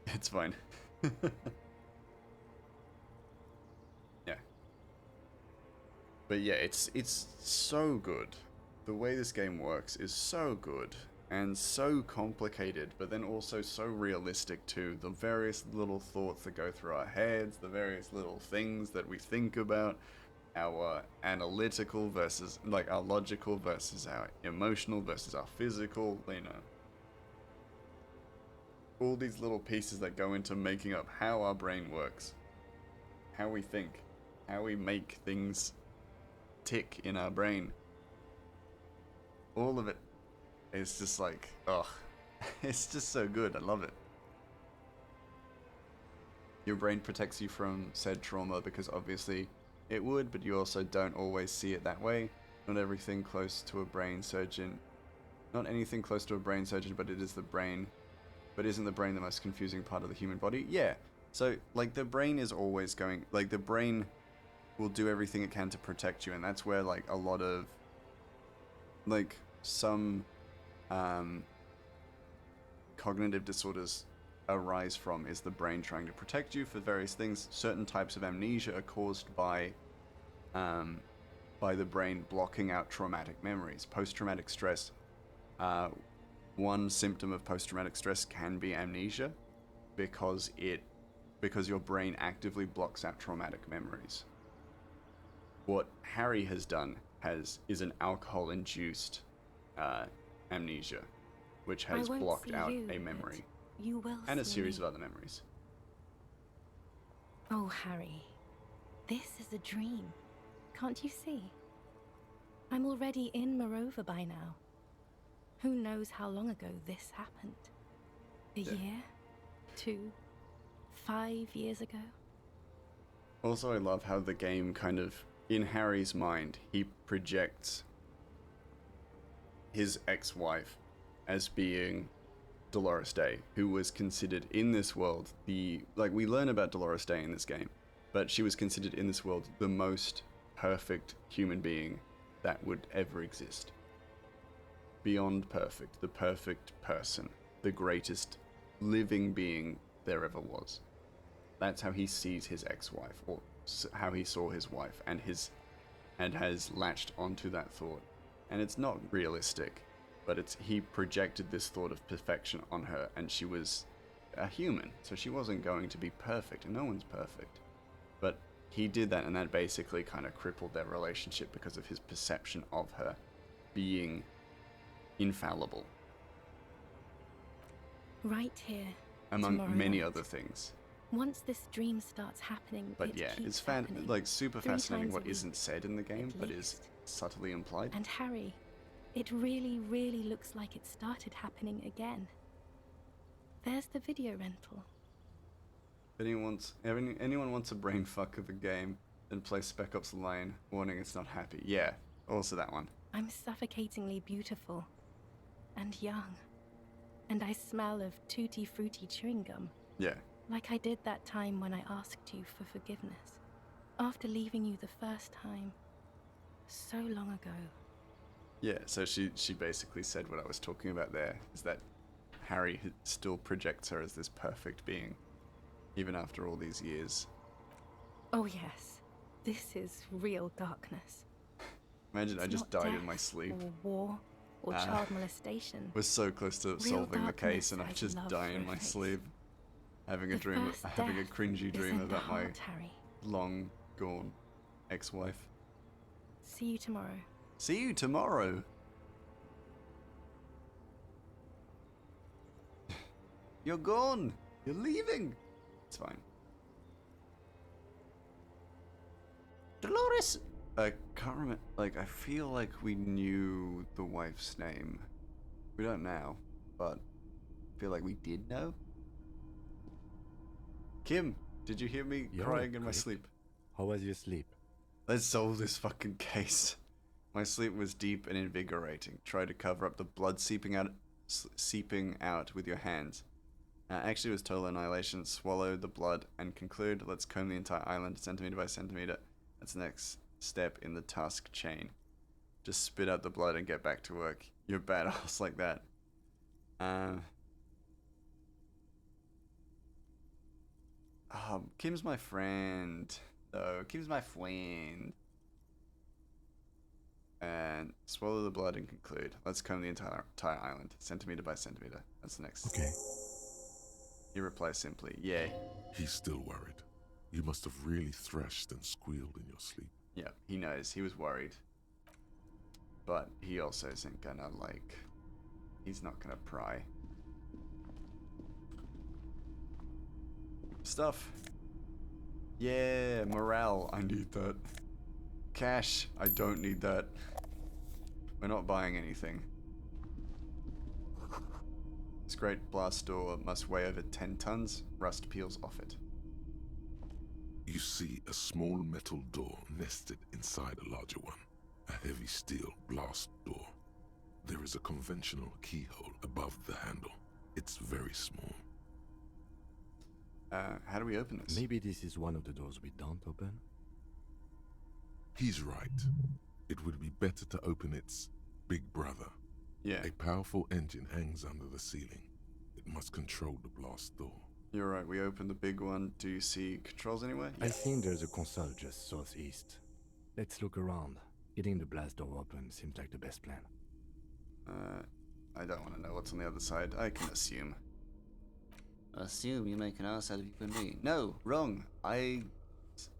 It's fine. Yeah. But yeah, it's so good. The way this game works is so good. And so complicated, but then also so realistic too. The various little thoughts that go through our heads, the various little things that we think about, our analytical versus, like, our logical versus our emotional versus our physical, you know. All these little pieces that go into making up how our brain works, how we think, how we make things tick in our brain. All of it. It's just like, oh, it's just so good. I love it. Your brain protects you from said trauma because obviously it would, but you also don't always see it that way. Not everything close to a brain surgeon, not anything close to a brain surgeon, but it is the brain. But isn't the brain the most confusing part of the human body? Yeah. So, like, the brain is always going, like, the brain will do everything it can to protect you, and that's where, like, a lot of, like, some cognitive disorders arise from, is the brain trying to protect you for various things. Certain types of amnesia are caused by the brain blocking out traumatic memories. Post-traumatic stress, one symptom of post-traumatic stress can be amnesia, because your brain actively blocks out traumatic memories. What Harry has done is an alcohol-induced amnesia, which has blocked out a memory. You will and a see series me. of other memories. Oh, Harry, this is a dream. Can't you see? I'm already in Morova by now. Who knows how long ago this happened? A year? 2? 5 years ago? Also, I love how the game kind of, in Harry's mind, he projects his ex-wife as being Dolores Day, who was considered in this world we learn about Dolores Day in this game, but she was considered in this world the most perfect human being that would ever exist. Beyond perfect, the perfect person, the greatest living being there ever was. That's how he sees his ex-wife, or how he saw his wife, and has latched onto that thought. And it's not realistic, but he projected this thought of perfection on her, and she was a human, so she wasn't going to be perfect, and no one's perfect. But he did that, and that basically kind of crippled their relationship because of his perception of her being infallible. Right here. Among tomorrow many night. other things. Once this dream starts happening, But it yeah, keeps it's happening. like super 3 fascinating times a what week, isn't said in the game, at but least. is subtly implied. And Harry, it really, really looks like it started happening again. There's the video rental. If anyone wants a brain fuck of a game, then play Spec Ops The Line, warning it's not happy. Yeah, also that one. I'm suffocatingly beautiful. And young. And I smell of tutti frutti chewing gum. Yeah. Like I did that time when I asked you for forgiveness. After leaving you the first time. So long ago. Yeah, so she basically said what I was talking about there, is that Harry still projects her as this perfect being, even after all these years. Oh yes. This is real darkness. Imagine I It's just not died in death my sleep. Or war. Or child molestation. Was so close to Real solving the case, darkness and I I'd just love die for in a my face. sleep, having a The dream, first having a death cringy is dream in the about my heart, Harry. long gone ex-wife. See you tomorrow. See you tomorrow. You're gone. You're leaving. It's fine. Dolores! I can't remember. Like, I feel like we knew the wife's name. We don't now, but I feel like we did know. Kim, did you hear me You're crying in my quick. sleep? How was your sleep? Let's solve this fucking case. My sleep was deep and invigorating. Try to cover up the blood seeping out with your hands. Actually, it was total annihilation. Swallow the blood and conclude. Let's comb the entire island centimeter by centimeter. That's the next step in the task chain. Just spit out the blood and get back to work. You're badass like that. Kim's my friend. Though Kim's my friend. And swallow the blood and conclude. Let's comb the entire island, centimeter by centimeter. That's the next. Okay. He replies simply, yay. He's still worried. You must have really thrashed and squealed in your sleep. Yeah, he knows. He was worried. But he also isn't gonna, like... He's not gonna pry. Stuff. Yeah, morale. I need that. Cash. I don't need that. We're not buying anything. This great blast door must weigh over 10 tons. Rust peels off it. You see a small metal door nested inside a larger one. A heavy steel blast door. There is a conventional keyhole above the handle. It's very small. How do we open this? Maybe this is one of the doors we don't open? He's right. It would be better to open its big brother. Yeah. A powerful engine hangs under the ceiling. It must control the blast door. You're right, we opened the big one. Do you see controls anywhere? I think there's a console just southeast. Let's look around. Getting the blast door open seems like the best plan. I don't want to know what's on the other side. I can assume. Assume you make an ass out of you and me. No, wrong.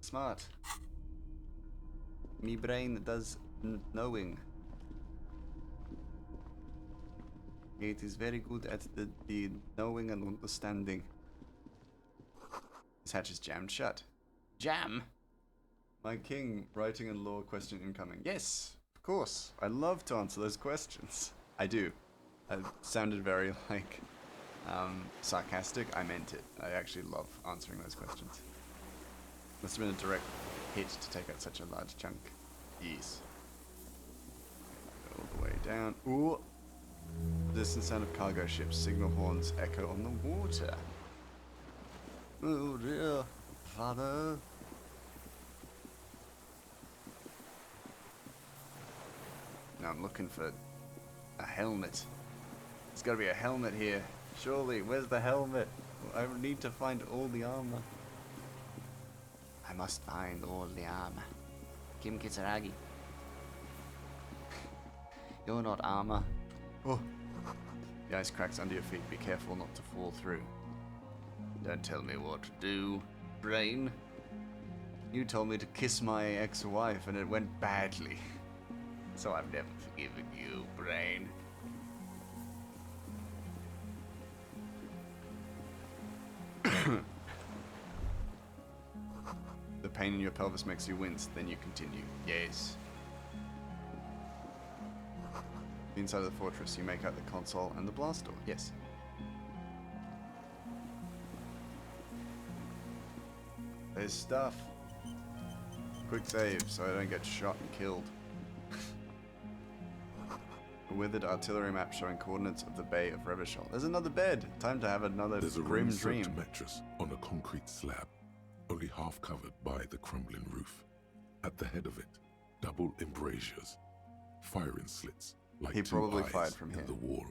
Smart. Me brain does knowing. It is very good at the knowing and understanding. This hatch is jammed shut. Jam? My king, writing and law question incoming. Yes, of course. I love to answer those questions. I do. I sounded very, like, sarcastic. I meant it. I actually love answering those questions. Must have been a direct hit to take out such a large chunk. Yes. All the way down. Ooh. Distant sound of cargo ships. Signal horns echo on the water. Oh dear, father. Now I'm looking for a helmet. There's gotta be a helmet here. Surely, where's the helmet? I need to find all the armor. I must find all the armor. Kim Kisaragi. You're not armor. Oh. The ice cracks under your feet. Be careful not to fall through. Don't tell me what to do, brain. You told me to kiss my ex-wife and it went badly. So I've never forgiven you, brain. The pain in your pelvis makes you wince, then you continue. Yes. Inside of the fortress, you make out the console and the blast door. Yes. There's stuff. Quick save so I don't get shot and killed. A withered artillery map showing coordinates of the Bay of Revachol. There's another bed. Time to have another There's a grim rain-soaked dream. mattress on a concrete slab, only half covered by the crumbling roof. At the head of it, double embrasures, firing slits like He two probably eyes fired from in here. the wall.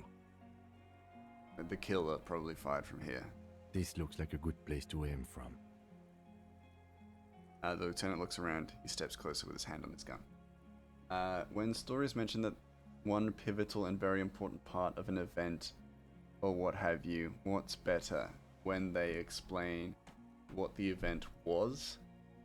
The killer probably fired from here. This looks like a good place to aim from. The lieutenant looks around. He steps closer with his hand on his gun. When stories mention that one pivotal and very important part of an event, or what have you, what's better when they explain what the event was,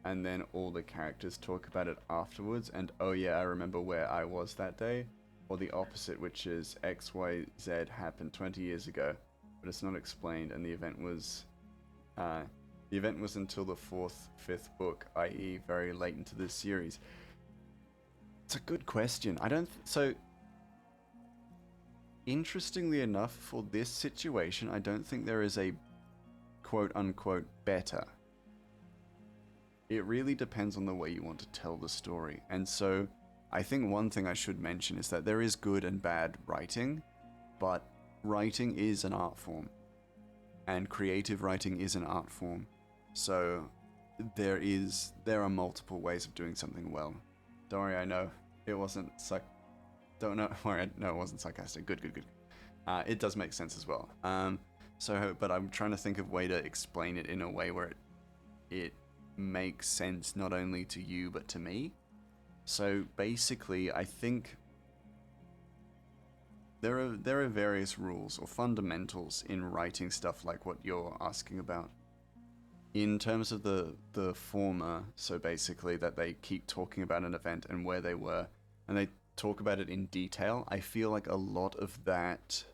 and then all the characters talk about it afterwards, and oh yeah, I remember where I was that day, or the opposite, which is XYZ happened 20 years ago, but it's not explained, and the event was The event was until the 5th book, i.e. very late into the series. It's a good question. Interestingly enough, for this situation, I don't think there is a quote-unquote better. It really depends on the way you want to tell the story. And so, I think one thing I should mention is that there is good and bad writing, but writing is an art form. And creative writing is an art form. So, there are multiple ways of doing something well. Don't worry, I know it wasn't it wasn't sarcastic. Good. It does make sense as well. But I'm trying to think of a way to explain it in a way where it makes sense not only to you but to me. So basically, I think there are various rules or fundamentals in writing stuff like what you're asking about. In terms of the former, so basically that they keep talking about an event and where they were, and they talk about it in detail, I feel like a lot of that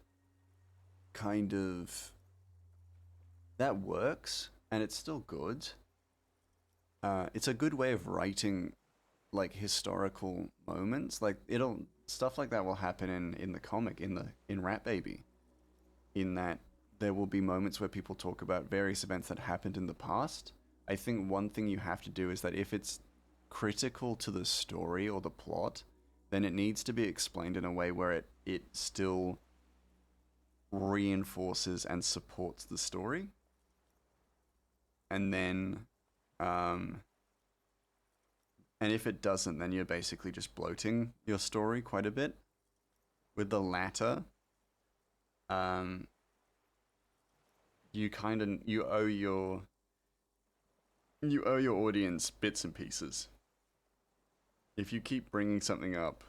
that works, and it's still good. It's a good way of writing like historical moments. Like stuff like that will happen in the comic, in Rat Baby, in that there will be moments where people talk about various events that happened in the past. I think one thing you have to do is that if it's critical to the story or the plot, then it needs to be explained in a way where it still reinforces and supports the story. And then, and if it doesn't, then you're basically just bloating your story quite a bit. With the latter, you owe your audience bits and pieces. If you keep bringing something up,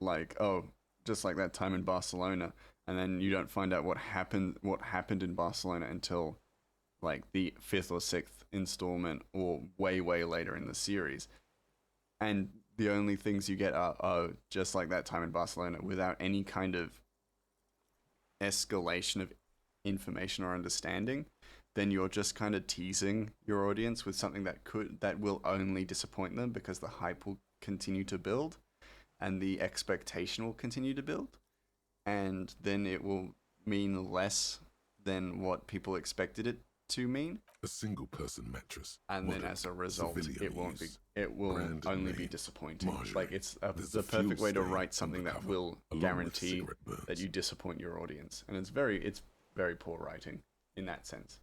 like, oh, just like that time in Barcelona, and then you don't find out what happened in Barcelona until like the 5th or 6th installment, or way later in the series, and the only things you get are, oh, just like that time in Barcelona, without any kind of escalation of information or understanding, then you're just kind of teasing your audience with something that will only disappoint them, because the hype will continue to build and the expectation will continue to build, and then it will mean less than what people expected it to mean. A single person mattress. And then as a result, it will only be disappointing. Like it's the perfect way to write something that will guarantee that you disappoint your audience. And it's very poor writing in that sense.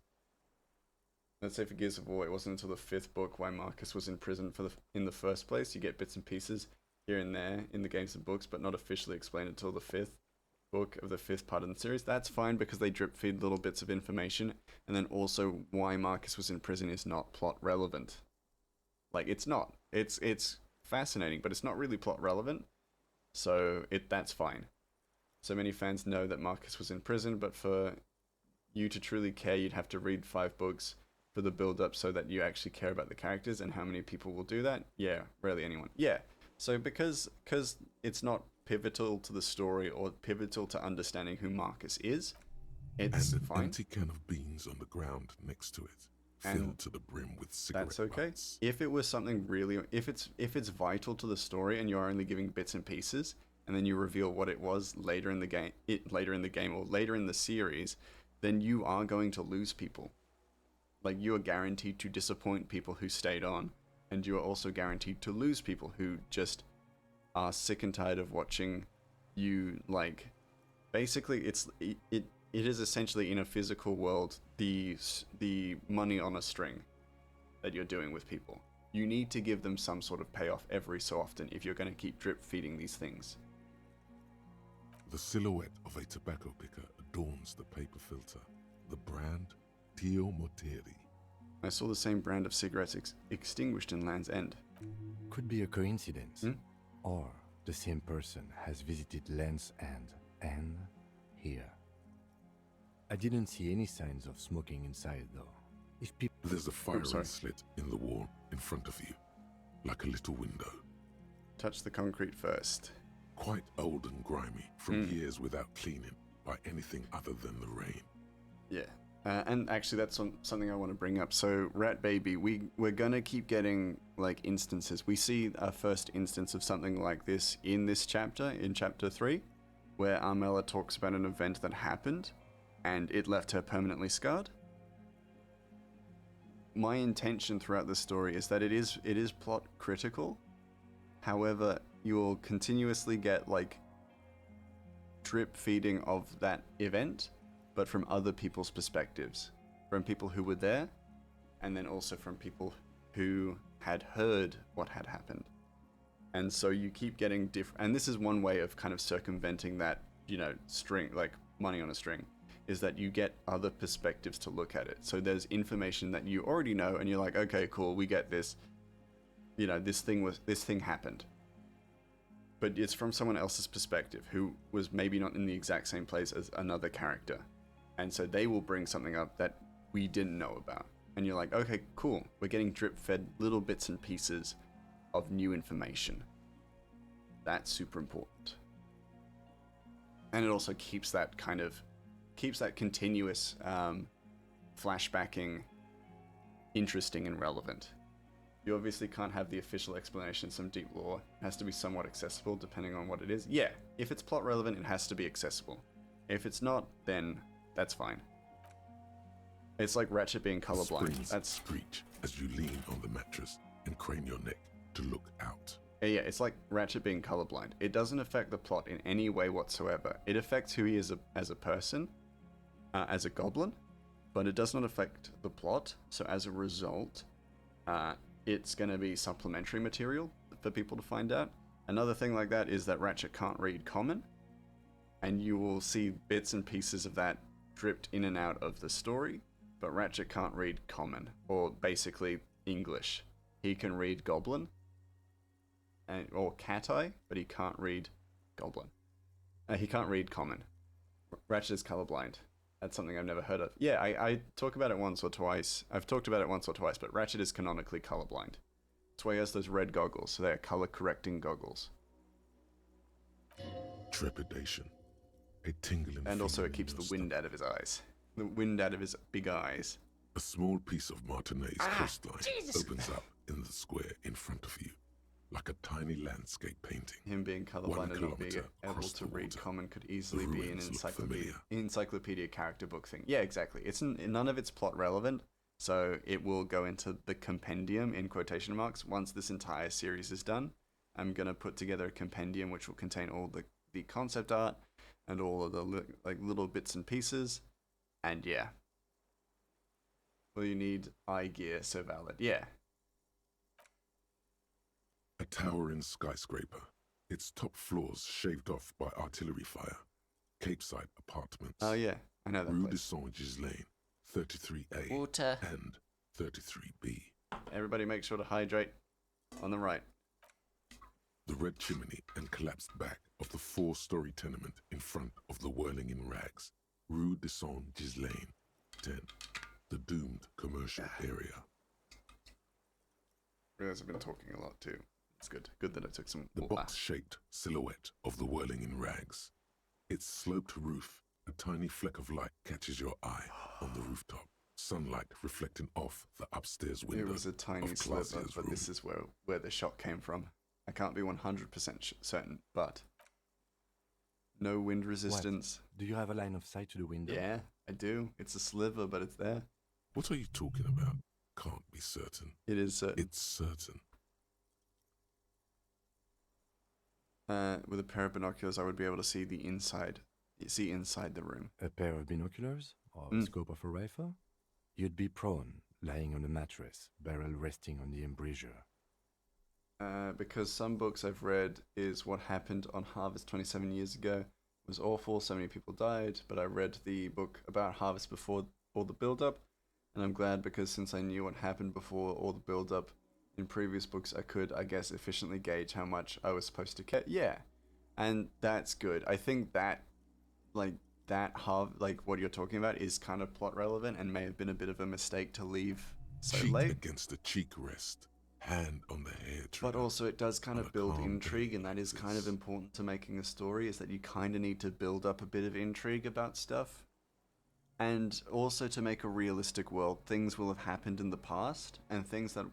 Let's say for Gears of War, it wasn't until the 5th book why Marcus was in prison in the first place. You get bits and pieces here and there in the games and books, but not officially explained until the 5th book of the 5th part of the series. That's fine, because they drip feed little bits of information, and then also why Marcus was in prison is not plot relevant. Like, it's not. It's fascinating, but it's not really plot relevant, so that's fine. So many fans know that Marcus was in prison, but for you to truly care, you'd have to read 5 books for the build-up so that you actually care about the characters. And how many people will do that? Yeah, rarely anyone. Yeah, so because it's not pivotal to the story or pivotal to understanding who Marcus is, it's and an fine. empty can of beans on the ground next to it, filled to the brim with cigarette That's okay. butts. If it was something really, if it's vital to the story and you're only giving bits and pieces, and then you reveal what it was later in the game or later in the series, then you are going to lose people. Like, you are guaranteed to disappoint people who stayed on, and you are also guaranteed to lose people who just are sick and tired of watching you, like, basically it is essentially, in a physical world, the money on a string that you're doing with people. You need to give them some sort of payoff every so often if you're going to keep drip feeding these things. The silhouette of a tobacco picker adorns the paper filter. The brand, Tio Mortieri. I saw the same brand of cigarettes extinguished in Land's End. Could be a coincidence. Or the same person has visited Land's End and here. I didn't see any signs of smoking inside, though. If people... There's a firing slit in the wall in front of you, like a little window. Touch the concrete first. Quite old and grimy from years without cleaning by anything other than the rain. Yeah. And actually, that's something I want to bring up. So, Rat Baby, we're gonna keep getting like instances. We see our first instance of something like this in this chapter, in chapter 3, where Armella talks about an event that happened, and it left her permanently scarred. My intention throughout the story is that it is plot critical. However, you'll continuously get like drip feeding of that event, but from other people's perspectives, from people who were there, and then also from people who had heard what had happened. And so you keep getting different, and this is one way of kind of circumventing that, you know, string, like money on a string, is that you get other perspectives to look at it. So there's information that you already know, and you're like, okay, cool, we get this, you know, this thing happened. But it's from someone else's perspective, who was maybe not in the exact same place as another character. And so they will bring something up that we didn't know about. And you're like, okay, cool. We're getting drip-fed little bits and pieces of new information. That's super important. And it also keeps that continuous flashbacking interesting and relevant. You obviously can't have the official explanation, some deep lore. It has to be somewhat accessible depending on what it is. Yeah, if it's plot relevant, it has to be accessible. If it's not, then that's fine. It's like Ratchet being colorblind. That's screech as you lean on the mattress and crane your neck to look out. Yeah, it's like Ratchet being colorblind. It doesn't affect the plot in any way whatsoever. It affects who he is as a person, as a goblin, but it does not affect the plot. So as a result, it's going to be supplementary material for people to find out. Another thing like that is that Ratchet can't read Common, and you will see bits and pieces of that dripped in and out of the story, but Ratchet can't read Common, or basically English. He can read Goblin, or Cat-Eye, but he can't read Goblin. He can't read Common. Ratchet is colorblind. That's something I've never heard of. Yeah, I talk about it once or twice. I've talked about it once or twice, but Ratchet is canonically colorblind. That's why he has those red goggles, so they are color-correcting goggles. Trepidation. A tingling. And also it keeps the wind out of his eyes. The wind out of his big eyes. A small piece of Martinez coastline opens up in the square in front of you, like a tiny landscape painting. Him being colorblind and not being able to read Common could easily be an encyclopedia character book thing. Yeah, exactly. It's none of it's plot relevant, so it will go into the compendium in quotation marks once this entire series is done. I'm gonna put together a compendium which will contain all the concept art and all of the little bits and pieces, and yeah. Well, you need eye gear, so valid. Yeah. A towering skyscraper, its top floors shaved off by artillery fire. Capeside Apartments. Oh yeah, I know that Rue place. de Saint-Gislain, 33A Water. and 33B. Everybody make sure to hydrate on the right. The red chimney and collapsed back of the 4-story tenement in front of the Whirling in Rags, Rue de Saint-Gislain, 10, the doomed commercial area. I realize I've been talking a lot too. It's good. Good that I took some The water. box-shaped silhouette of the Whirling in Rags. Its sloped roof, a tiny fleck of light catches your eye on the rooftop. Sunlight reflecting off the upstairs window. It was a tiny of sliver, Clausia's but room. this is where the shot came from. I can't be 100% certain, but no wind resistance. What? Do you have a line of sight to the window? Yeah, I do. It's a sliver, but it's there. What are you talking about? Can't be certain. It is certain. It's certain. With a pair of binoculars, I would be able to see inside the room. A pair of binoculars? Or the scope of a rifle? You'd be prone, lying on a mattress, barrel resting on the embrasure. Because some books I've read is what happened on Harvest 27 years ago. It was awful, so many people died, but I read the book about Harvest before all the build-up, and I'm glad because since I knew what happened before all the build-up in previous books, I could, I guess, efficiently gauge how much I was supposed to care. Yeah, and that's good. I think that, what you're talking about is kind of plot relevant and may have been a bit of a mistake to leave so Cheek late. against the cheek rest, hand on the hair trigger. But also it does kind of build intrigue, and that is kind of important to making a story, is that you kind of need to build up a bit of intrigue about stuff. And also to make a realistic world, things will have happened in the past, and things that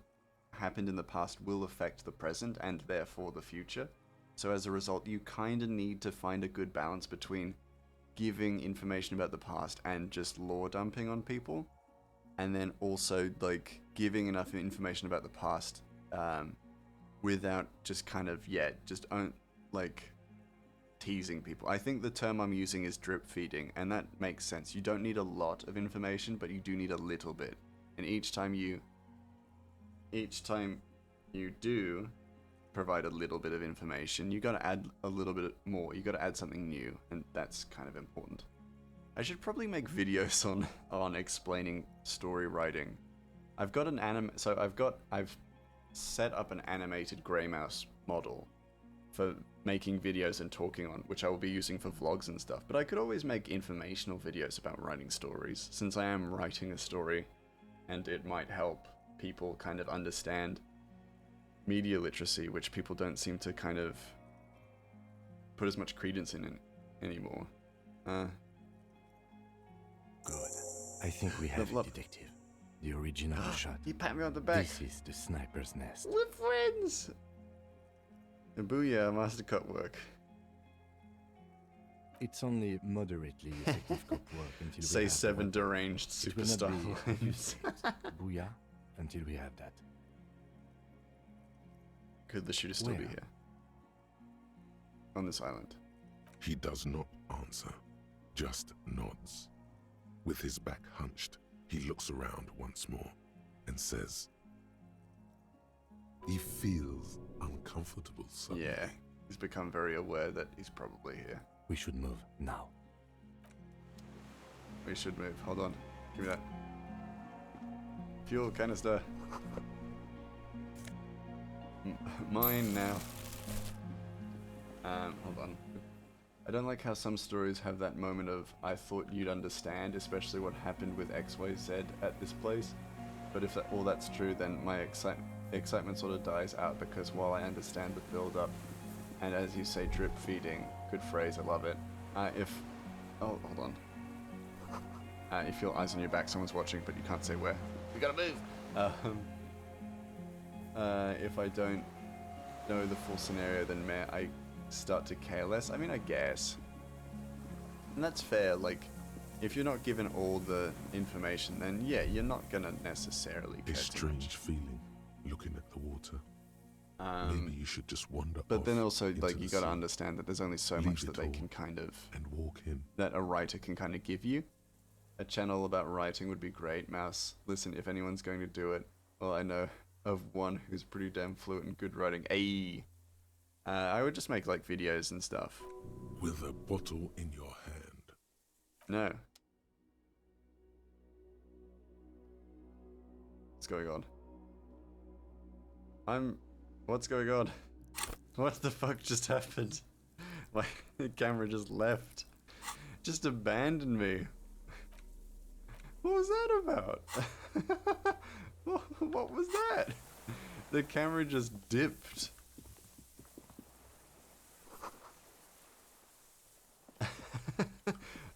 happened in the past will affect the present and therefore the future. So as a result, you kind of need to find a good balance between giving information about the past and just lore dumping on people, and then also like giving enough information about the past without just kind of like teasing people. I think the term I'm using is drip feeding, and that makes sense. You don't need a lot of information, but you do need a little bit. And each time you do provide a little bit of information, you gotta add a little bit more. You gotta add something new, and that's kind of important. I should probably make videos on explaining story writing. I've set up an animated Grey Mouse model for making videos and talking on, which I will be using for vlogs and stuff. But I could always make informational videos about writing stories, since I am writing a story, and it might help people kind of understand media literacy, which people don't seem to kind of put as much credence in anymore. Good. I think we have a detective. The original shot. He pat me on the back. This is the sniper's nest. We're friends! And booyah, master cut work. It's only moderately effective cop work until we Say have 7 the deranged It will not superstar be lines. Booyah until we have that. Could the shooter still be here? On this island. He does not answer, just nods. With his back hunched, he looks around once more and says, he feels uncomfortable suddenly. Yeah, he's become very aware that he's probably here. We should move now. We should move. Hold on. Give me that. Fuel canister. Mine now. Hold on. I don't like how some stories have that moment of, I thought you'd understand, especially what happened with XYZ at this place. But if all that's true, then my excitement sort of dies out, because while I understand the build-up, and as you say, drip feeding, good phrase, I love it. Oh, hold on. You feel eyes on your back, someone's watching, but you can't say where. We gotta move! If I don't know the full scenario, then I start to care less. I mean, I guess. And that's fair, like, if you're not given all the information, then yeah, you're not gonna necessarily care A too strange much. feeling, looking at the water. Maybe you should just wander But off then also, into like, the you gotta sea. understand that there's only so Leave much it that they all can kind of... and walk in. That a writer can kind of give you. A channel about writing would be great. Mouse, listen, if anyone's going to do it, well, I know of one who's pretty damn fluent in good writing. I would just make, like, videos and stuff. With a bottle in your hand. No. What's going on? What's going on? What the fuck just happened? My camera just left. Just abandoned me. What was that about? What was that? The camera just dipped.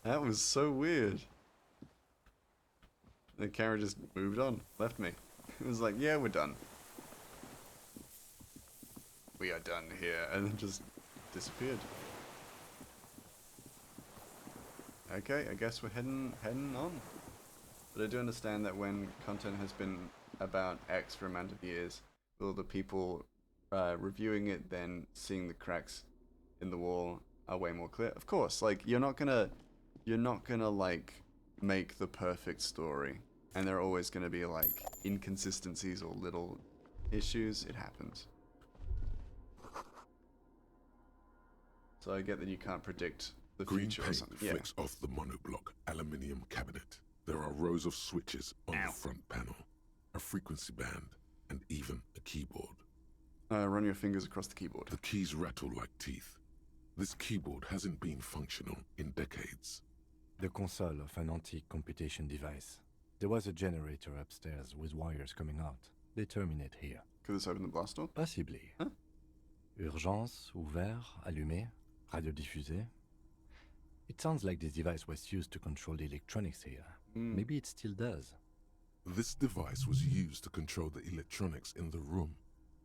That was so weird. The camera just moved on, left me. It was like, yeah, we're done. We are done here, and then just disappeared. Okay, I guess we're heading on. But I do understand that when content has been about X for amount of years, will the people reviewing it then seeing the cracks in the wall are way more clear? Of course, like, you're not gonna like make the perfect story, and there are always gonna be like inconsistencies or little issues. It happens. So I get that you can't predict the Green future or paint something. Yeah. flicks off the monoblock aluminium cabinet. There are rows of switches on the front panel, a frequency band, and even a keyboard. Run your fingers across the keyboard. The keys rattle like teeth. This keyboard hasn't been functional in decades. The console of an antique computation device. There was a generator upstairs with wires coming out. They terminate here. Could this open the blast door? Possibly. Huh? Urgence, ouvert, allumé, radio diffusé. It sounds like this device was used to control the electronics here. Maybe it still does. This device was used to control the electronics in the room.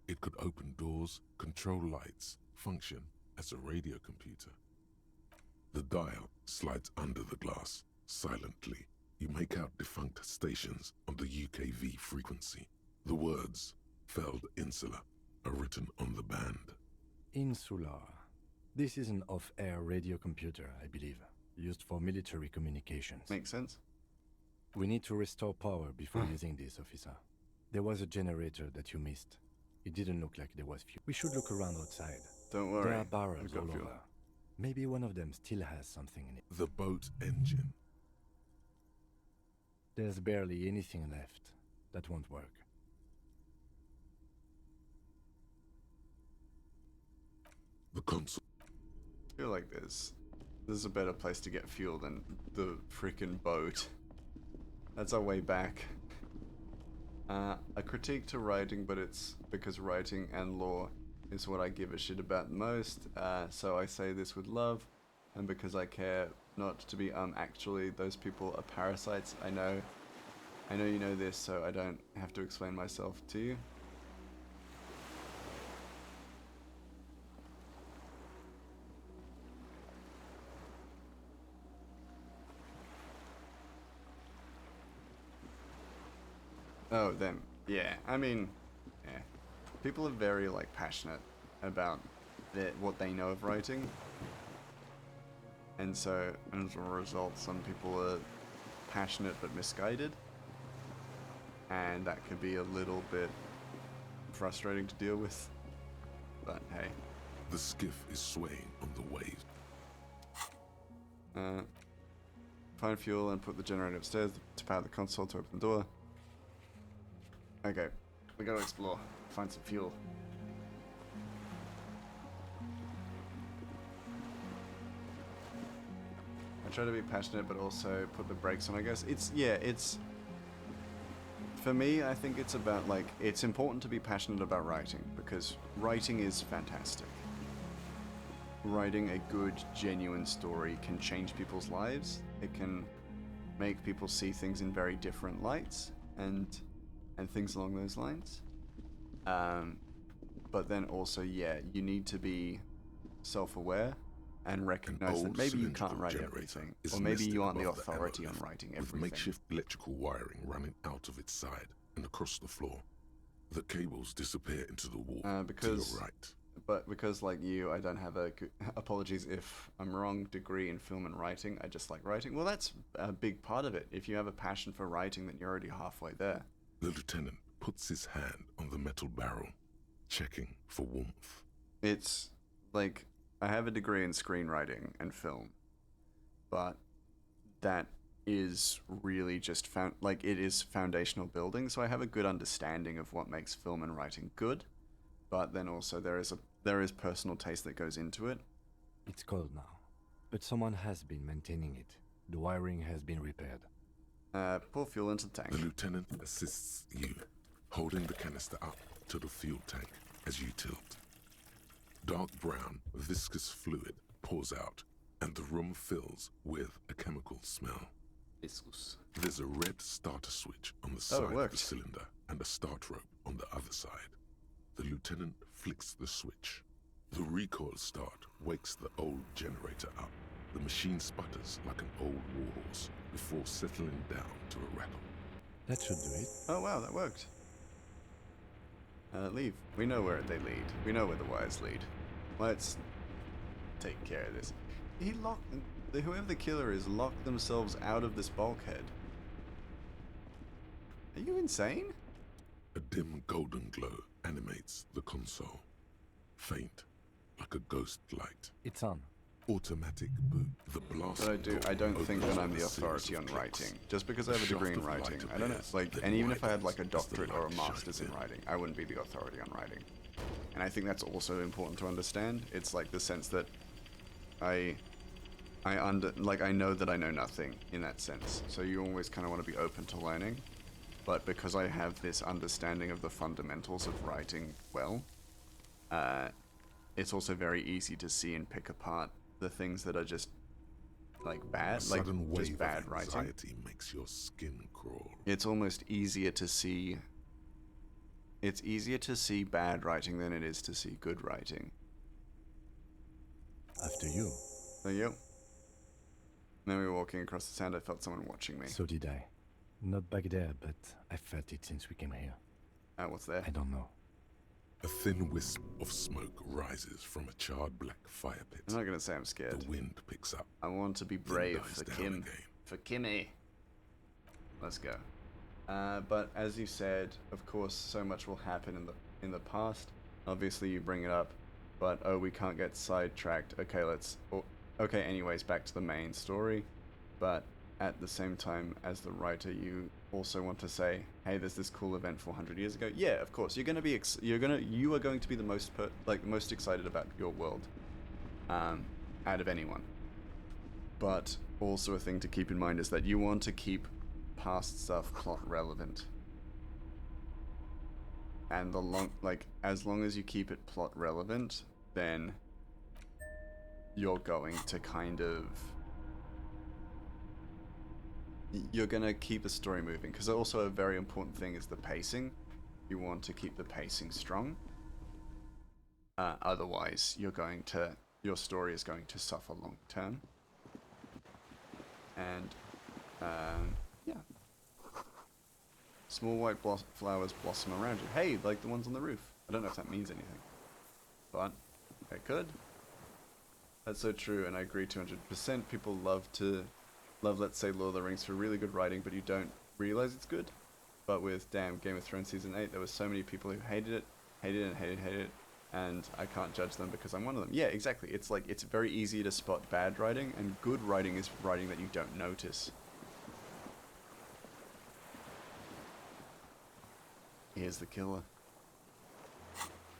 It could open doors, control lights, function as a radio computer. The dial slides under the glass. Silently, you make out defunct stations on the UKV frequency. The words, Feld Insula, are written on the band. Insular. This is an off-air radio computer, I believe, used for military communications. Makes sense. We need to restore power before using this, officer. There was a generator that you missed. It didn't look like there was fuel. We should look around outside. Don't worry. There are barrels all fuel. over. Maybe one of them still has something in it. The boat engine. There's barely anything left. That won't work. The console. I feel like there's a better place to get fuel than the freaking boat. That's our way back. A critique to writing, but it's because writing and lore is what I give a shit about most. So I say this with love, and because I care not to be actually those people are parasites. I know you know this, so I don't have to explain myself to you. Oh, them. Yeah, I mean, yeah. People are very, like, passionate about what they know of writing. And so, as a result, some people are passionate but misguided. And that could be a little bit frustrating to deal with. But, hey. The skiff is swaying on the waves. Find fuel and put the generator upstairs to power the console to open the door. Okay, we gotta explore. Find some fuel. I try to be passionate, but also put the brakes on, I guess. It's... For me, I think it's about, like, it's important to be passionate about writing, because writing is fantastic. Writing a good, genuine story can change people's lives. It can make people see things in very different lights, and things along those lines. But then also, yeah, you need to be self-aware and recognize that maybe you can't write everything, or maybe you aren't the authority on writing everything. With makeshift electrical wiring running out of its side and across the floor. The cables disappear into the wall to your right. But because, like you, I don't have a, apologies if I'm wrong, degree in film and writing. I just like writing. Well, that's a big part of it. If you have a passion for writing, then you're already halfway there. The lieutenant puts his hand on the metal barrel, checking for warmth. It's like, I have a degree in screenwriting and film, but that is really just it is foundational building, so I have a good understanding of what makes film and writing good, but then also there is personal taste that goes into it. It's cold now, but someone has been maintaining it. The wiring has been repaired. Pour fuel into the tank. The lieutenant assists you, holding the canister up to the fuel tank as you tilt. Dark brown, viscous fluid pours out, and the room fills with a chemical smell. Viscous. There's a red starter switch on the side of the cylinder and a start rope on the other side. The lieutenant flicks the switch. The recoil start wakes the old generator up. The machine sputters like an old warhorse before settling down to a rattle. That should do it. Oh wow, that worked. Leave. We know where they lead. We know where the wires lead. Let's take care of this. Whoever the killer is locked themselves out of this bulkhead. Are you insane? A dim golden glow animates the console. Faint, like a ghost light. It's on. Automatic boot. The blast. But I don't think that I'm the authority on writing. Just because I have a degree in writing, I don't know. Like, and even if I had like a doctorate or a master's in writing, I wouldn't be the authority on writing. And I think that's also important to understand. It's like the sense that I know that I know nothing in that sense. So you always kind of want to be open to learning. But because I have this understanding of the fundamentals of writing well, it's also very easy to see and pick apart the things that are just like A bad, like sudden wave just bad of writing. anxiety makes your skin crawl. It's almost easier to see. It's easier to see bad writing than it is to see good writing. After you. There you go. Then we were walking across the sand. I felt someone watching me. So did I. Not back there, but I felt it since we came here. What's there? I don't know. A thin wisp of smoke rises from a charred black fire pit. I'm not gonna say I'm scared. The wind picks up. I want to be then brave dies for down Kim. again. For Kimmy. Let's go. But as you said, of course, so much will happen in the past. Obviously, you bring it up, but oh, we can't get sidetracked. Okay, okay. Anyways, back to the main story. But at the same time, as the writer, you also want to say, hey, there's this cool event 400 years ago. Yeah, of course, you are going to be the most excited about your world, out of anyone. But also a thing to keep in mind is that you want to keep past stuff plot relevant. And as long as you keep it plot relevant, then you're going to you're gonna keep the story moving, because also a very important thing is the pacing. You want to keep the pacing strong. Otherwise, your story is going to suffer long term. And yeah, small white flowers blossom around you. Hey, like the ones on the roof. I don't know if that means anything, but it could. That's so true, and I agree 200%. People love, let's say, Lord of the Rings for really good writing, but you don't realize it's good. But with, Game of Thrones Season 8, there were so many people who hated it, and I can't judge them because I'm one of them. Yeah, exactly. It's like, it's very easy to spot bad writing, and good writing is writing that you don't notice. Here's the killer.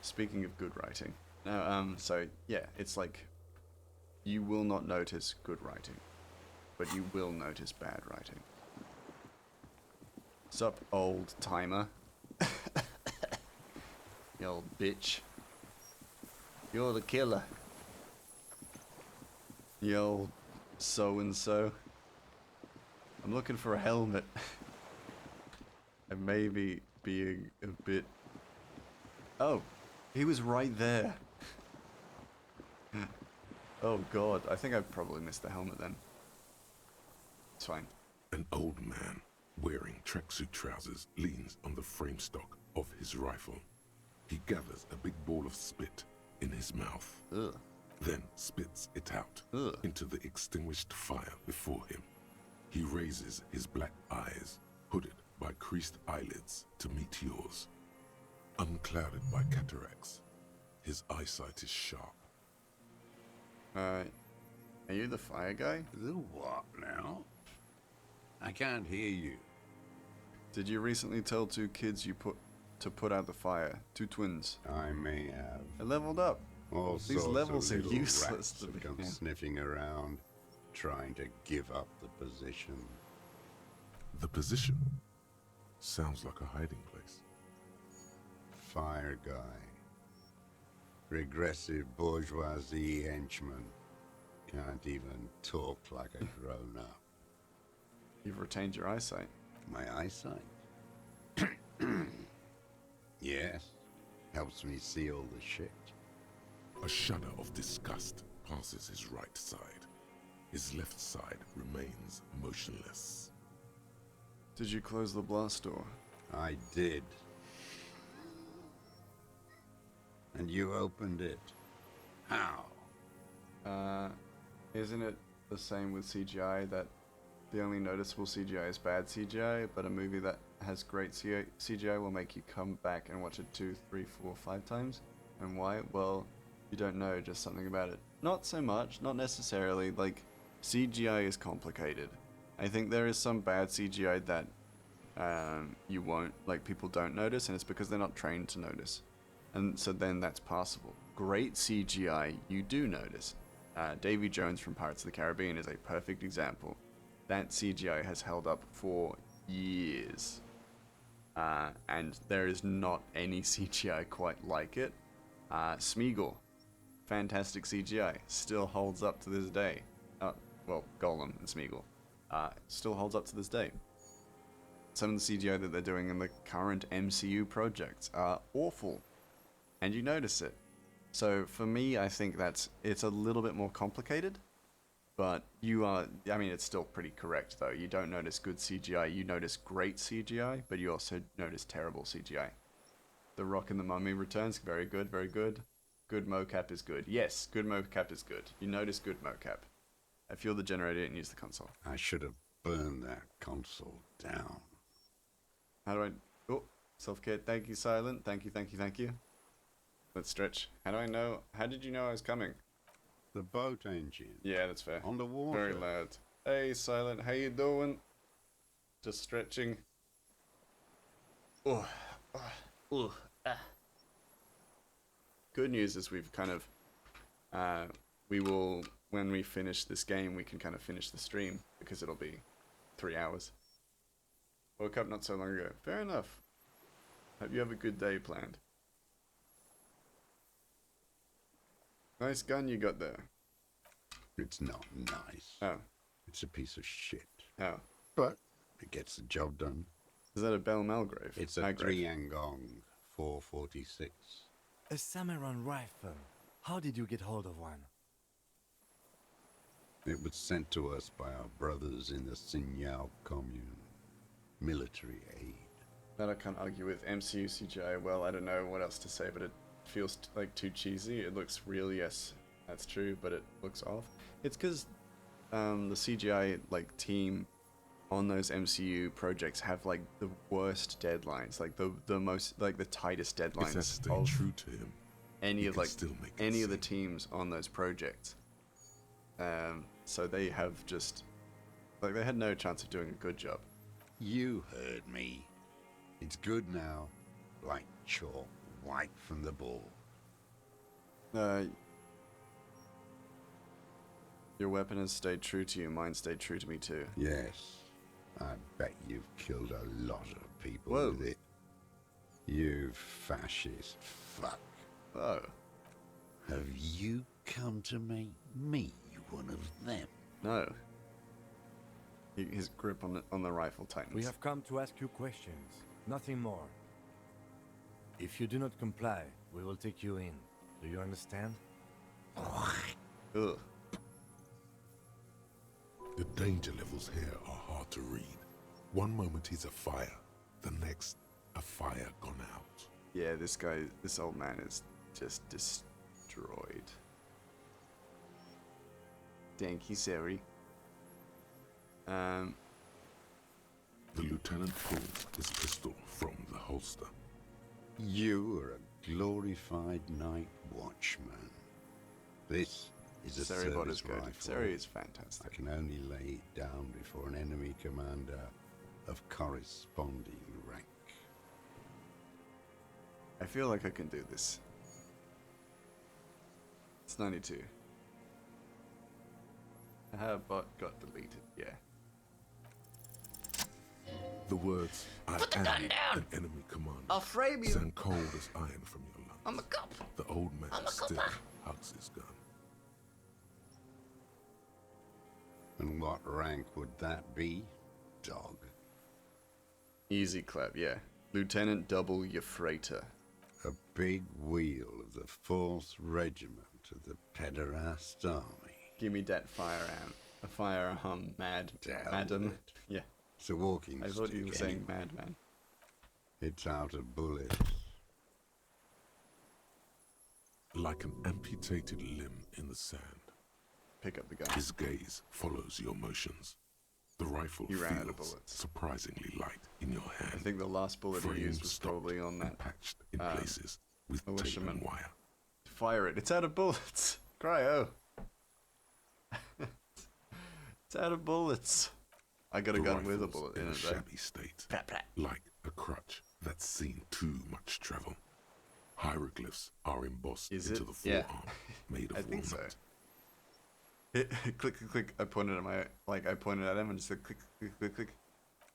Speaking of good writing. Now, so, yeah, it's like, you will not notice good writing, but you will notice bad writing. Sup, old timer? You old bitch. You're the killer. You old so-and-so. I'm looking for a helmet. I may be being a bit... Oh, he was right there. Oh god, I think I probably missed the helmet then. It's fine. An old man wearing tracksuit trousers leans on the frame stock of his rifle. He gathers a big ball of spit in his mouth, then spits it out into the extinguished fire before him. He raises his black eyes, hooded by creased eyelids, to meet yours. Unclouded by cataracts, his eyesight is sharp. Are you the fire guy? The what now? I can't hear you. Did you recently tell two kids you put out the fire? Two twins. I may have. I leveled up. All These sorts levels of are little useless rats to have me. come Yeah. sniffing around, trying to give up the position. The position sounds like a hiding place. Fire guy. Regressive bourgeoisie henchman. Can't even talk like a grown-up. You've retained your eyesight. My eyesight? Yes. Helps me see all the shit. A shudder of disgust passes his right side. His left side remains motionless. Did you close the blast door? I did. And you opened it. How? Isn't it the same with CGI, that the only noticeable CGI is bad CGI, but a movie that has great CGI will make you come back and watch it 2, 3, 4, 5 times? And why? Well, you don't know, just something about it. Not so much, not necessarily. Like, CGI is complicated. I think there is some bad CGI that you won't, like, people don't notice, and it's because they're not trained to notice. And so then that's passable. Great CGI, you do notice. Davy Jones from Pirates of the Caribbean is a perfect example. That CGI has held up for years. And there is not any CGI quite like it. Smeagol, fantastic CGI, still holds up to this day. well, Golem and Smeagol, still holds up to this day. Some of the CGI that they're doing in the current MCU projects are awful, and you notice it. So for me, I think it's a little bit more complicated, but I mean, it's still pretty correct though. You don't notice good CGI, you notice great CGI, but you also notice terrible CGI. The Rock and the Mummy Returns, very good, very good. Good mocap is good. Yes, good mocap is good. You notice good mocap. I fuel the generator and use the console. I should have burned that console down. How do I... Oh, self-care. Thank you, Silent. Thank you, thank you, thank you. Let's stretch. How do I know... How did you know I was coming? The boat engine. Yeah, that's fair. On the water. Very loud. Hey, Silent. How you doing? Just stretching. Oh. Good news is we've kind of... we will... When we finish this game, we can kind of finish the stream, because it'll be 3 hours. Woke up not so long ago. Fair enough. Hope you have a good day planned. Nice gun you got there. It's not nice. Oh. It's a piece of shit. Oh. But it gets the job done. Is that a Bell Malgrave? It's a Triangong 446. A Samaran rifle. How did you get hold of one? It was sent to us by our brothers in the Sinyao commune. Military aid. That I can't argue with. MCU CGI, well, I don't know what else to say, but it feels like too cheesy. It looks real, yes, that's true, but it looks off. It's because the CGI team on those MCU projects have like the worst deadlines, like the most the tightest deadlines. If that's staying true to him, any of any of the teams on those projects. So they have just they had no chance of doing a good job. You heard me. It's good now, like chalk, white from the ball. Your weapon has stayed true to you. Mine stayed true to me too. Yes, I bet you've killed a lot of people Whoa. with it. You fascist fuck. Oh. Have you come to make me one of them? No. His grip on the rifle tightens. We have come to ask you questions, nothing more. If you do not comply, we will take you in. Do you understand? Ugh. The danger levels here are hard to read. One moment he's afire, the next, a fire gone out. Yeah, this old man is just destroyed. Danky Seri. The lieutenant pulls his pistol from the holster. You are a glorified night watchman. This is a Seri bot is service good. rifle. Seri is fantastic. I can only lay it down before an enemy commander of corresponding rank. I feel like I can do this. It's 92. Bot got deleted, yeah. The words, I am an enemy commander, I'll frame you. sound cold as iron from your lungs. I'm a cop. The old man I'm a still copper. hugs his gun. And what rank would that be, dog? Easy clap, yeah. Lieutenant Double your freighter. A big wheel of the 4th Regiment of the Pederast Army. Give me that firearm. A firearm, madam. Yeah. It's a walking I thought you were stick saying anyway. madman. It's out of bullets. Like an amputated limb in the sand. Pick up the gun. His gaze follows your motions. The rifle You ran out of feels bullets. surprisingly light in your hand. I think the last bullet he Framed, used was stopped, probably on that. patched in places with tape militiaman. and wire. Fire it. It's out of bullets. Cryo. It's out of bullets. I got a The gun with a rifle's bullet in a it though. shabby state, like a crutch that's seen too much travel. Hieroglyphs are embossed Is into it? the Yeah. forearm, made of I think so. walnut. Click, click, click. I pointed at I pointed at him and just said click, click, click, click.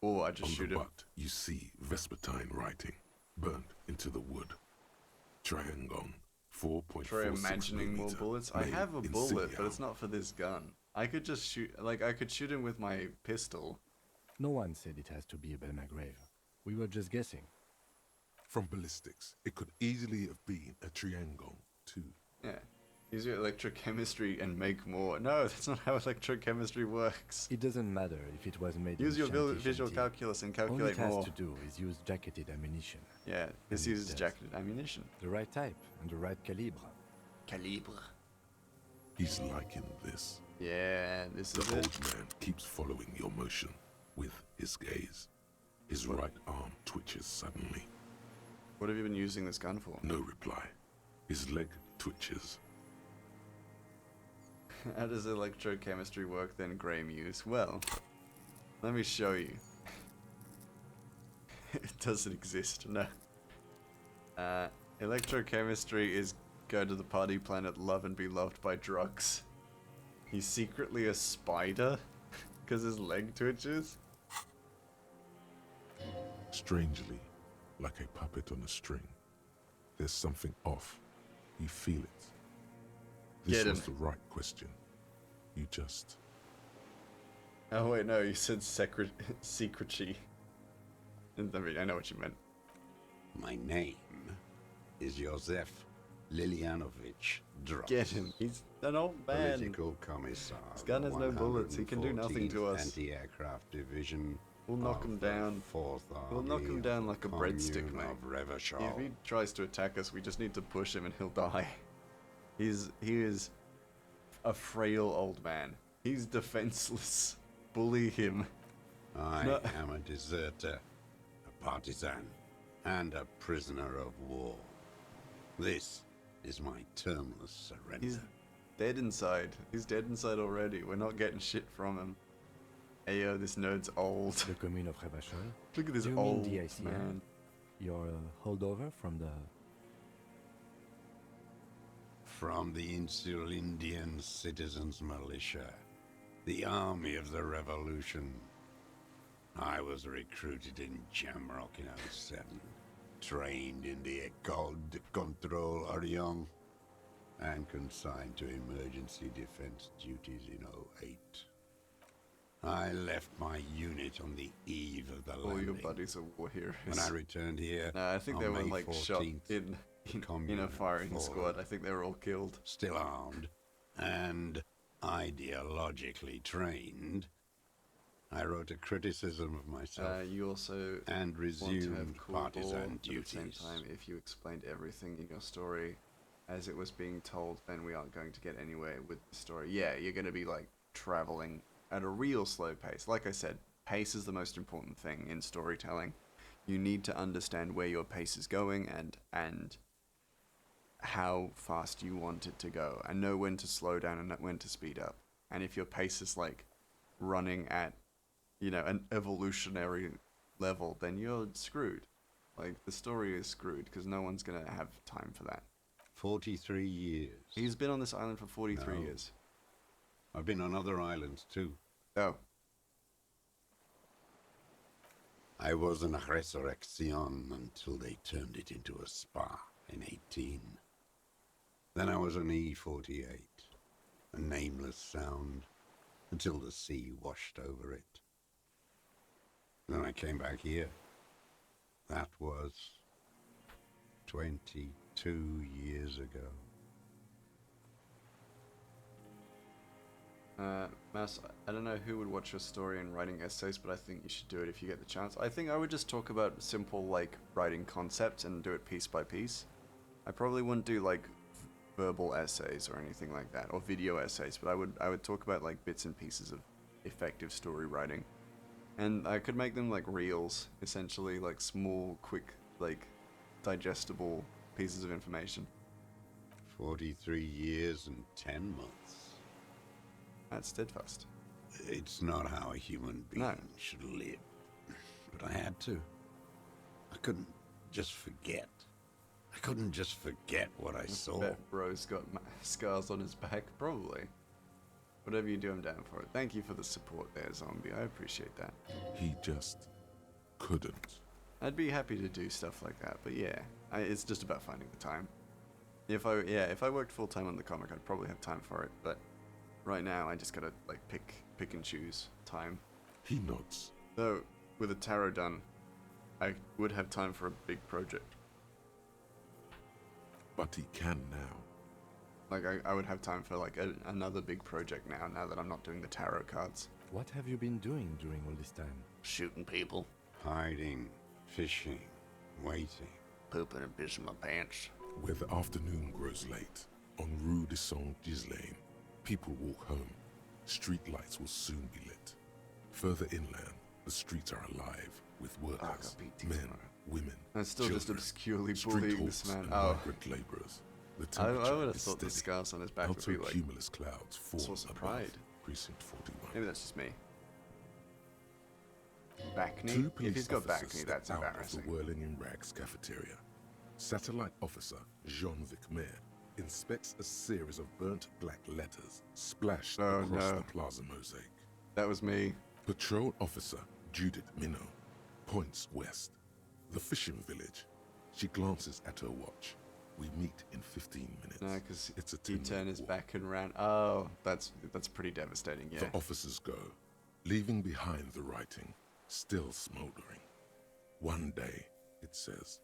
Oh, I just On shoot the him. butt, you see Vespertine writing, burnt into the wood. Triangon, 4.46 Try imagining more millimeter, bullets. I made have a in bullet, but Sinyao. it's not for this gun. I could just shoot, like, I could shoot him with my pistol. No one said it has to be a Belmagrave. We were just guessing. From ballistics, it could easily have been a triangle, too. Yeah. Use your electrochemistry and make more. No, that's not how electrochemistry works. It doesn't matter if it was made Use in your Shanty visual Shanty. calculus and All calculate it has more. to do is use jacketed ammunition. Yeah, this And it uses does. jacketed ammunition. The right type and the right calibre. Calibre. He's liking this. Yeah, this The is it. old man keeps following your motion with his gaze. His right arm twitches suddenly. What have you been using this gun for? No reply. His leg twitches. How does electrochemistry work then, Grey Muse? Well, let me show you. It doesn't exist, no. Electrochemistry is go to the party planet love and be loved by drugs. He's secretly a spider because his leg twitches. Strangely, like a puppet on a string. There's something off. You feel it. This Get was him. the right question. You just... Oh wait, no, you said secretary. I mean, I know what you meant. My name is Josef Lilianovich Dross. Get him. He's an old man. Political commissar. His gun has no bullets. He can do nothing to 114th us. Anti-aircraft division. We'll knock of him the down. 4th We'll knock him Army down of like a the breadstick, Commune mate. of Revachol. If he tries to attack us, we just need to push him and he'll die. He is a frail old man. He's defenseless. Bully him. I No. am a deserter, a partisan, and a prisoner of war. This is my termless surrender. He's dead inside. He's dead inside already. We're not getting shit from him. Ayo, this nerd's old. The commune of Revachol? Look at this Do you old mean the ICM? man. Your holdover from the... From the Insular Indian Citizens Militia, the army of the revolution. I was recruited in Jamrock in 07, trained in the École de Contrôle Orion, and consigned to emergency defense duties in 08. I left my unit on the eve of the All landing. your buddies are war heroes. When I returned here, No, I think on they were May like shot 14th, in a firing squad. I think they were all killed. Still armed and ideologically trained, I wrote a criticism of myself You also and want to resumed have cool ball partisan at the same duties. time. If you explained everything in your story as it was being told, then we aren't going to get anywhere with the story. Yeah, you're going to be like traveling at a real slow pace. Like I said, pace is the most important thing in storytelling. You need to understand where your pace is going and how fast you want it to go, and know when to slow down and when to speed up. And if your pace is like running at, you know, an evolutionary level, then you're screwed. Like, the story is screwed because no one's gonna have time for that. 43 years. He's been on this island for 43 No. years. I've been on other islands too. Oh. I was an resurrection until they turned it into a spa in 18. Then I was an E-48, a nameless sound, until the sea washed over it. Then I came back here. That was 22 years ago. Mas, I don't know who would watch your story and writing essays, but I think you should do it if you get the chance. I think I would just talk about simple, like, writing concepts and do it piece by piece. I probably wouldn't do, like, verbal essays or anything like that, or video essays, but I would talk about, like, bits and pieces of effective story writing. And I could make them, like, reels, essentially, like, small, quick, like, digestible pieces of information. 43 years and 10 months. That's steadfast. It's not how a human being should live. But I had to. I couldn't just forget. I couldn't just forget what I saw. Bet bro's got scars on his back, probably. Whatever you do, I'm down for it. Thank you for the support there, Zombie. I appreciate that. He just couldn't. I'd be happy to do stuff like that, but yeah, it's just about finding the time. If I worked full time on the comic, I'd probably have time for it, but right now I just gotta like pick and choose time. He nods. Though with the tarot done, I would have time for a big project. But he can now. Like I would have time for like another big project now that I'm not doing the tarot cards. What have you been doing during all this time? Shooting people. Hiding, fishing, waiting. Pooping and pissing my pants. Where the afternoon grows late, on Rue de Saint-Ghislain, people walk home. Street lights will soon be lit. Further inland, the streets are alive with workers, men, women, I'm still just children, obscurely street bullying this hawks man. and Oh. migrant labourers. The I temperature would have is thought the steady. scars on his back would be like Alto-cumulus clouds form source of above pride. Precinct 41. Maybe that's just me. Back knee? Two If police he's got back officers knee, step that's out embarrassing. of the Whirling in Rags cafeteria. Satellite officer Jean-Vic Mayer inspects a series of burnt black letters splashed across the plaza mosaic. That was me. Patrol officer Judith Minot points west. The fishing village. She glances at her watch. We meet in 15 minutes. No, because it's a he turned his back and ran. Oh, that's pretty devastating. Yeah. The officers go, leaving behind the writing, still smoldering. One day, it says,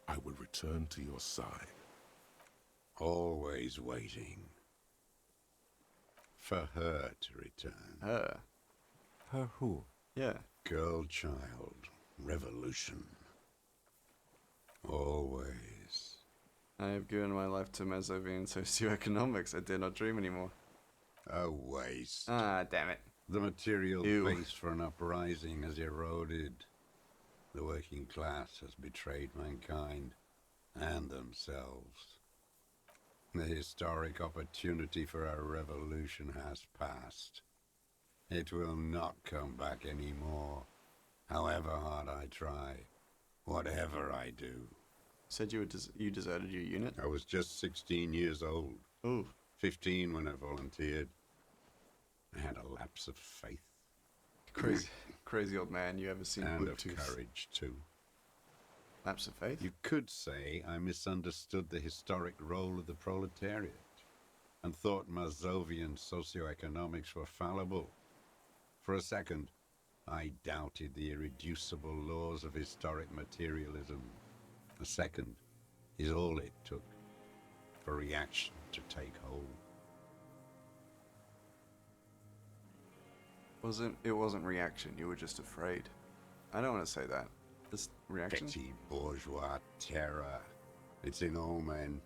I will return to your side. Always waiting. For her to return. Her? Her who? Yeah. Girl child. Revolution. Always. I have given my life to Mazovian socioeconomics. I dare not dream anymore. A waste. Ah, damn it. The material Ew. base for an uprising has eroded. The working class has betrayed mankind and themselves. The historic opportunity for a revolution has passed. It will not come back anymore, however hard I try, whatever I do. Said you deserted your unit? I was just 16 years old. Ooh. 15 when I volunteered. I had a lapse of faith. Crazy old man. You ever seen And of Bluetooth? courage, too. Lapse of faith? You could say I misunderstood the historic role of the proletariat and thought Mazovian socioeconomics were fallible. For a second, I doubted the irreducible laws of historic materialism. A second is all it took for reaction to take hold. It wasn't reaction. You were just afraid. I don't want to say that. Just reaction. Petty bourgeois terror. It's in all men.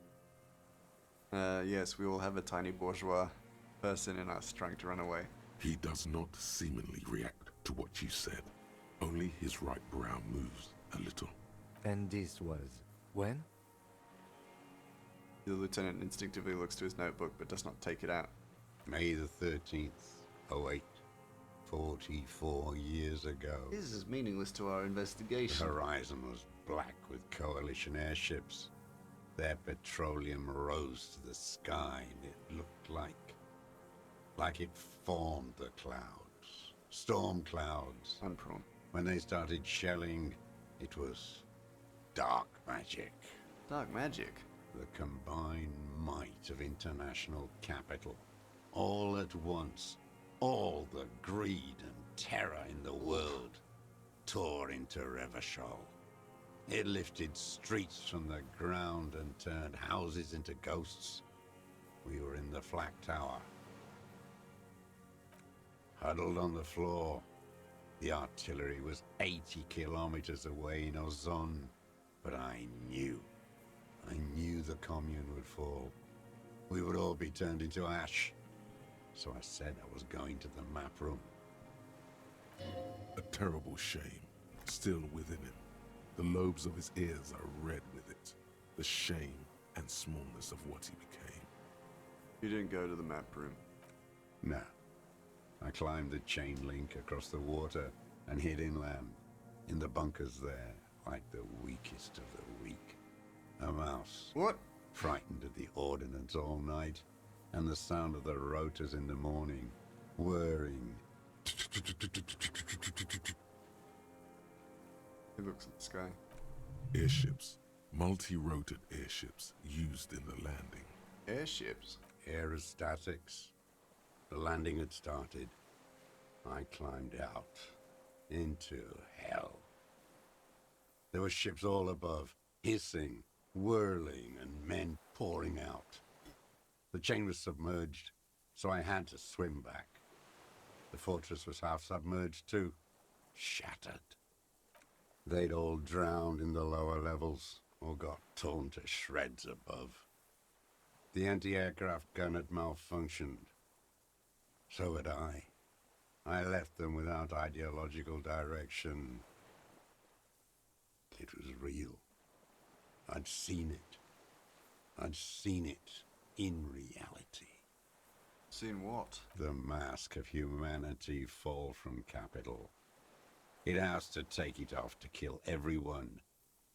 Yes, we all have a tiny bourgeois person in us trying to run away. He does not seemingly react to what you said. Only his right brow moves a little. And this was when? The lieutenant instinctively looks to his notebook but does not take it out. May the 13th, 08. 44 years ago. This is meaningless to our investigation. The horizon was black with coalition airships. Their petroleum rose to the sky, and it looked like it formed the clouds. Storm clouds. Unprone. When they started shelling, it was dark magic. Dark magic? The combined might of international capital. All at once. All the greed and terror in the world tore into Revachol. It lifted streets from the ground and turned houses into ghosts. We were in the flak tower. Huddled on the floor. The artillery was 80 kilometers away in Ozon, but I knew the commune would fall. We would all be turned into ash. So I said I was going to the map room. A terrible shame, still within him. The lobes of his ears are red with it. The shame and smallness of what he became. You didn't go to the map room? No. I climbed the chain link across the water and hid inland, in the bunkers there, like the weakest of the weak. A mouse. What? Frightened of the ordnance all night, and the sound of the rotors in the morning, whirring. He looks at the sky. Airships. Multi-roted airships used in the landing. Airships? Aerostatics. The landing had started. I climbed out into hell. There were ships all above, hissing, whirling, and men pouring out. The chain was submerged, so I had to swim back. The fortress was half submerged too, shattered. They'd all drowned in the lower levels, or got torn to shreds above. The anti-aircraft gun had malfunctioned. So had I. I left them without ideological direction. It was real. I'd seen it. I'd seen it in reality. Seen what? The mask of humanity fall from Capital. It has to take it off to kill everyone,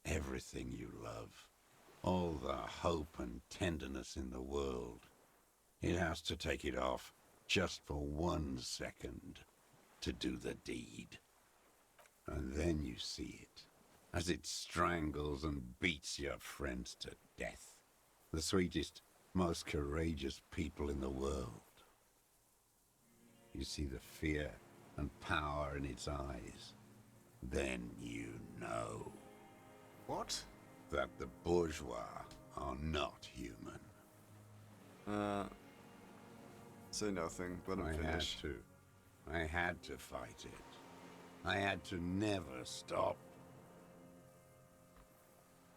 everything you love. All the hope and tenderness in the world. It has to take it off just for 1 second to do the deed. And then you see it, as it strangles and beats your friends to death. The sweetest, most courageous people in the world. You see the fear and power in its eyes. Then you know. What? That the bourgeois are not human. Say nothing, let him finish. I had to fight it. I had to never stop.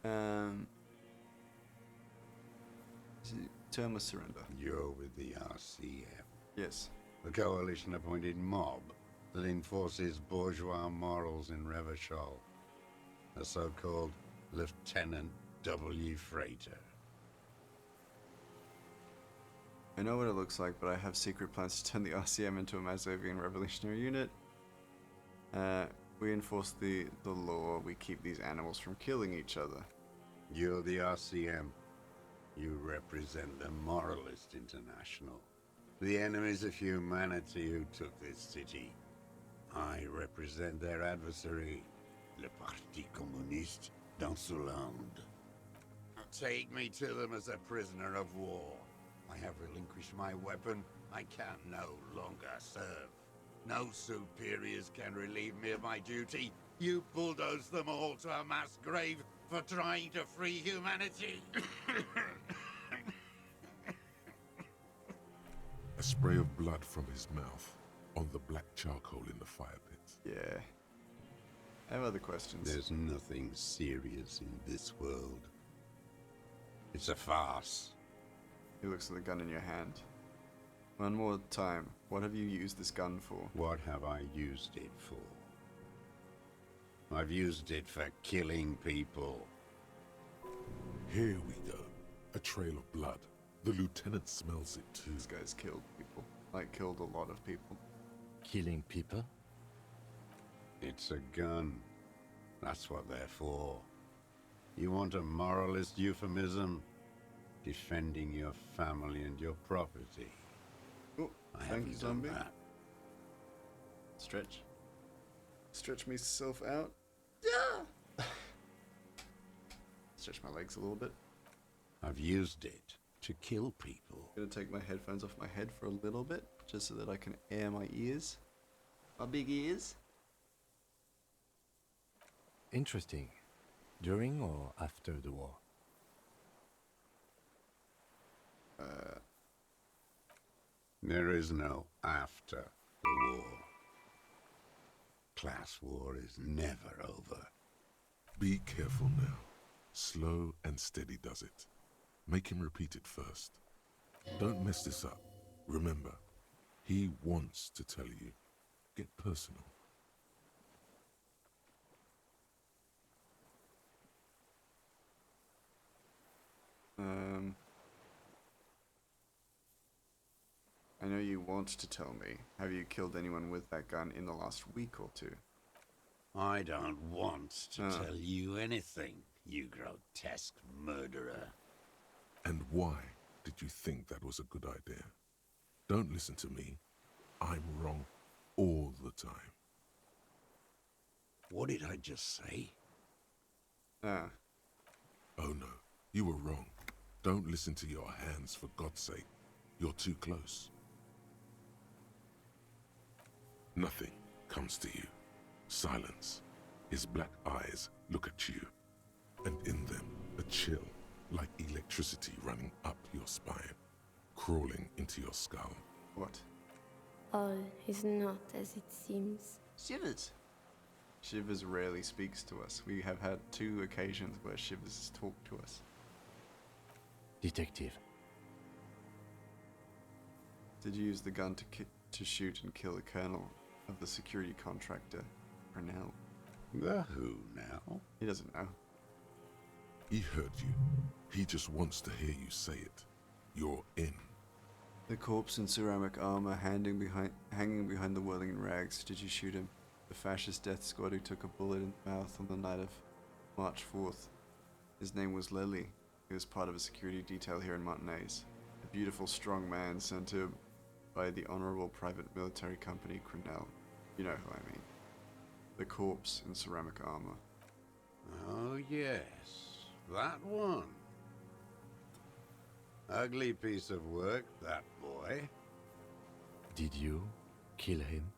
Term of surrender. You're with the RCM. Yes. The coalition-appointed mob that enforces bourgeois morals in Revachol. The so-called Lieutenant W. Freighter. I know what it looks like, but I have secret plans to turn the RCM into a Mazovian revolutionary unit. We enforce the law, we keep these animals from killing each other. You're the RCM. You represent the Moralist International. The enemies of humanity who took this city. I represent their adversary, le Parti Communiste dans ce land. Take me to them as a prisoner of war. I have relinquished my weapon. I can no longer serve. No superiors can relieve me of my duty. You bulldoze them all to a mass grave for trying to free humanity. A spray of blood from his mouth on the black charcoal in the fire pit. Yeah. I have other questions. There's nothing serious in this world. It's a farce. He looks at the gun in your hand. One more time. What have you used this gun for? What have I used it for? I've used it for killing people. Here we go. A trail of blood. The lieutenant smells it too. This guy's killed people. Like, killed a lot of people. Killing people? It's a gun. That's what they're for. You want a moralist euphemism? Defending your family and your property. Oh, I thank you, haven't zombie. done that. Stretch. Stretch myself out. Yeah. Stretch my legs a little bit. I've used it to kill people. I'm gonna take my headphones off my head for a little bit, just so that I can air my ears. My big ears. Interesting. During or after the war? There is no after the war. Class war is never over. Be careful now. Slow and steady does it. Make him repeat it first. Don't mess this up. Remember, he wants to tell you. Get personal. I know you want to tell me. Have you killed anyone with that gun in the last week or two? I don't want to tell you anything, you grotesque murderer. And why did you think that was a good idea? Don't listen to me. I'm wrong all the time. What did I just say? Oh no, you were wrong. Don't listen to your hands, for God's sake. You're too close. Nothing comes to you. Silence. His black eyes look at you, and in them a chill like electricity running up your spine, crawling into your skull. What? All is not as it seems. Shivers. Shivers rarely speaks to us. We have had 2 occasions where Shivers has talked to us. Detective. Did you use the gun to shoot and kill the colonel of the security contractor, Brunel? The who now? He doesn't know. He heard you. He just wants to hear you say it. You're in. The corpse in ceramic armor hanging behind the whirling rags. Did you shoot him? The fascist death squad who took a bullet in the mouth on the night of March 4th. His name was Lily. He was part of a security detail here in Martinez. A beautiful, strong man sent to by the Honorable Private Military Company, Crunel. You know who I mean. The corpse in ceramic armor. Oh, yes. That one. Ugly piece of work, that boy. Did you kill him?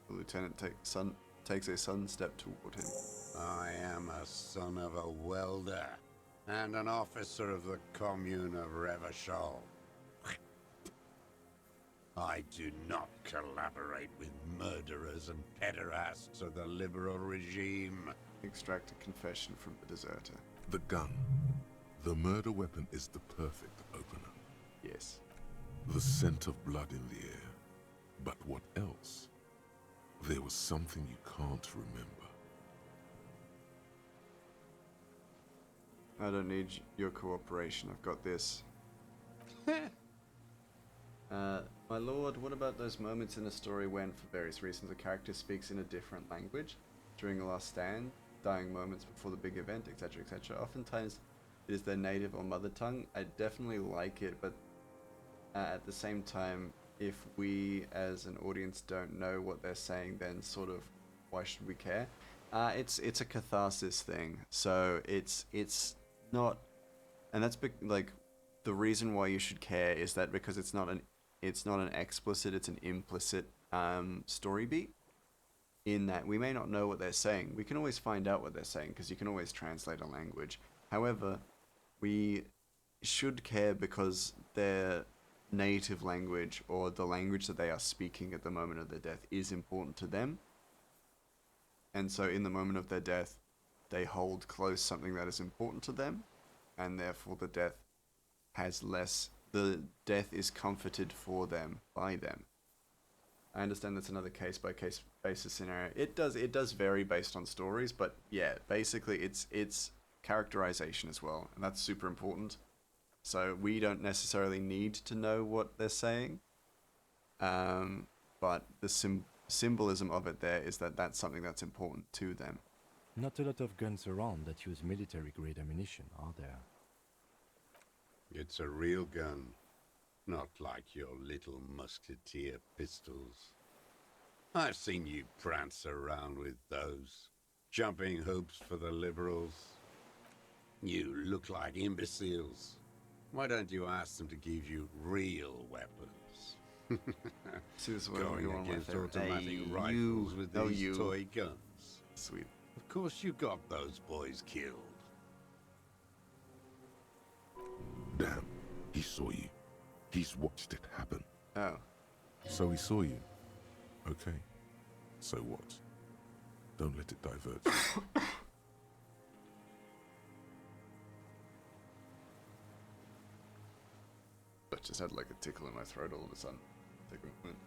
The lieutenant takes a sudden step toward him. I am a son of a welder and an officer of the commune of Revachol. I do not collaborate with murderers and pederasts of the liberal regime. Extract a confession from the deserter. The gun. The murder weapon is the perfect opener. Yes. The scent of blood in the air. But what else? There was something you can't remember. I don't need your cooperation. I've got this. My lord, what about those moments in a story when, for various reasons, a character speaks in a different language during a last stand, dying moments before the big event, etc., etc.? Oftentimes, it is their native or mother tongue. I definitely like it, but at the same time, if we as an audience don't know what they're saying, then sort of why should we care? It's a catharsis thing, so it's not, and that's like the reason why you should care is that because it's not an explicit, it's an implicit story beat. In that we may not know what they're saying, we can always find out what they're saying because you can always translate a language. However, we should care because their native language or the language that they are speaking at the moment of their death is important to them. And so in the moment of their death, they hold close something that is important to them, and therefore the death is comforted for them by them. I understand that's another case by case basis scenario. It does vary based on stories, but yeah, basically it's characterization as well, and that's super important. So we don't necessarily need to know what they're saying, but the symbolism of it there is that that's something that's important to them. Not a lot of guns around that use military-grade ammunition, are there? It's a real gun, not like your little musketeer pistols. I've seen you prance around with those, jumping hoops for the liberals. You look like imbeciles. Why don't you ask them to give you real weapons? Going against automatic rifles with these toy guns. Sweet. Of course you got those boys killed. Damn, he saw you. He's watched it happen. Oh. So he saw you. Okay. So what? Don't let it divert you. I just had like a tickle in my throat all of a sudden. Take a moment.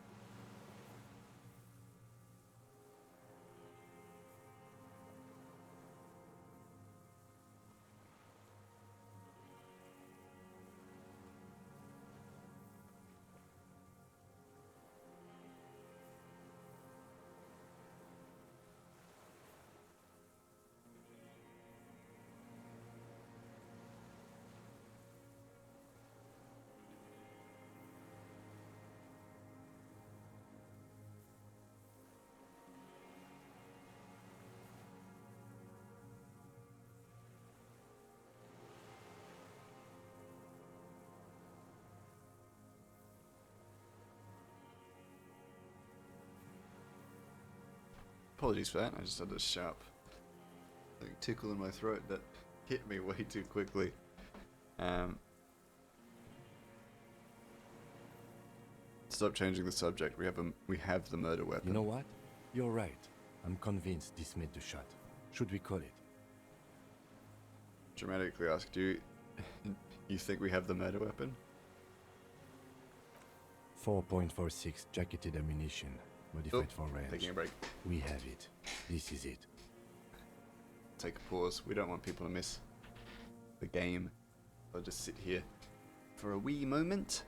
Apologies for that. I just had a sharp tickle in my throat that hit me way too quickly. Stop changing the subject. We have the murder weapon. You know what? You're right. I'm convinced this made the shot. Should we call it? Dramatically ask, do you think we have the murder weapon? 4.46 jacketed ammunition, modified for range. Taking a break. We have it. This is it. Take a pause. We don't want people to miss the game. I'll just sit here for a wee moment.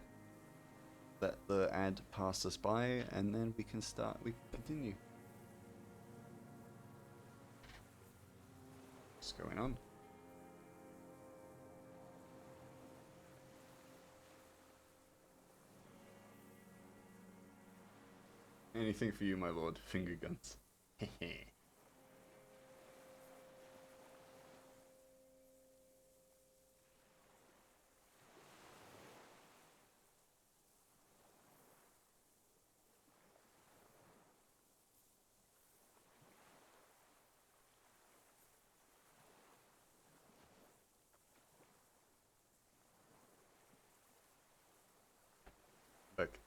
Let the ad pass us by, and then we can continue. What's going on? Anything for you, my lord. Finger guns. Hehe. Look.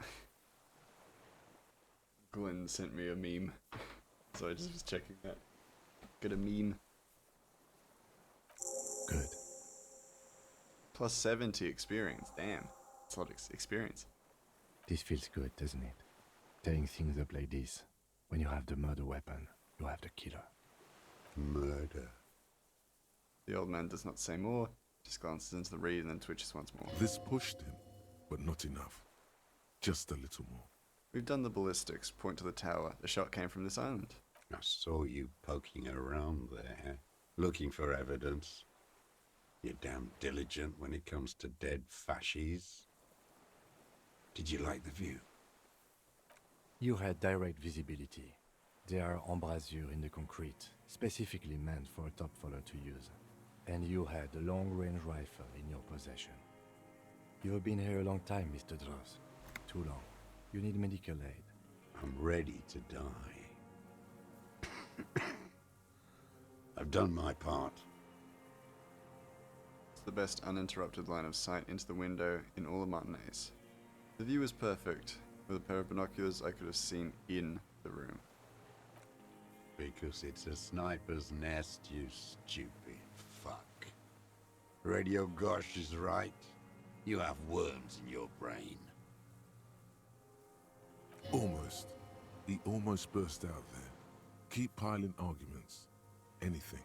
Glenn sent me a meme, so I just was checking that. Get a meme. Good. Plus 70 experience. Damn, that's a lot of experience. This feels good, doesn't it? Tearing things up like this. When you have the murder weapon, you have the killer. Murder. The old man does not say more, just glances into the reed and then twitches once more. This pushed him, but not enough. Just a little more. We've done the ballistics. Point to the tower. The shot came from this island. I saw you poking around there, looking for evidence. You're damn diligent when it comes to dead fascies. Did you like the view? You had direct visibility. There are embrasures in the concrete, specifically meant for a top follower to use. And you had a long-range rifle in your possession. You've been here a long time, Mr. Dross. Too long. You need medical aid. I'm ready to die. I've done my part. It's the best uninterrupted line of sight into the window in all of Martinez. The view is perfect. With a pair of binoculars, I could have seen in the room. Because it's a sniper's nest, you stupid fuck. Radio Gosh is right. You have worms in your brain. Almost. He almost burst out there. Keep piling arguments. Anything.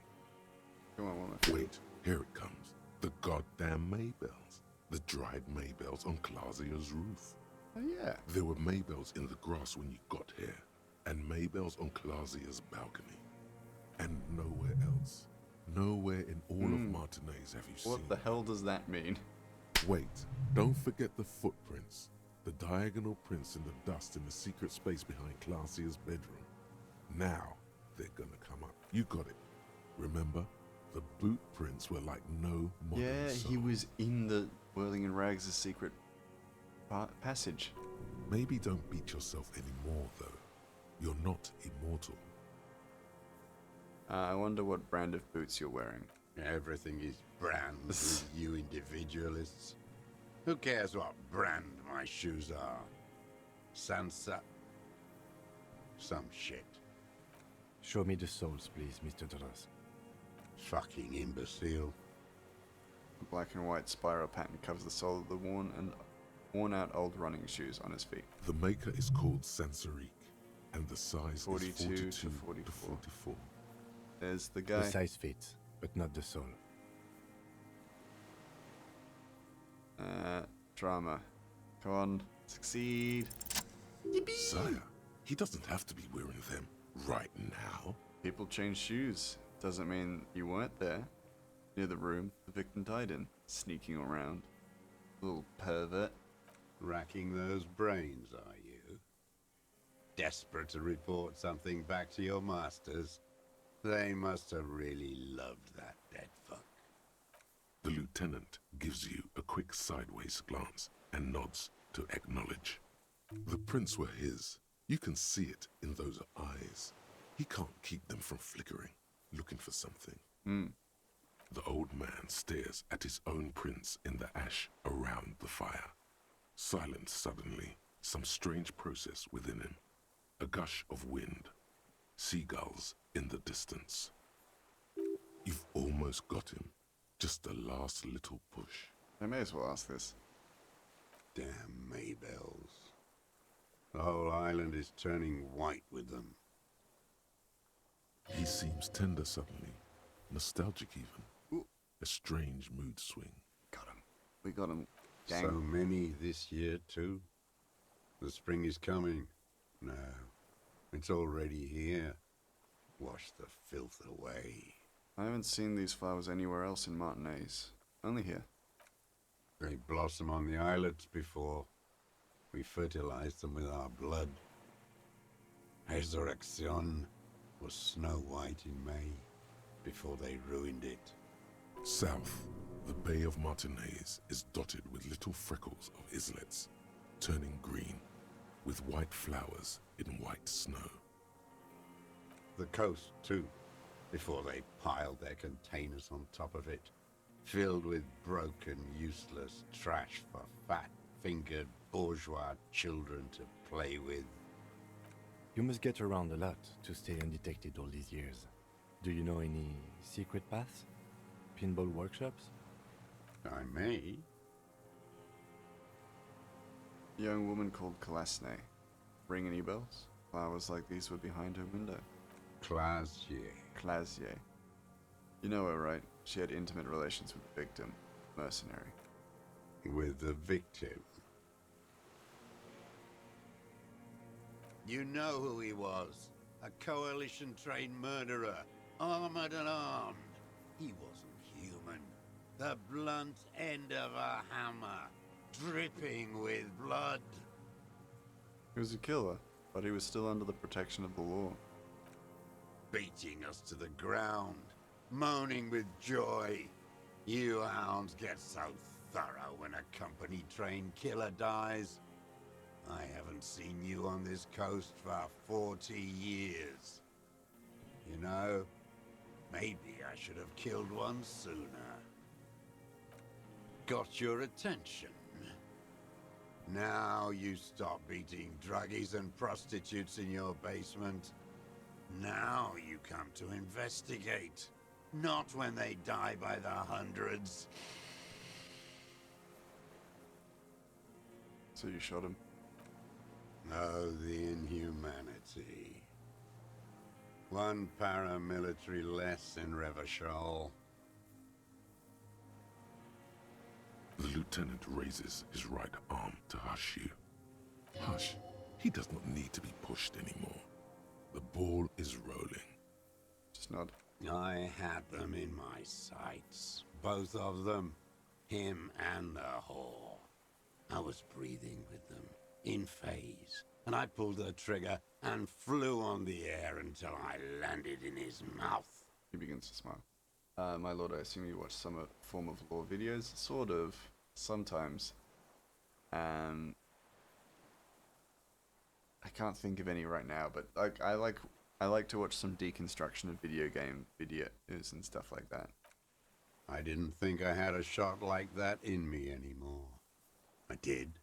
Come on, wait, here it comes. The goddamn Maybells. The dried Maybells on Clausia's roof. Oh yeah. There were Maybells in the grass when you got here, and Maybells on Clausia's balcony. And nowhere else. Nowhere in all of Martinez have you seen. What the hell does that mean? Wait, don't forget the footprints. The diagonal prints in the dust in the secret space behind Clausia's bedroom. Now, they're gonna come up. You got it. Remember? The boot prints were like no modern Yeah, soul. he was in the Whirling in Rags' secret passage. Maybe don't beat yourself anymore, though. You're not immortal. I wonder what brand of boots you're wearing. Everything is brand with you individualists. Who cares what brand my shoes are? Sansa. Some shit. Show me the soles, please, Mr. Dross. Fucking imbecile. A black and white spiral pattern covers the sole of the worn out old running shoes on his feet. The maker is called Sansarique, and the size 42 is 42 to 44. to 44. There's the guy. The size fits, but not the sole. Drama. Come on, succeed. Sire, he doesn't have to be wearing them right now. People change shoes. Doesn't mean you weren't there. Near the room the victim died in. Sneaking around. Little pervert. Racking those brains, are you? Desperate to report something back to your masters? They must have really loved that dead fuck. The lieutenant gives you a quick sideways glance and nods to acknowledge. The prints were his. You can see it in those eyes. He can't keep them from flickering, looking for something. The old man stares at his own prints in the ash around the fire. Silent suddenly, some strange process within him. A gush of wind. Seagulls in the distance. You've almost got him. Just the last little push. I may as well ask this. Damn Maybells. The whole island is turning white with them. He seems tender suddenly. Nostalgic even. Ooh. A strange mood swing. Got him. We got him. Gang. So many this year, too. The spring is coming. No, it's already here. Wash the filth away. I haven't seen these flowers anywhere else in Martinez. Only here. They blossom on the islets before. We fertilize them with our blood. Resurrection was snow white in May, before they ruined it. South, the Bay of Martinez is dotted with little freckles of islets, turning green, with white flowers in white snow. The coast, too, before they piled their containers on top of it, filled with broken, useless trash for fat-fingered bourgeois children to play with. You must get around a lot to stay undetected all these years. Do you know any secret paths? Pinball workshops? I may. A young woman called Kalasne. Ring any bells? Flowers like these were behind her window. Clasier. You know her, right? She had intimate relations with the victim. Mercenary. With the victim? You know who he was. A coalition-trained murderer. Armored and armed. He wasn't human. The blunt end of a hammer. Dripping with blood. He was a killer, but he was still under the protection of the law. Beating us to the ground. Moaning with joy. You hounds get so thorough when a company-trained killer dies. I haven't seen you on this coast for 40 years. You know, maybe I should have killed one sooner. Got your attention. Now you stop beating druggies and prostitutes in your basement. Now you come to investigate. Not when they die by the hundreds. So you shot him? Oh, the inhumanity. One paramilitary less in Revachol. The lieutenant raises his right arm to hush you. Hush. He does not need to be pushed anymore. The ball is rolling. Just nod. I had them in my sights. Both of them. Him and the whore. I was breathing with them. In phase. And I pulled the trigger and flew on the air until I landed in his mouth. He begins to smile. My lord, I assume you watch some form of law videos? Sort of. Sometimes. I can't think of any right now, but I like to watch some deconstruction of video game videos and stuff like that. I didn't think I had a shot like that in me anymore. I did.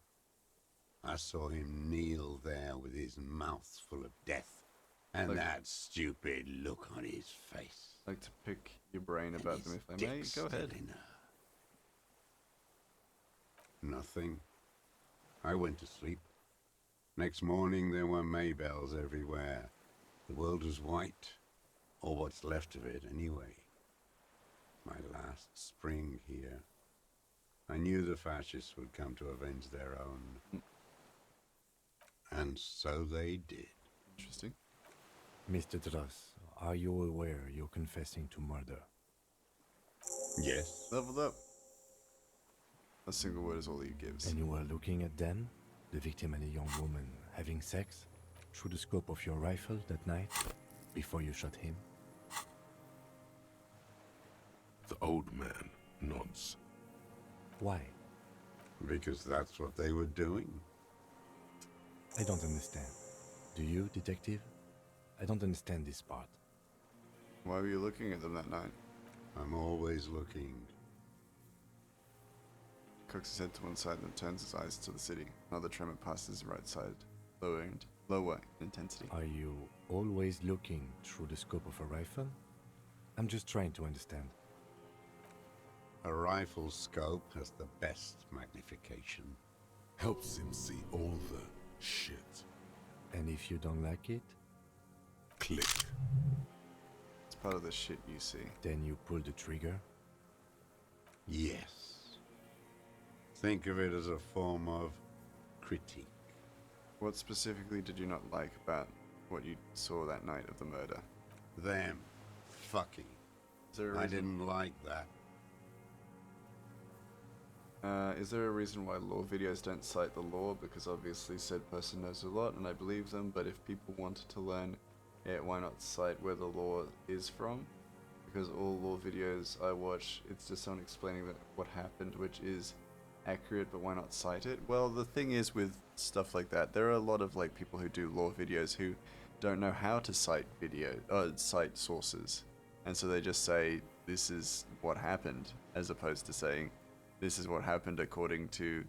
I saw him kneel there with his mouth full of death, and that stupid look on his face. I'd like to pick your brain about them, if I may. Go ahead. Nothing. I went to sleep. Next morning there were Maybells everywhere. The world was white, or what's left of it anyway. My last spring here. I knew the fascists would come to avenge their own. And so they did. Interesting. Mr. Dross, are you aware you're confessing to murder? Yes. Leveled up. A single word is all he gives. And you were looking at them, the victim and a young woman, having sex, through the scope of your rifle that night, before you shot him? The old man nods. Why? Because that's what they were doing. I don't understand. Do you, detective? I don't understand this part. Why were you looking at them that night? I'm always looking. Cocks his head to one side and turns his eyes to the city. Another tremor passes his right side, lower in intensity. Are you always looking through the scope of a rifle? I'm just trying to understand. A rifle scope has the best magnification. Helps him see all the shit. And if you don't like it? Click. It's part of the shit you see. Then you pull the trigger? Yes. Think of it as a form of critique. What specifically did you not like about what you saw that night of the murder? Them. Fucking. Is there a I reason? didn't like that. Is there a reason why lore videos don't cite the lore? Because obviously said person knows a lot and I believe them, but if people wanted to learn it, why not cite where the lore is from? Because all lore videos I watch, it's just someone explaining that what happened, which is accurate, but why not cite it? Well, the thing is with stuff like that, there are a lot of like people who do lore videos who don't know how to cite cite sources, and so they just say this is what happened, as opposed to saying this is what happened according to,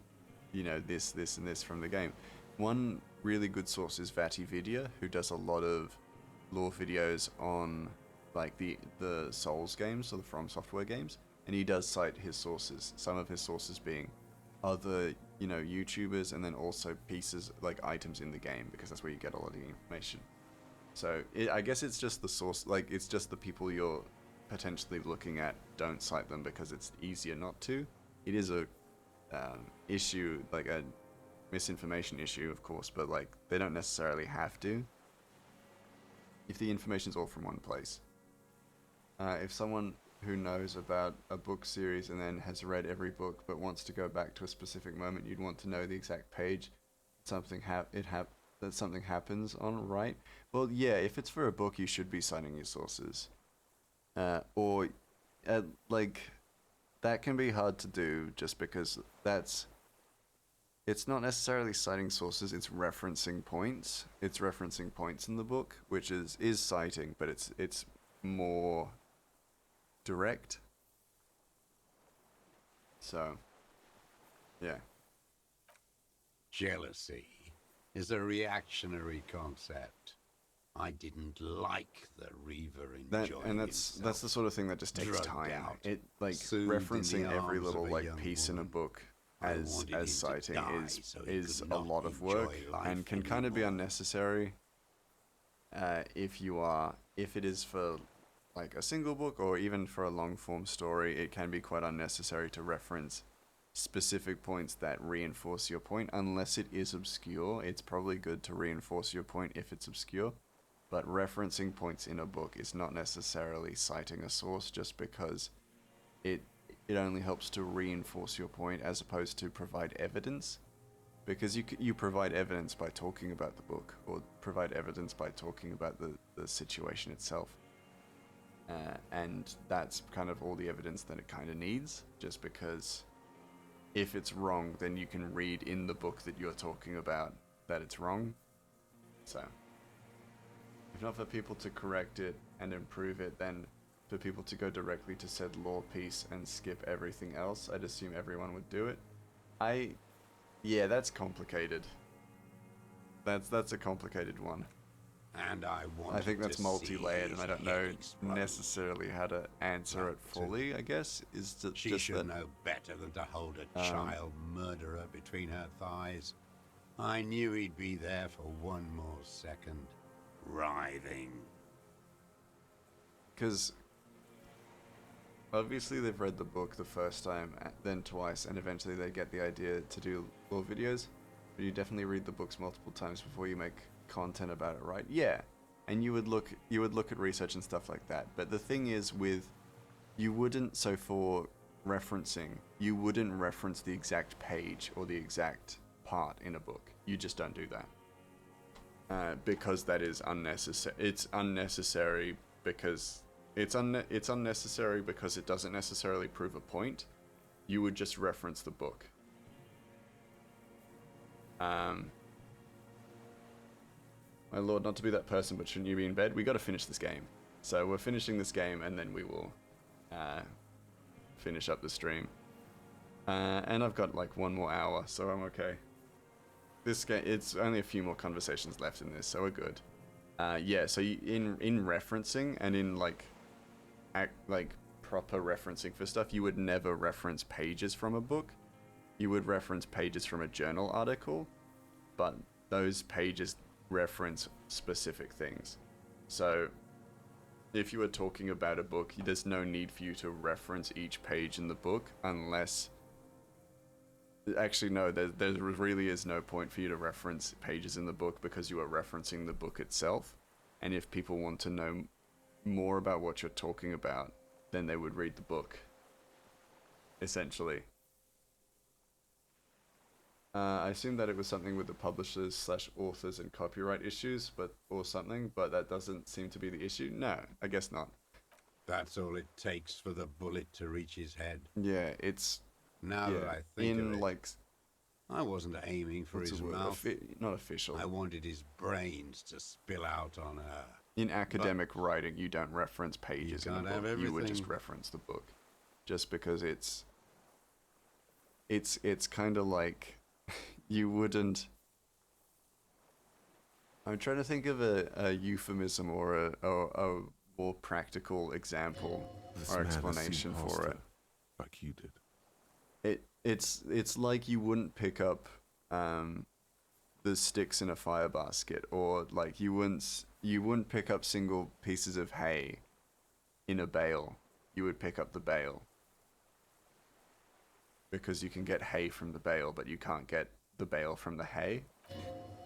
you know, this and this from the game. One really good source is VatiVidya, who does a lot of lore videos on like the Souls games or the From Software games, and he does cite his sources. Some of his sources being other, you know, YouTubers, and then also pieces like items in the game, because that's where you get a lot of the information. So I guess it's just the source, like it's just the people you're potentially looking at don't cite them because it's easier not to. It is a issue, like a misinformation issue, of course, but like they don't necessarily have to if the information's all from one place. If someone who knows about a book series and then has read every book but wants to go back to a specific moment, you'd want to know the exact page that something happens on, right? Well, yeah, if it's for a book, you should be citing your sources. Like, that can be hard to do just because it's not necessarily citing sources, it's referencing points. It's referencing points in the book, which is citing, but it's more direct. So, yeah. Jealousy is a reactionary concept. I didn't like the Reaver enjoying that's the sort of thing that just takes time. It like referencing every little like piece in a book as citing is a lot of work and can kind of be unnecessary. If it is for like a single book or even for a long form story, it can be quite unnecessary to reference specific points that reinforce your point. Unless it is obscure, it's probably good to reinforce your point if it's obscure. But referencing points in a book is not necessarily citing a source, just because it only helps to reinforce your point as opposed to provide evidence. Because you provide evidence by talking about the book, or provide evidence by talking about the situation itself. And that's kind of all the evidence that it kind of needs, just because if it's wrong, then you can read in the book that you're talking about that it's wrong. So, if not for people to correct it and improve it, then for people to go directly to said lore piece and skip everything else, I'd assume everyone would do it. Yeah, that's complicated. That's a complicated one. And I think that's multi-layered, and I don't know necessarily how to answer it fully. I guess she should know better than to hold a child murderer between her thighs. I knew he'd be there for one more second, writhing. Because obviously they've read the book the first time, then twice, and eventually they get the idea to do lore videos. But you definitely read the books multiple times before you make content about it, right? Yeah, and you would look at research and stuff like that. But the thing is, for referencing, you wouldn't reference the exact page or the exact part in a book. You just don't do that because that is unnecessary. It's unnecessary because it's unnecessary because it doesn't necessarily prove a point. You would just reference the book. My lord, not to be that person, but shouldn't you be in bed? We got to finish this game. So we're finishing this game, and then we will finish up the stream. And I've got like 1 more hour, so I'm okay. This game, it's only a few more conversations left in this, so we're good. Yeah, so in referencing and in like proper referencing for stuff, you would never reference pages from a book. You would reference pages from a journal article, but those pages reference specific things. So if you were talking about a book, there's no need for you to reference each page in the book unless... Actually, no, there really is no point for you to reference pages in the book because you are referencing the book itself. And if people want to know more about what you're talking about, then they would read the book, essentially. I assume that it was something with the publishers / authors and copyright issues, or something, but that doesn't seem to be the issue. No, I guess not. That's all it takes for the bullet to reach his head. Yeah, it's... Now that I think of it, like... I wasn't aiming for his mouth. Not official. I wanted his brains to spill out on her. In academic writing, you don't reference pages in the book. You would just reference the book. Just because it's kind of like... You wouldn't... I'm trying to think of a euphemism or a more practical example or explanation for it. Like you did. It's like you wouldn't pick up the sticks in a fire basket, or like you wouldn't pick up single pieces of hay in a bale. You would pick up the bale because you can get hay from the bale, but you can't get the bale from the hay.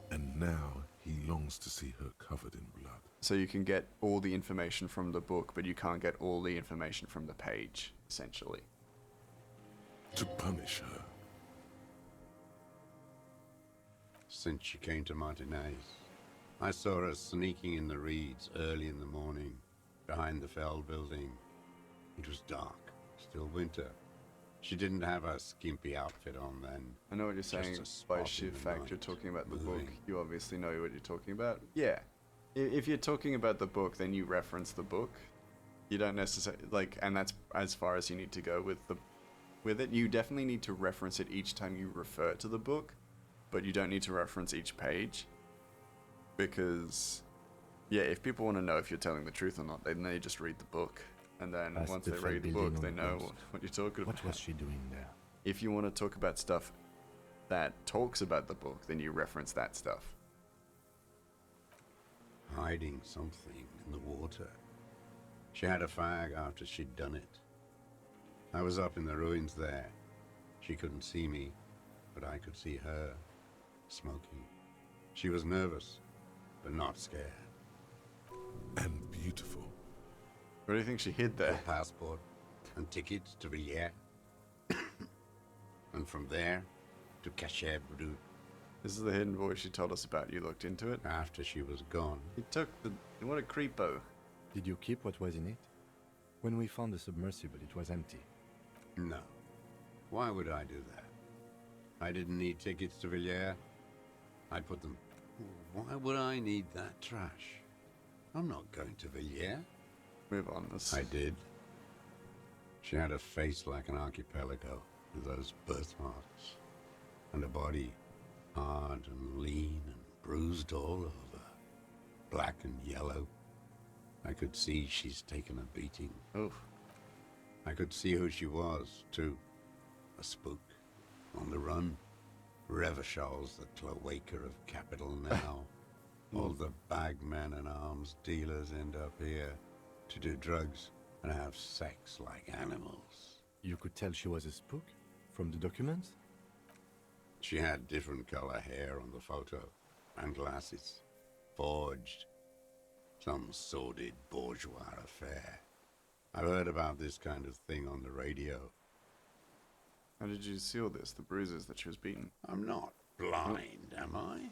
And now he longs to see her covered in blood. So you can get all the information from the book, but you can't get all the information from the page, essentially. To punish her. Since she came to Martinez, I saw her sneaking in the reeds early in the morning, behind the Fell building. It was dark, still winter. She didn't have a skimpy outfit on then. I know what you're saying. By sheer fact you're talking about the book, you obviously know what you're talking about. Yeah. If you're talking about the book, then you reference the book. You don't necessarily, like, and that's as far as you need to go with it. You definitely need to reference it each time you refer to the book, but you don't need to reference each page. Because, yeah, if people want to know if you're telling the truth or not, then they just read the book. And then once they read the book, they know what you're talking about. What was she doing there? If you want to talk about stuff that talks about the book, then you reference that stuff. Hiding something in the water. She had a fag after she'd done it. I was up in the ruins there. She couldn't see me, but I could see her, smoking. She was nervous, but not scared. And beautiful. What do you think she hid there? A passport and tickets to Villiers. And from there to Cachet Brut. This is the hidden voice she told us about. You looked into it? After she was gone. He took the... What a creepo. Did you keep what was in it? When we found the submersible, it was empty. No. Why would I do that? I didn't need tickets to Villiers. I put them... Why would I need that trash? I'm not going to Villiers. Move on. I did. She had a face like an archipelago with those birthmarks. And a body hard and lean and bruised all over. Black and yellow. I could see she's taken a beating. Oof. I could see who she was, too. A spook. On the run. Revachol's the cloaca of capital now. All the bagmen and arms dealers end up here to do drugs and have sex like animals. You could tell she was a spook from the documents? She had different color hair on the photo and glasses. Forged. Some sordid bourgeois affair. I heard about this kind of thing on the radio. How did you see all this? The bruises that she was beaten? I'm not blind, am I?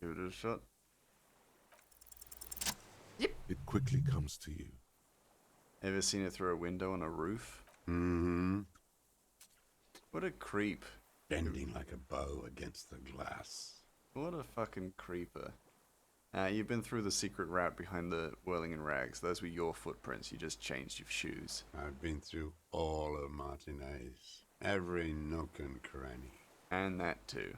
Give it a shot. Yep. It quickly comes to you. Ever seen it through a window on a roof? Mm-hmm. What a creep. Bending like a bow against the glass. What a fucking creeper. You've been through the secret route behind the whirling in rags. Those were your footprints. You just changed your shoes. I've been through all of Martinez. Every nook and cranny. And that too.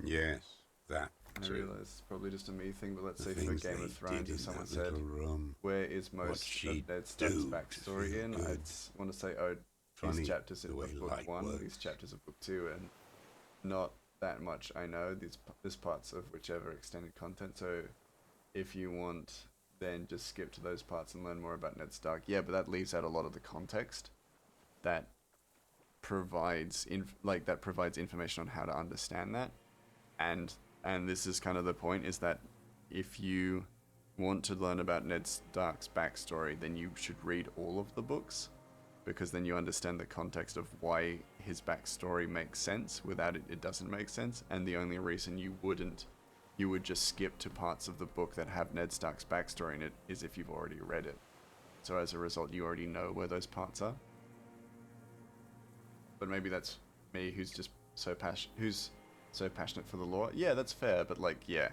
Yes, that I too. realise it's probably just a me thing, but let's The say for things Game they of Thrones, did if in someone that said, little room, where is what most she'd of Ned Stark's do to backstory feel in, good. I'd want to say, oh, Funny these chapters the of way book light 1, works. these chapters of book 2, and not that much I know, this parts of whichever extended content, so if you want, then just skip to those parts and learn more about Ned Stark. Yeah, but that leaves out a lot of the context that provides information on how to understand that, and this is kind of the point, is that if you want to learn about Ned Stark's backstory, then you should read all of the books, because then you understand the context of why his backstory makes sense. Without it, it doesn't make sense, and the only reason you would just skip to parts of the book that have Ned Stark's backstory in it is if you've already read it. So as a result, you already know where those parts are. But maybe that's me, who's just so passionate for the lore. Yeah, that's fair, but like, yeah.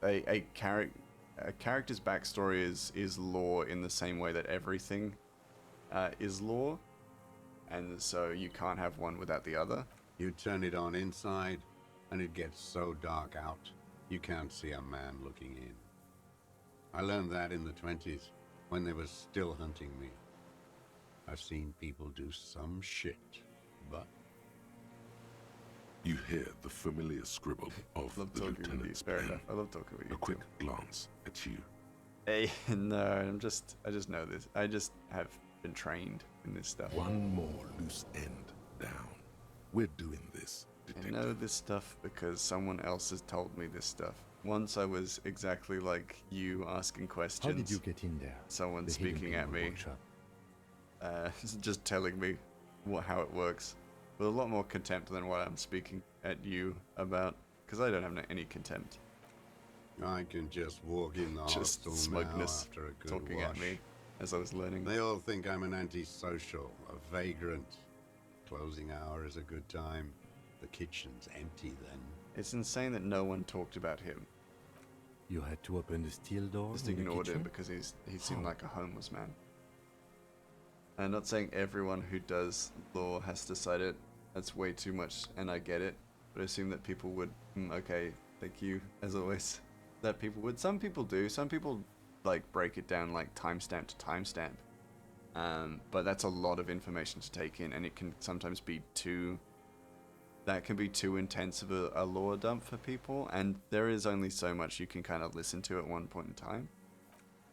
A character's backstory is lore in the same way that everything is lore, and so you can't have one without the other. You turn it on inside, and it gets so dark out, you can't see a man looking in. I learned that in the 20s, when they were still hunting me. I've seen people do some shit, but... You hear the familiar scribble of the lieutenant's pen. I love talking with you. A quick glance at you. Hey, no, I just know this. I just have been trained in this stuff. One more loose end down. We're doing this, I know this stuff because someone else has told me this stuff. Once I was exactly like you, asking questions. How did you get in there? Someone The hidden speaking at Penguin me, workshop. just telling me how it works, with a lot more contempt than what I'm speaking at you about, because I don't have any contempt. I can just walk in the Just hostel smugness now after a good talking wash. at me as I was learning. They all think I'm an antisocial, a vagrant. Closing hour is a good time. The kitchen's empty then. It's insane that no one talked about him. You had to open the steel door Just in the ignored him kitchen? because he seemed like a homeless man. I'm not saying everyone who does lore has to cite it. That's way too much, and I get it. But I assume that people would. Okay, thank you, as always. That people would. Some people do. Some people like break it down like timestamp to timestamp. But that's a lot of information to take in, and it can sometimes be too. That can be too intense of a lore dump for people, and there is only so much you can kind of listen to at one point in time.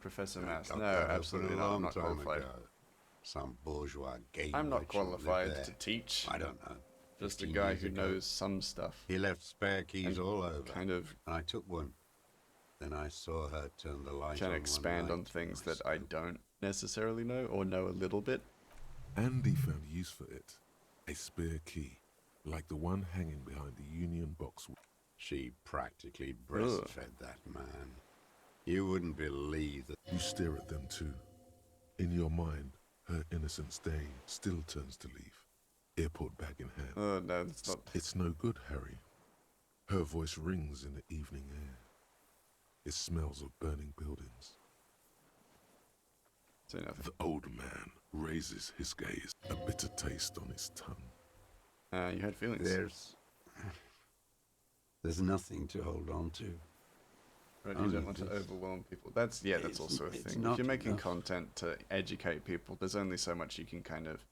Professor Mouse, Got no, that open absolutely a not. I'm long not time qualified. ago. Some bourgeois game. I'm not merchant lived qualified there. to teach. I don't know. Just a 15 guy years who ago. knows some stuff. He left spare keys And all over. kind of And I took one. Then I saw her turn the light Can on expand one on night. things that I don't necessarily know, or know a little bit. Andy found use for it. A spare key, like the one hanging behind the Union box. She practically breastfed that man. You wouldn't believe that. You stare at them too. In your mind, her innocent stain still turns to leaf. Airport bag in hand. Oh no, it's not. It's no good, Harry. Her voice rings in the evening air. It smells of burning buildings. Say nothing. The old man raises his gaze, a bitter taste on his tongue. You had feelings. There's nothing to hold on to. Right, you Only don't want to this. overwhelm people. That's It's- also a it's thing. If not you're making enough. content to educate people, there's only so much you can kind of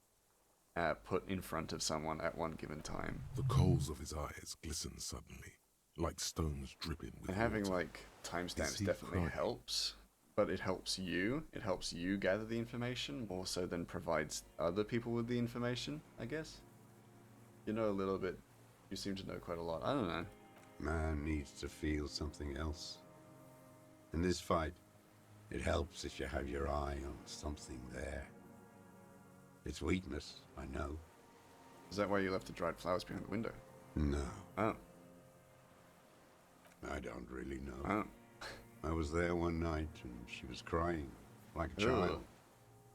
put in front of someone at one given time. The coals of his eyes glisten suddenly, like stones dripping with And having water. like timestamps he definitely crying? helps, but it helps you. It helps you gather the information more so than provides other people with the information, I guess. You know a little bit. You seem to know quite a lot. I don't know. Man needs to feel something else. In this fight, it helps if you have your eye on something there. It's weakness, I know. Is that why you left the dried flowers behind the window? No, Oh. I don't really know. Oh. I was there one night and she was crying, like a Ugh. child,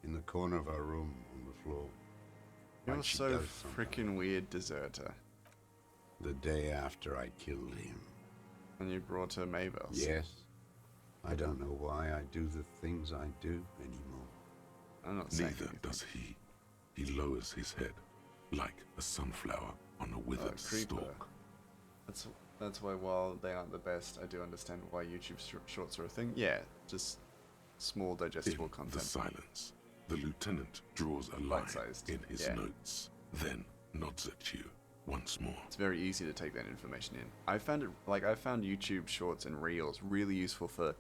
in the corner of her room on the floor. You're like she so does sometimes. freaking weird, deserter. The day after I killed him. And you brought her Maybells. Yes. I don't know why I do the things I do anymore. I'm not saying Neither does he. He lowers his head, like a sunflower on a withered stalk. That's why, while they aren't the best, I do understand why YouTube shorts are a thing. Yeah, just small digestible In content. the silence, the lieutenant draws a line in his notes, then nods at you once more. It's very easy to take that information in. I found YouTube shorts and reels really useful for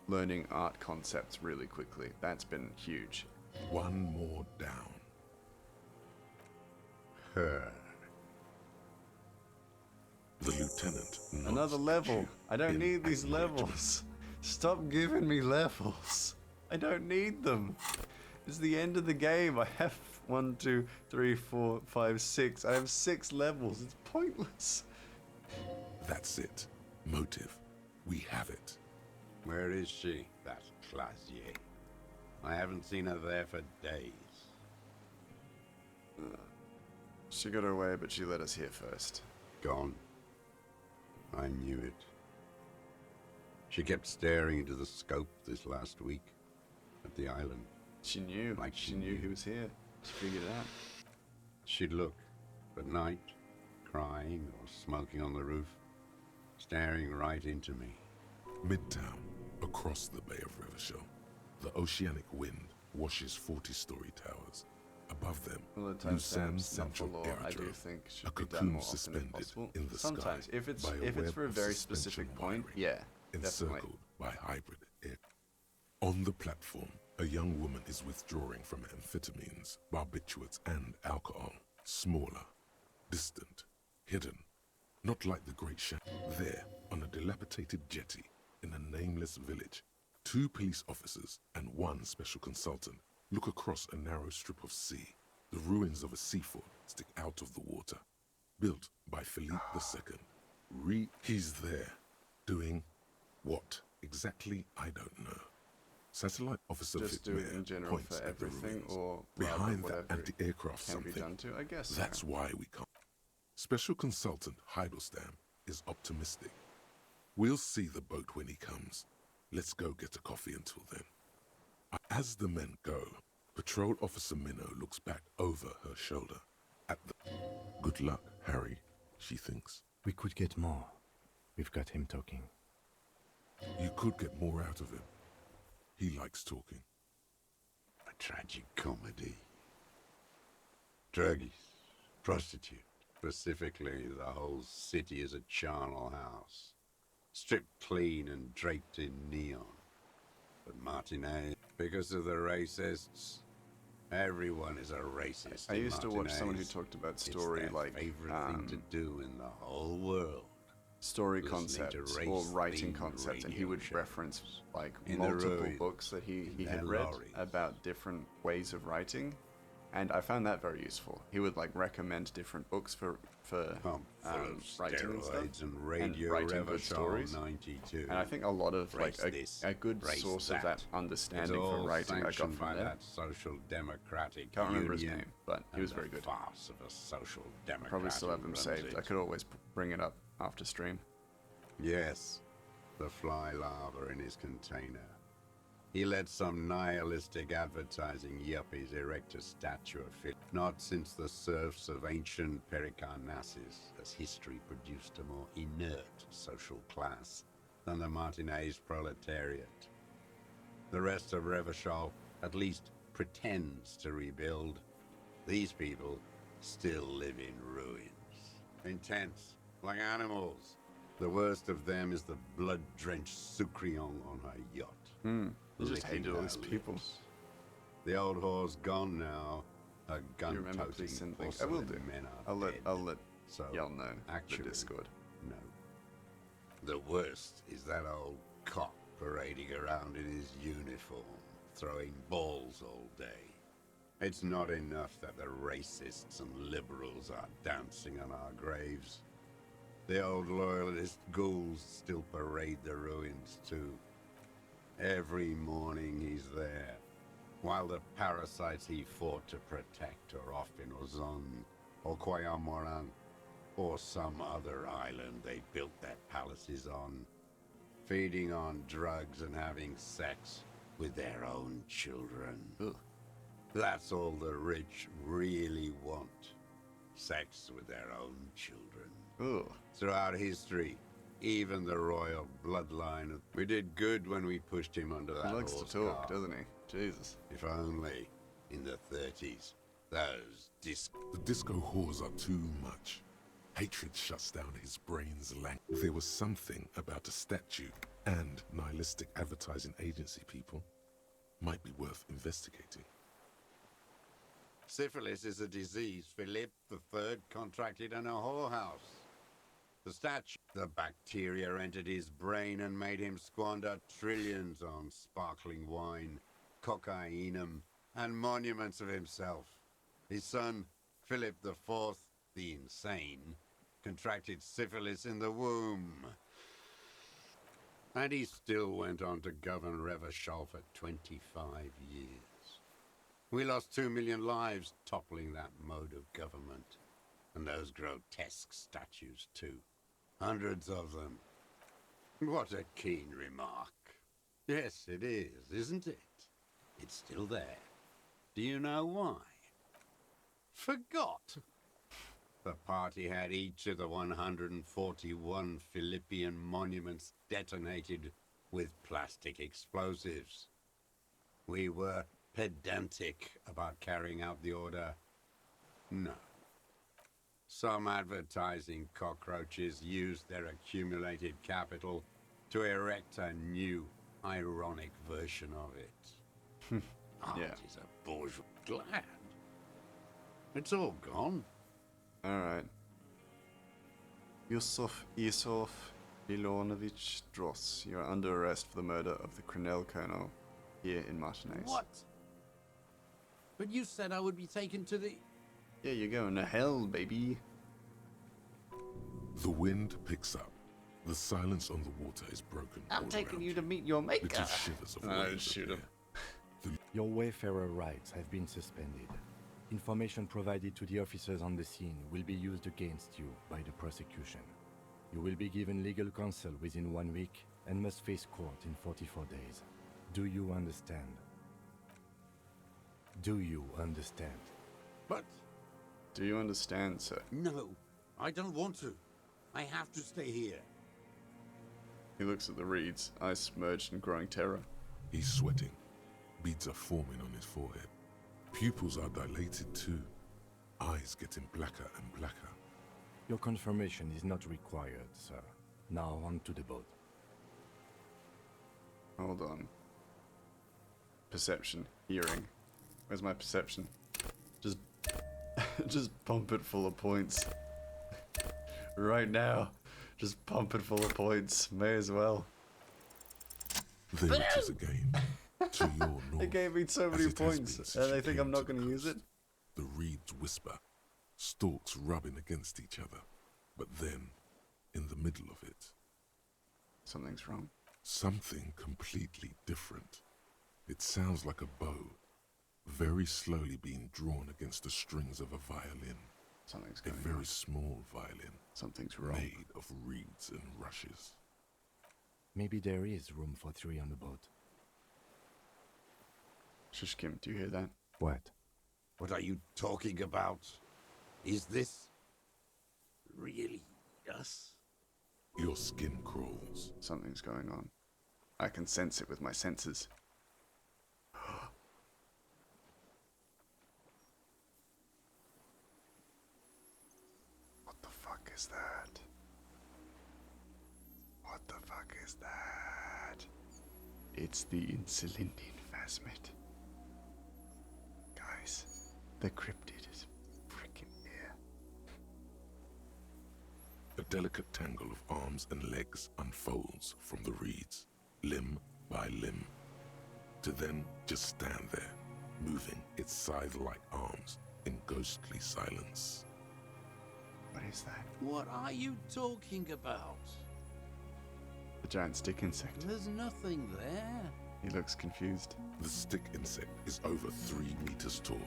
learning art concepts really quickly. That's been huge. One more down. Her. The lieutenant nods Another at level. you I don't in need these acknowledgement. levels. Stop giving me levels. I don't need them. It's the end of the game. I have 1, 2, 3, 4, 5, 6. I have 6 levels. It's pointless. That's it. Motive. We have it. Where is she, that Clasier? I haven't seen her there for days. She got away, but she let us here first. Gone. I knew it. She kept staring into the scope this last week at the island. She knew. Like she knew he was here. She figured it out. She'd look at night, crying or smoking on the roof, staring right into me. Midtown, across the Bay of Revachol, the oceanic wind washes 40-story towers. Above them, Well, at times, Busan not for Central law, I do Aerodrome, think a should be done cocoon more often if suspended possible. in the Sometimes, sky if it's by a web for a of very suspension specific point, wiring, yeah, encircled definitely. by hybrid air. On the platform, a young woman is withdrawing from amphetamines, barbiturates, and alcohol. Smaller, distant, hidden, not like the Great Shadow. There, on a dilapidated jetty in a nameless village, 2 police officers and 1 special consultant look across a narrow strip of sea. The ruins of a seafort stick out of the water, built by Philippe II. He's there, doing what exactly, I don't know. Satellite Officer Just do it Vitmere in general points for at the everything, ruins. or Behind rather that whatever anti-aircraft can be something. done to, I guess so. That's why we come. Special Consultant Heidelstein is optimistic. We'll see the boat when he comes. Let's go get a coffee until then. As the men go, Patrol Officer Minnow looks back over her shoulder at the... Good luck, Harry, she thinks. We could get more. We've got him talking. You could get more out of him. He likes talking. A tragic comedy. Druggies, prostitute. Specifically, the whole city is a charnel house. Stripped clean and draped in neon. But Martinez, because of the racists, everyone is a racist. I in used to watch someone who Martinez. talked about It's story their like favorite thing to do in the whole world. story Listening to concepts or writing race-themed concepts, and he radio would shows. reference like In the multiple ruins, books that he in had their read lorries. about different ways of writing, and I found that very useful. He would like recommend different books for writing and steroids stuff, and Radio writing good Revachol stories. 92. And I think a lot of like Race this, a good race source that. of that It's understanding all for writing I got sanctioned from by there. that social democratic Can't remember his union name, but he and was the very good. farce of a social democrat Probably still have who them runs saved. it. I could always bring it up after stream. Yes, the fly larva in his container. He let some nihilistic advertising yuppies erect a statue of it. Not since the serfs of ancient Pericarnassus has history produced a more inert social class than the Martinez proletariat. The rest of Revachol at least pretends to rebuild. These people still live in ruins. Intense, like animals. The worst of them is the blood-drenched Sucrion on her yacht. I just licking hated all her these people. lips. The old whore's gone now. Her You remember, gun-toting please send links. I porcelain will do. men are I'll dead. let So, y'all know actually, the Discord. No. The worst is that old cop parading around in his uniform, throwing balls all day. It's not enough that the racists and liberals are dancing on our graves. The old loyalist ghouls still parade the ruins too. Every morning he's there, while the parasites he fought to protect are off in Ozon or Quayamoran. or some other island they built their palaces on, feeding on drugs and having sex with their own children. Ugh. That's all the rich really want. Sex with their own children. Ugh. Throughout history, even the royal bloodline. We did good when we pushed him under that He likes to horse talk, cart. doesn't he? Jesus. If only in the 30s, those The disco whores are too much. Hatred shuts down his brain's language. There was something about a statue and nihilistic advertising agency people. Might be worth investigating. Syphilis is a disease Philip III contracted in a whorehouse. The statue, the bacteria entered his brain and made him squander trillions on sparkling wine, cocainum, and monuments of himself. His son, Philip IV, the insane, contracted syphilis in the womb. And he still went on to govern Revachol for 25 years. We lost 2 million lives toppling that mode of government. And those grotesque statues, too. Hundreds of them. What a keen remark. Yes, it is, isn't it? It's still there. Do you know why? Forgot. The party had each of the 141 Philippian monuments detonated with plastic explosives. We were pedantic about carrying out the order. No. Some advertising cockroaches used their accumulated capital to erect a new, ironic version of it. Art is a bourgeois glad. It's all gone. Alright. Yusuf Isov Ilonovich Dross, you are under arrest for the murder of the Crenel Colonel here in Martinez. What? But you said I would be taken to the... Yeah, you're going to hell, baby. The wind picks up. The silence on the water is broken. I'm taking you to meet your maker. Little shivers of No, waves shoot him. Your Wayfarer rights have been suspended. Information provided to the officers on the scene will be used against you by the prosecution. You will be given legal counsel within 1 week and must face court in 44 days. Do you understand? Do you understand? But... Do you understand, sir? No, I don't want to. I have to stay here. He looks at the reeds, eyes submerged in growing terror. He's sweating. Beads are forming on his forehead. Pupils are dilated too. Eyes getting blacker and blacker. Your confirmation is not required, sir. Now on to the boat. Hold on. Perception. Hearing. Where's my perception? Just... just pump it full of points. Right now. Just pump it full of points. May as well. There it is again. To your north. It gave me so many points, and I think I'm not going to use it. The reeds whisper, stalks rubbing against each other. But then, in the middle of it... Something's wrong. Something completely different. It sounds like a bow, very slowly being drawn against the strings of a violin. Something's going on. A very small violin. Something's wrong. Made of reeds and rushes. Maybe there is room for 3 on the boat. Shishkim, do you hear that? What? What are you talking about? Is this... really us? Your skin crawls. Something's going on. I can sense it with my senses. What the fuck is that? What the fuck is that? It's the Insulindian phasmid. Guys, the cryptid is freaking here. A delicate tangle of arms and legs unfolds from the reeds, limb by limb, to then just stand there, moving its scythe-like arms in ghostly silence. What is that? What are you talking about? The giant stick insect. There's nothing there. He looks confused. The stick insect is over 3 meters tall.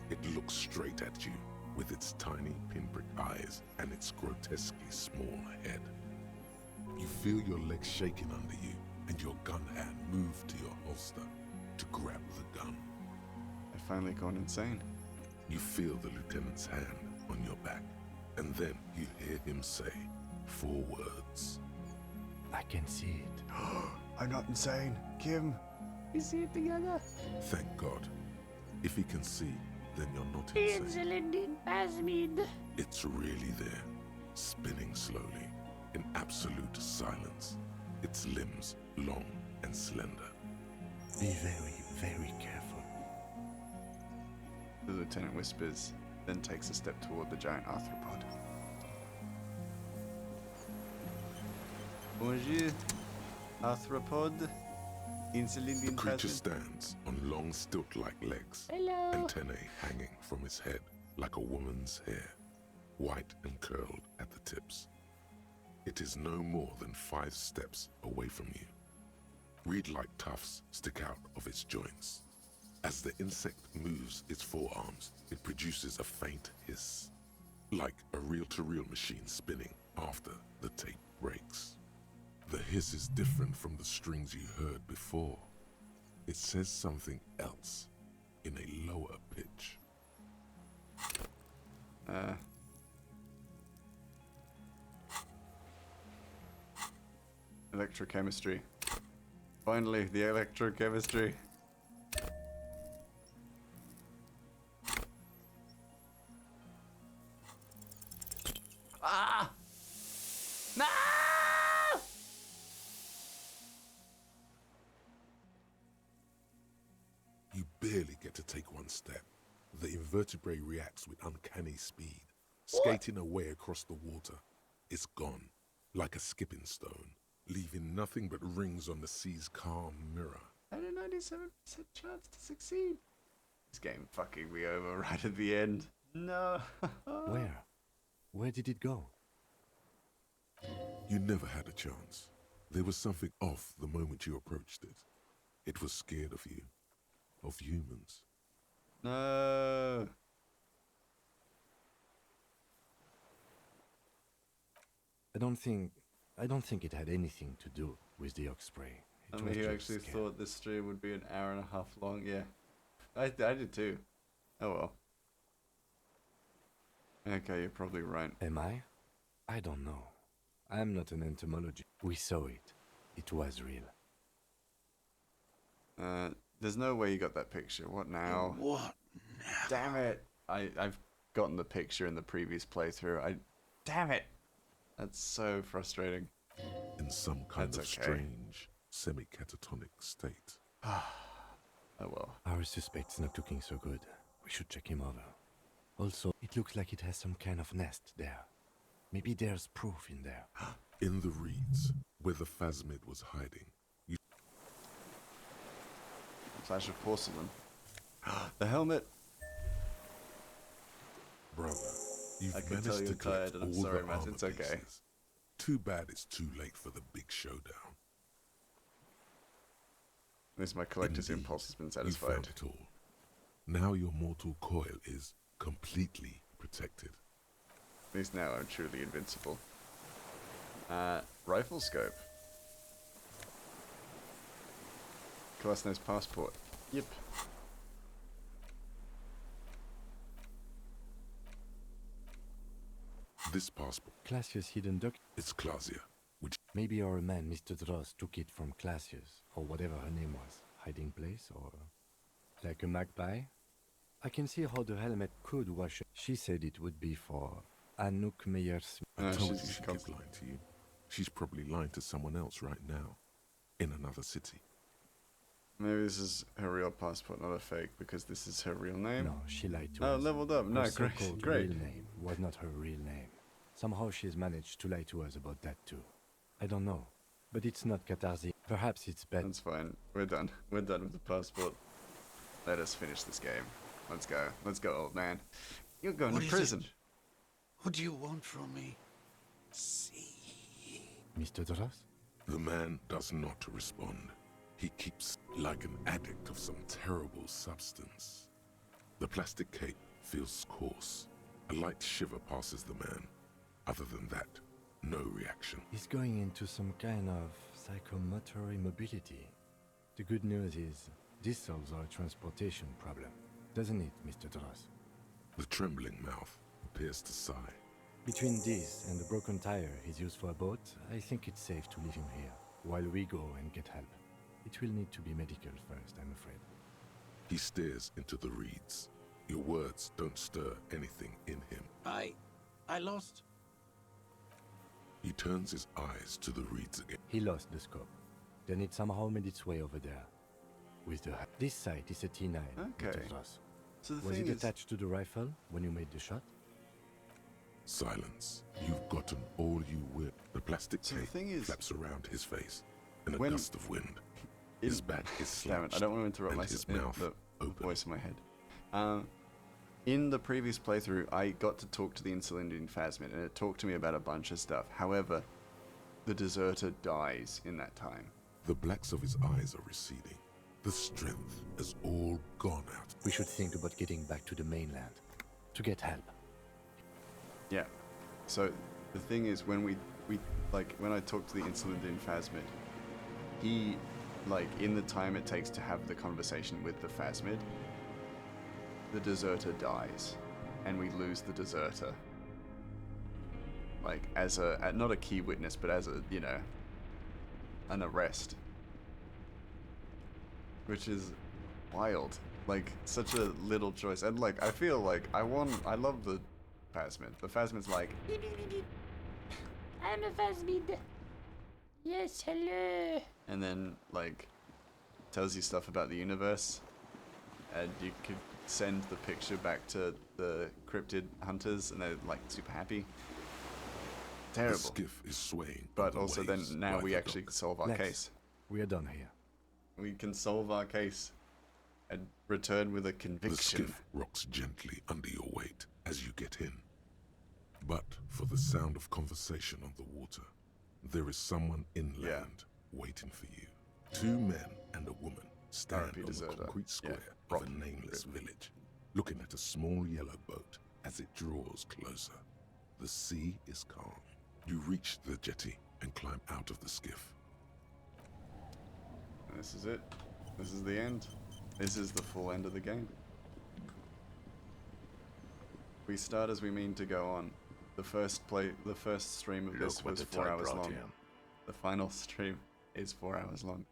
It looks straight at you, with its tiny pinprick eyes and its grotesquely small head. You feel your legs shaking under you and your gun hand move to your holster to grab the gun. I've finally gone insane. You feel the lieutenant's hand on your back, and then you hear him say 4 words. I can see it. I'm not insane. Kim. We see it together. Thank God. If he can see, then you're not insane. Insulin plasmid. It's really there, spinning slowly, in absolute silence. Its limbs long and slender. Be very, very careful. The lieutenant whispers, then takes a step toward the giant arthropod. Bonjour, arthropod. The creature stands on long stilt-like legs, Hello. antennae hanging from his head like a woman's hair, white and curled at the tips. It is no more than 5 steps away from you. Reed-like tufts stick out of its joints. As the insect moves its forearms, it produces a faint hiss, like a reel-to-reel machine spinning after the tape breaks. The hiss is different from the strings you heard before. It says something else in a lower pitch. Electrochemistry. Finally, the electrochemistry. Ah! No! You barely get to take 1 step. The invertebrate reacts with uncanny speed, skating away across the water. It's gone, like a skipping stone, leaving nothing but rings on the sea's calm mirror. I had a 97% chance to succeed. This game fucking me over right at the end. No. Where? Where did it go? You never had a chance. There was something off the moment you approached it. It was scared of you, of humans. No. I don't think it had anything to do with the Osprey. I It mean, was you just actually scared. thought this stream would be an hour and a half long. Yeah, I did too. Oh well. Okay, you're probably right. Am I? I don't know. I'm not an entomologist. We saw it. It was real. There's no way you got that picture. What now? What? Damn it! I've gotten the picture in the previous playthrough. Damn it! That's so frustrating. In some kind That's of okay. strange, semi-catatonic state. Oh well. Our suspect's not looking so good. We should check him over. Also, it looks like it has some kind of nest there. Maybe there's proof in there. In the reeds, where the phasmid was hiding, you Flash of porcelain. The helmet. brother, you've I can managed tell to you're collect tired, and I'm all sorry, the Matt, armor it's okay. pieces. Too bad it's too late for the big showdown. At least my collector's Indeed, impulse has been You satisfied. found it all. Now your mortal coil is completely protected. At least now I'm truly invincible. Rifle scope. Klasner's passport. Yep. This passport, Classius hidden duck. it's Clausia, which Maybe our man, Mr. Dross, took it from Classius, or whatever her name was. Hiding place, or like a magpie? I can see how the helmet could wash it. She said it would be for Anouk Meyers. I told you she's she kept lying to you. She's probably lying to someone else right now, in another city. Maybe this is her real passport, not a fake, because this is her real name. No, she lied to Oh, us. leveled up. Her No, great, so-called great. real name was not her real name. Somehow she's managed to lie to us about that too. I don't know, but it's not catharsis. Perhaps it's better. That's fine. We're done. We're done with the passport. Let us finish this game. Let's go. Let's go, old man. You're going What to is prison. it? What do you want from me? See. Mr. Dross? The man does not respond. He keeps like an addict of some terrible substance. The plastic cape feels coarse, A light shiver passes the man. Other than that, no reaction. He's going into some kind of psychomotor immobility. The good news is, this solves our transportation problem, doesn't it, Mr. Dross? The trembling mouth appears to sigh. Between this and the broken tire he's used for a boat, I think it's safe to leave him here, while we go and get help. It will need to be medical first, I'm afraid. He stares into the reeds. Your words don't stir anything in him. I lost. He turns his eyes to the reeds again. He lost the scope. Then it somehow made its way over there. With the... This sight is a T9, Okay. Mr. Dross. So the Was thing it is, attached to the rifle when you made the shot? Silence. You've gotten all you will. The plastic So the tape thing is, flaps around his face in a when- gust of wind. His back is damn it, slouched I don't want to interrupt and my his mouth the voice in my head. In the previous playthrough, I got to talk to the Insulindian Phasmid, and it talked to me about a bunch of stuff. However, the deserter dies in that time. The blacks of his eyes are receding. The strength has all gone out. We should think about getting back to the mainland, to get help. Yeah. So the thing is, when when I talked to the Insulindian Phasmid, he, like, in the time it takes to have the conversation with the Phasmid, the deserter dies, and we lose the deserter. Like, as not a key witness, but as a, an arrest. Which is wild. Like, such a little choice. And, like, I feel like I love the Phasmid. The Phasmid's like, I'm a Phasmid. Yes, hello. and then, like, tells you stuff about the universe. And you could send the picture back to the cryptid hunters, and they're, like, super happy. Terrible. The skiff is swaying. But the also then, waves now like we a actually dog. solve our Next. case. We are done here. We can solve our case and return with a The conviction. skiff rocks gently under your weight as you get in. But for the sound of conversation on the water, there is someone inland waiting for you. Two men and a woman stand R.I.P. on the deserter. concrete Yeah, square of a rock. nameless village, looking at a small yellow boat as it draws closer. The sea is calm. You reach the jetty and climb out of the skiff. And this is it. This is the end. This is the full end of the game. We start as we mean to go on. The first stream of this Look what was the 4 tide hours brought long. him. The final stream is 4 hours long.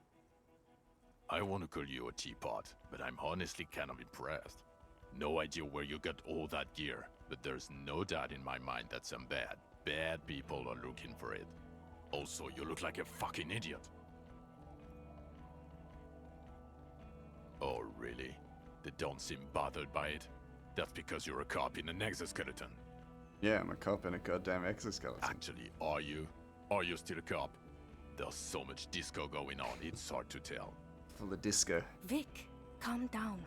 I want to call you a teapot, but I'm honestly kind of impressed. No idea where you got all that gear, but there's no doubt in my mind that some bad people are looking for it. Also, you look like a fucking idiot. Oh, really? They don't seem bothered by it? That's because you're a cop in an exoskeleton. Yeah, I'm a cop in a goddamn exoskeleton. Actually, are you? Are you still a cop? There's so much disco going on, it's hard to tell. Full of disco. Vic, calm down.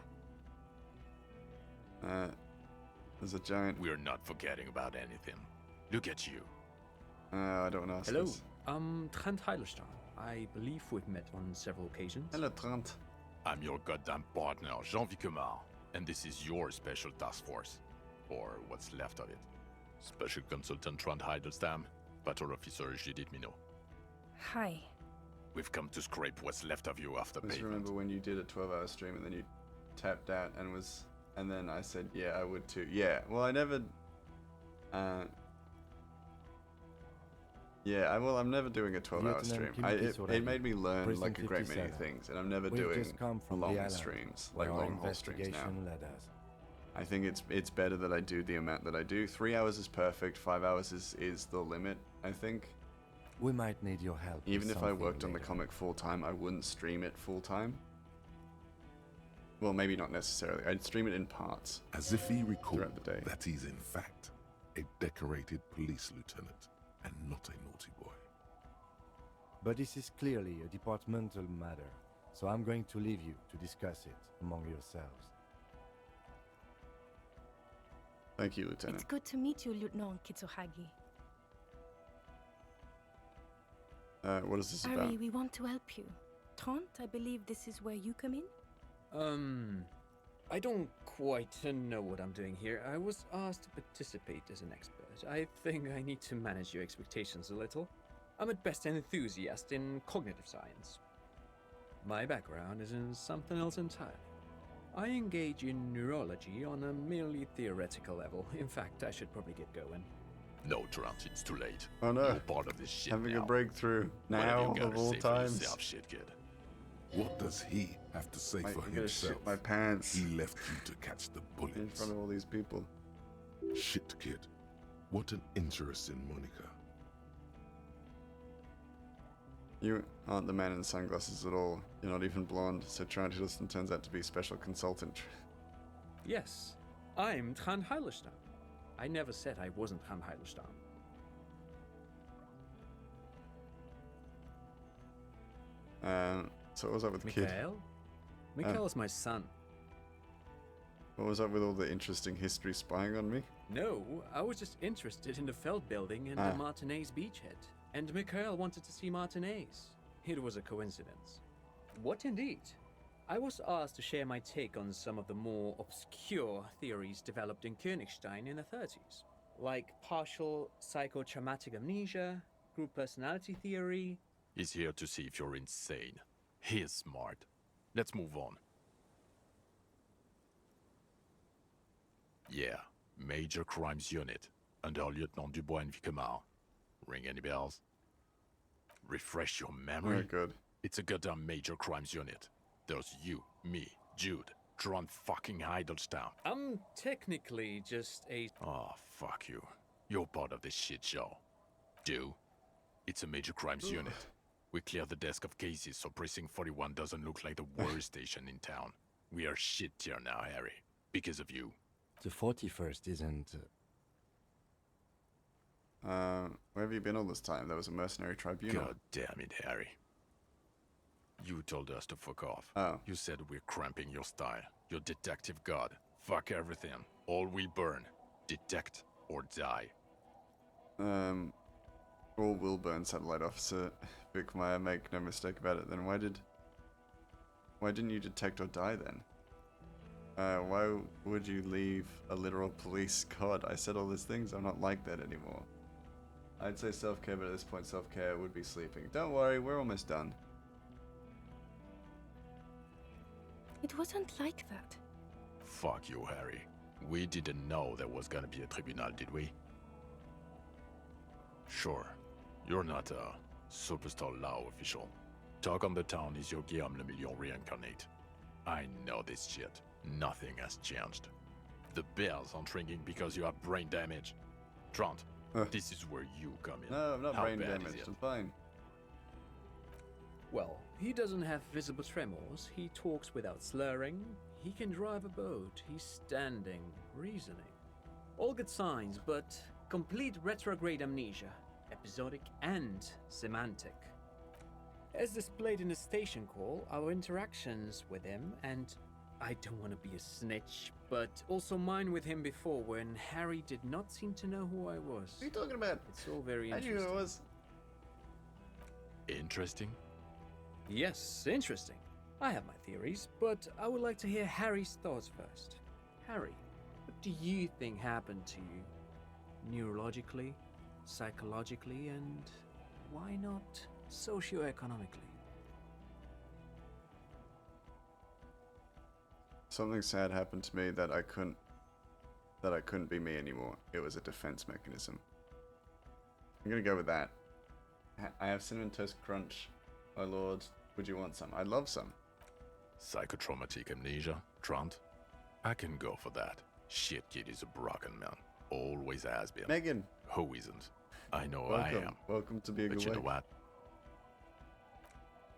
There's a giant... We're not forgetting about anything. Look at you. I don't know. Hello, I'm Trent Heilerstein. I believe we've met on several occasions. Hello, Trent. I'm your goddamn partner, Jean-Vic Kumar, and this is your special task force. Or what's left of it. Special Consultant Trent Heidelstein, Patrol Officer Judith Minot. Hi. We've come to scrape what's left of you off the I just pavement. remember when you did a 12-hour stream and then you tapped out and then I said, yeah, I would too. Yeah, well, I never... I'm never doing a 12-hour stream. It made me learn, like, a great many things, and I'm never doing long streams, like long-haul streams now. I think it's better that I do the amount that I do. 3 hours is perfect, 5 hours is the limit, I think. We might need your help. Even with if I something worked on the later. comic full-time, I wouldn't stream it full-time. Well, maybe not necessarily. I'd stream it in parts. As if he recalled throughout the day. that he's in fact a decorated police lieutenant and not a naughty boy. But this is clearly a departmental matter, so I'm going to leave you to discuss it among yourselves. Thank you, Lieutenant. It's good to meet you, Lieutenant Kitsuhagi. What is this about? Ari, we want to help you. Trent, I believe this is where you come in? I don't quite know what I'm doing here. I was asked to participate as an expert. I think I need to manage your expectations a little. I'm at best an enthusiast in cognitive science. My background is in something else entirely. I engage in neurology on a merely theoretical level. In fact, I should probably get going. No, Trant, it's too late. Oh no. You're part of this shit Having now. a breakthrough now What have you of gotta all say for times. yourself, shit kid? What does he have to say Mate, for I'm gonna himself? shit my pants He left you to catch the bullets. in front of all these people. Shit, kid. What an interesting Monica. You aren't the man in sunglasses at all. You're not even blonde, so Trant Hiddleston turns out to be special consultant. Yes, I'm Trant Heilestam. I never said I wasn't Trant Heilestam. So what was up with Kid? Mikhail? Mikhail is my son. What was up with all the interesting history spying on me? No, I was just interested in the Feld building and the Martinez beachhead. And Mikhail wanted to see Martinez. It was a coincidence. What indeed? I was asked to share my take on some of the more obscure theories developed in Königstein in the 30s, like partial psychotraumatic amnesia, group personality theory. He's here to see if you're insane. He is smart. Let's move on. Yeah, Major Crimes Unit, under Lieutenant Dubois and Vicomar. Ring any bells? Refresh your memory? Very good. It's a goddamn Major Crimes Unit. There's you, me, Jude, Trant fucking Heidelstam. I'm technically just a... Oh, fuck you. You're part of this shit show. Do? It's a Major Crimes Unit. We clear the desk of cases so Precinct 41 doesn't look like the worst station in town. We are shit tier now, Harry. Because of you. The 41st isn't... Where have you been all this time? There was a mercenary tribunal. God damn it, Harry. You told us to fuck off. Oh. You said we're cramping your style. Your detective god. Fuck everything. All we burn. Detect or die. All will burn, Satellite Officer Vickmeyer, make no mistake about it. Then why didn't you detect or die then? Why would you leave a literal police god? I said all these things, I'm not like that anymore. I'd say self-care, but at this point self-care would be sleeping. Don't worry, we're almost done. It wasn't like that. Fuck you, Harry. We didn't know there was gonna be a tribunal, did we? Sure. You're not a superstar law official. Talk on the town is your Guillaume Le Million reincarnate. I know this shit. Nothing has changed. The bells aren't ringing because you have brain damage. Trant, this is where you come in. No, I'm not How brain bad is damaged, it? I'm fine. Well, he doesn't have visible tremors, he talks without slurring, he can drive a boat, he's standing, reasoning. All good signs, but complete retrograde amnesia, episodic and semantic. As displayed in the station call, our interactions with him, and I don't want to be a snitch, but also mine with him before when Harry did not seem to know who I was. What are you talking about? It's all very I interesting. knew who it was. Interesting? Yes, interesting. I have my theories, but I would like to hear Harry's thoughts first. Harry, what do you think happened to you? Neurologically, psychologically, and why not socioeconomically? Something sad happened to me that I couldn't be me anymore. It was a defense mechanism. I'm gonna go with that. I have Cinnamon Toast Crunch. My lord, would you want some? I'd love some. Psychotraumatic amnesia, Trant? I can go for that. Shit kid is a broken man. Always has been. Megan! Who isn't? I know Welcome. I am. Welcome to being But you know awake. what?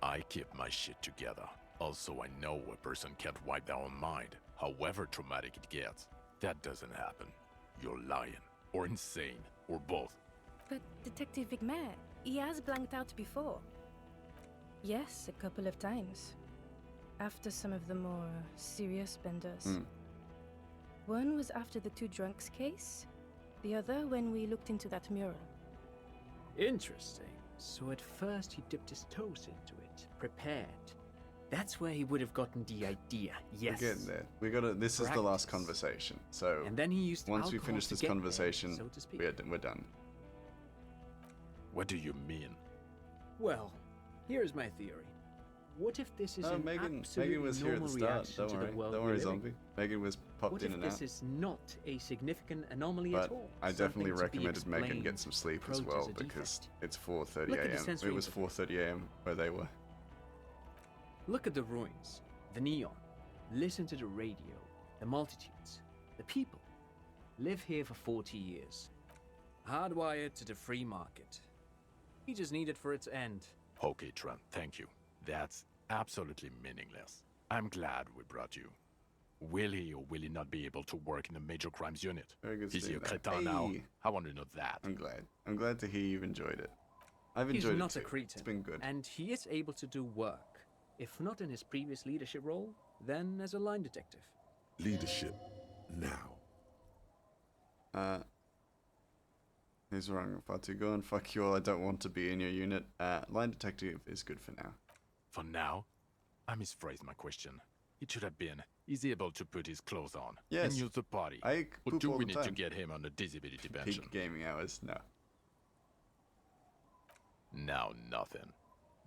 I keep my shit together. Also, I know a person can't wipe their own mind, however traumatic it gets. That doesn't happen. You're lying, or insane, or both. But Detective Vigmer, he has blanked out before. Yes, a couple of times. After some of the more serious benders. One was after the two drunks case, the other when we looked into that mural. Interesting. So at first he dipped his toes into it, prepared. That's where he would have gotten the idea. Yes. We're getting there. We gotta. This is the last conversation. So And then he used once we alcohol finish to this get there, conversation, so to speak. we're done. What do you mean? Well, here's my theory. What if this is Oh, an Megan absolutely was here at normal the start. reaction Don't to worry. the world Don't we worry, live in? zombie. Megan was popped What in if and this out. is not a significant anomaly But at all? I definitely Something to be recommended Megan explained, get some sleep as approached well as a because defect? it's 4:30 Look at the a.m. It sensory was 4:30 a.m. where they were. Look at the ruins, the neon. Listen to the radio, the multitudes, the people. Live here for 40 years. Hardwired to the free market. He just needed for its end. Okay, Trent, thank you. That's absolutely meaningless. I'm glad we brought you. Will he or will he not be able to work in the major crimes unit? Very good Is he a seeing that. cretin now? Hey. I want to know that. I'm glad. I'm glad to hear you've enjoyed it. I've He's enjoyed not it a too. cretin, It's been good. and he is able to do work. If not in his previous leadership role, then as a line detective. Leadership now. He's wrong, Fatu. Go and fuck you all. I don't want to be in your unit. Line detective is good for now. For now, I misphrased my question. It should have been, is he able to put his clothes on Yes. and use the party? I Or poop do all we the need to time. get him on a disability pension? Peak gaming hours. No. Now nothing.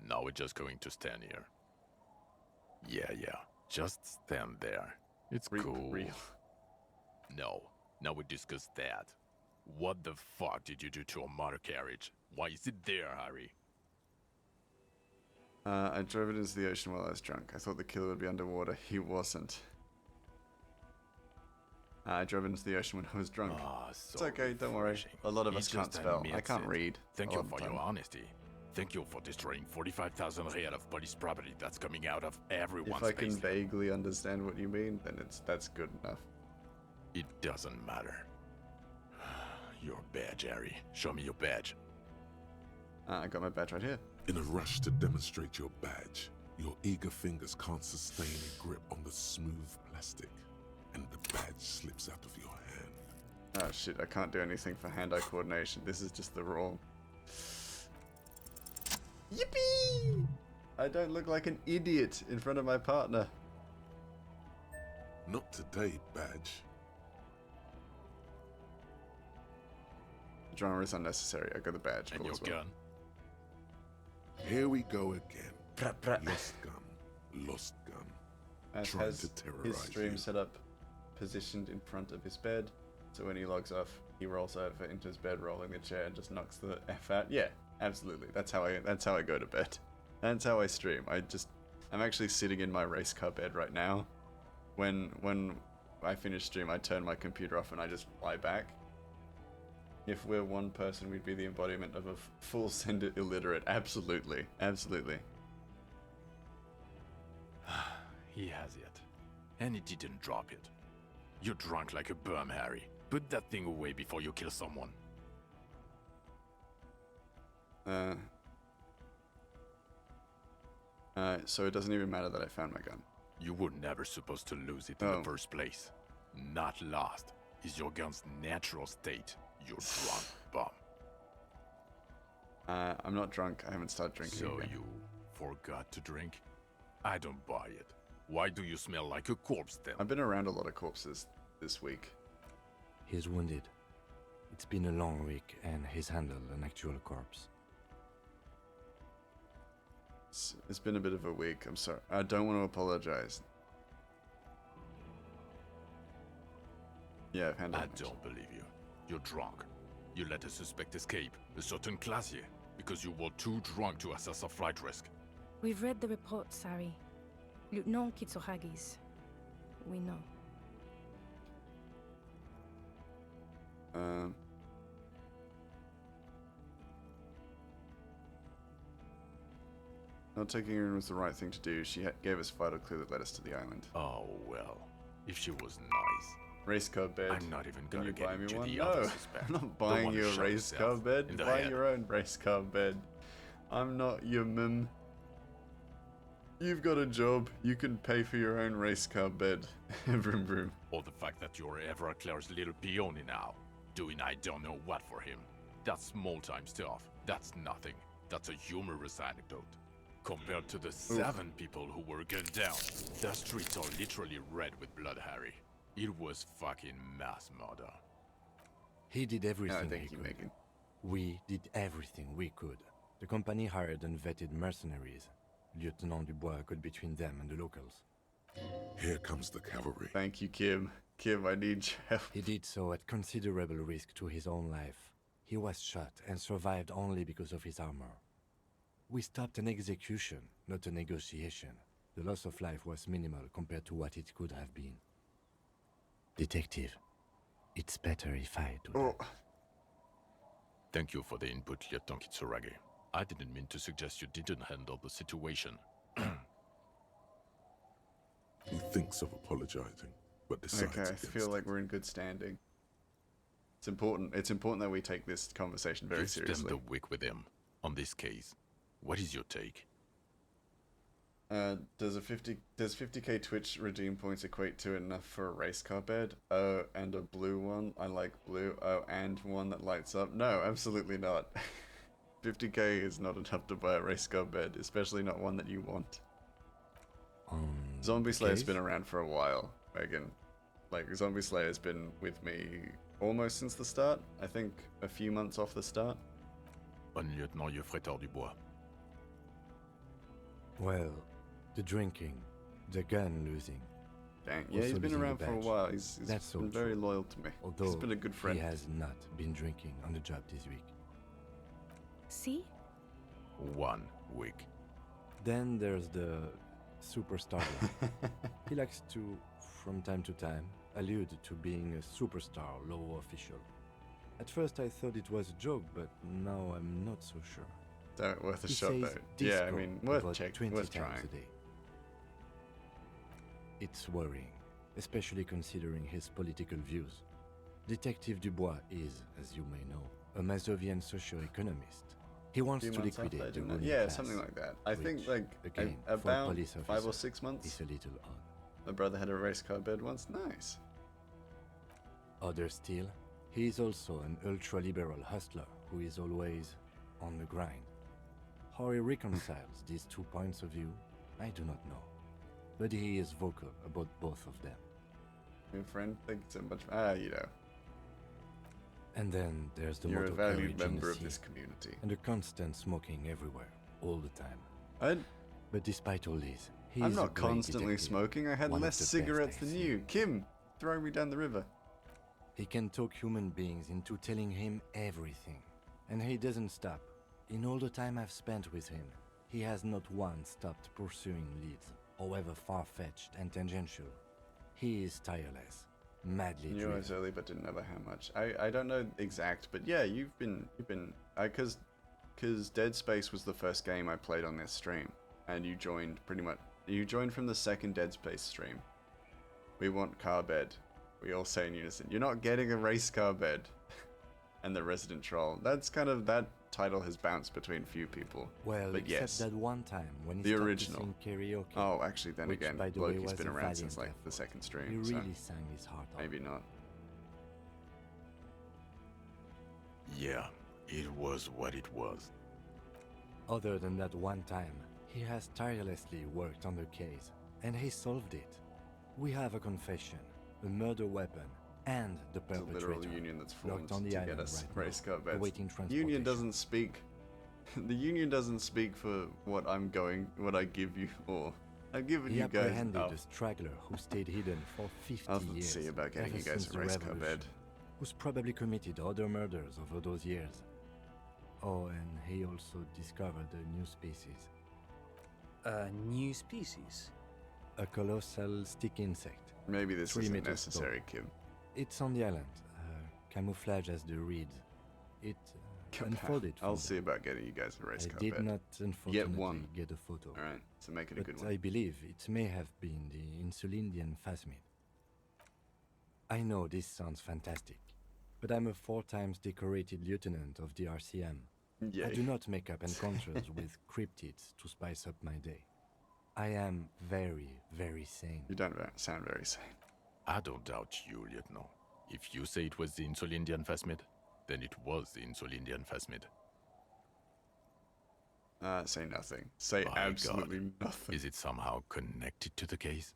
Now we're just going to stand here. Yeah. Just stand there. It's cool. real. No. Now we discuss that. What the fuck did you do to a motor carriage? Why is it there, Harry? I drove it into the ocean while I was drunk. I thought the killer would be underwater. He wasn't. I drove it into the ocean when I was drunk. It's okay, don't worry. A lot of He us can't just spell. I admits can't it. read. Thank a you lot of for the your time. honesty. Thank you for destroying 45,000 real of police property that's coming out of everyone's If I can space. vaguely understand what you mean, then that's good enough. It doesn't matter. Your badge, Harry. Show me your badge. I got my badge right here. In a rush to demonstrate your badge, your eager fingers can't sustain a grip on the smooth plastic, and the badge slips out of your hand. Oh shit, I can't do anything for hand-eye coordination. This is just the raw. Yippee! I don't look like an idiot in front of my partner. Not today, badge. Drama is unnecessary. I got the badge. And cool your as well. gun. Here we go again. Lost gun. Lost gun. Ash Trying has to terrorize his stream you. set up, positioned in front of his bed, so when he logs off, he rolls over into his bed, rolling the chair, and just knocks the f out. Yeah, absolutely. That's how I go to bed. That's how I stream. I'm actually sitting in my race car bed right now. When I finish stream, I turn my computer off and I just lie back. If we're one person, we'd be the embodiment of a full sender illiterate. Absolutely, absolutely. He has it. And he didn't drop it. You're drunk like a bum, Harry. Put that thing away before you kill someone. So it doesn't even matter that I found my gun. You were never supposed to lose it in the first place. Not lost is your gun's natural state. You're drunk, bum. I'm not drunk. I haven't started drinking So again. you forgot to drink? I don't buy it. Why do you smell like a corpse then? I've been around a lot of corpses this week. He's wounded. It's been a long week, and he's handled an actual corpse. It's been a bit of a week. I'm sorry. I don't want to apologize. Yeah, I've handled I it. don't believe you. You're drunk. You let a suspect escape, a certain Classier, because you were too drunk to assess a flight risk. We've read the report, Sari. Lieutenant Kitsuhagi's. We know. Not taking her in was the right thing to do. She gave us a vital clue that led us to the island. Oh, well. If she was nice. Race car bed. I'm not even Can gonna you get buy me into one? the No, other suspect. I'm not The buying one you who a shot race car himself bed. in the Buy head. your own race car bed. I'm not your mum. You've got a job. You can pay for your own race car bed. Vroom vroom. Or the fact that you're Everclear's little peony now, doing I don't know what for him. That's small-time stuff. That's nothing. That's a humorous anecdote. Compared to the 7 people who were gunned down, the streets are literally red with blood, Harry. It was fucking mass murder. He did everything thank he you, could. Megan. We did everything we could. The company hired unvetted mercenaries. Lieutenant Dubois got between them and the locals. Here comes the cavalry. Thank you, Kim. Kim, I need your help. He did so at considerable risk to his own life. He was shot and survived only because of his armor. We stopped an execution, not a negotiation. The loss of life was minimal compared to what it could have been. Detective, it's better if I do that. Thank you for the input, Lieutenant Kitsuragi. I didn't mean to suggest you didn't handle the situation. He thinks of apologizing, but decides Okay, I against feel like we're in good standing. It's important. It's important that we take this conversation very You've seriously. spent a week with him on this case. What is your take? Does 50k Twitch redeem points equate to enough for a race car bed? Oh, and a blue one. I like blue. Oh, and one that lights up. No, absolutely not. 50k is not enough to buy a race car bed, especially not one that you want. Zombie Slayer's been around for a while, Megan. Like, Zombie Slayer's been with me almost since the start. I think a few months off the start. Bon lieutenant Geoffrey Dubois. Well, the drinking, the gun losing. Dang, yeah, also he's been losing the around for a badge. while. He's That's been so very true. loyal to me. Although He's been a good friend. he has not been drinking on the job this week. See? 1 week. Then there's the superstar. He likes to, from time to time, allude to being a superstar law official. At first I thought it was a joke, but now I'm not so sure. Don't worth a He shot says though. Yeah, I disco mean, worth about check, 20 worth times trying. a day. It's worrying, especially considering his political views. Detective Dubois is, as you may know, a Mazovian socio-economist. He wants Few to months after, liquidate I the didn't know. ruling Yeah, class, something like that. I think which, like again, for a about police 5 or officer, 6 months. is a little odd. My brother had a race car bed once. Nice. Other still, he is also an ultra-liberal hustler who is always on the grind. How he reconciles these 2 points of view, I do not know. But he is vocal about both of them. Your friend, thank you so much. You know. And then there's the You're a motor valued carriage in member the of sea, this community. and the constant smoking everywhere, all the time. But despite all this, he I'm is a not great constantly detective, smoking. I had one of less the best cigarettes I've than seen. you. Kim, throw me down the river. He can talk human beings into telling him everything, and he doesn't stop. In all the time I've spent with him, he has not once stopped pursuing leads, however far-fetched and tangential. He is tireless, madly You driven. was early, but didn't know by how much. I don't know exact, but yeah, you've been because Dead Space was the first game I played on this stream, and you joined from the second Dead Space stream. We want car bed. We all say in unison, you're not getting a race car bed. And the Resident Troll. That's kind of, that title has bounced between few people. Well, but except yes, that one time when he the stopped to original. sing karaoke. Oh, actually, then which, again, by the way, Loki's was been a around since valiant like the effort. second stream. He so really sang his heart out. maybe not. Yeah, it was what it was. Other than that one time, he has tirelessly worked on the case, and he solved it. We have a confession, a murder weapon, and the It's a perpetrator literal union that's formed locked on the to island get us right race now, car beds. awaiting transportation. Union doesn't speak. The union doesn't speak for what I give you, or I've given He you guys. apprehended Oh, a straggler who stayed hidden for 50 I'll years. see about getting ever you guys since a the race car revolution, bed. Who's probably committed other murders over those years. Oh, and he also discovered a new species. A new species? A colossal stick insect. Maybe this 3 isn't meters necessary, tall. Kim. It's on the island. Camouflage as the reeds. It unfolded. I'll from see them. about getting you guys a race I car did bed. not, unfortunately, one. get a photo. All right, so make it a But good one. I believe it may have been the Insulindian phasmid. I know this sounds fantastic, but I'm a 4 times decorated lieutenant of the RCM. I Yay. do not make up encounters with cryptids to spice up my day. I am very, very sane. You don't sound very sane. I don't doubt you, Lieutenant. If you say it was the Insulindian phasmid, then it was the Insulindian phasmid. Say nothing. Say By absolutely God. nothing. Is it somehow connected to the case?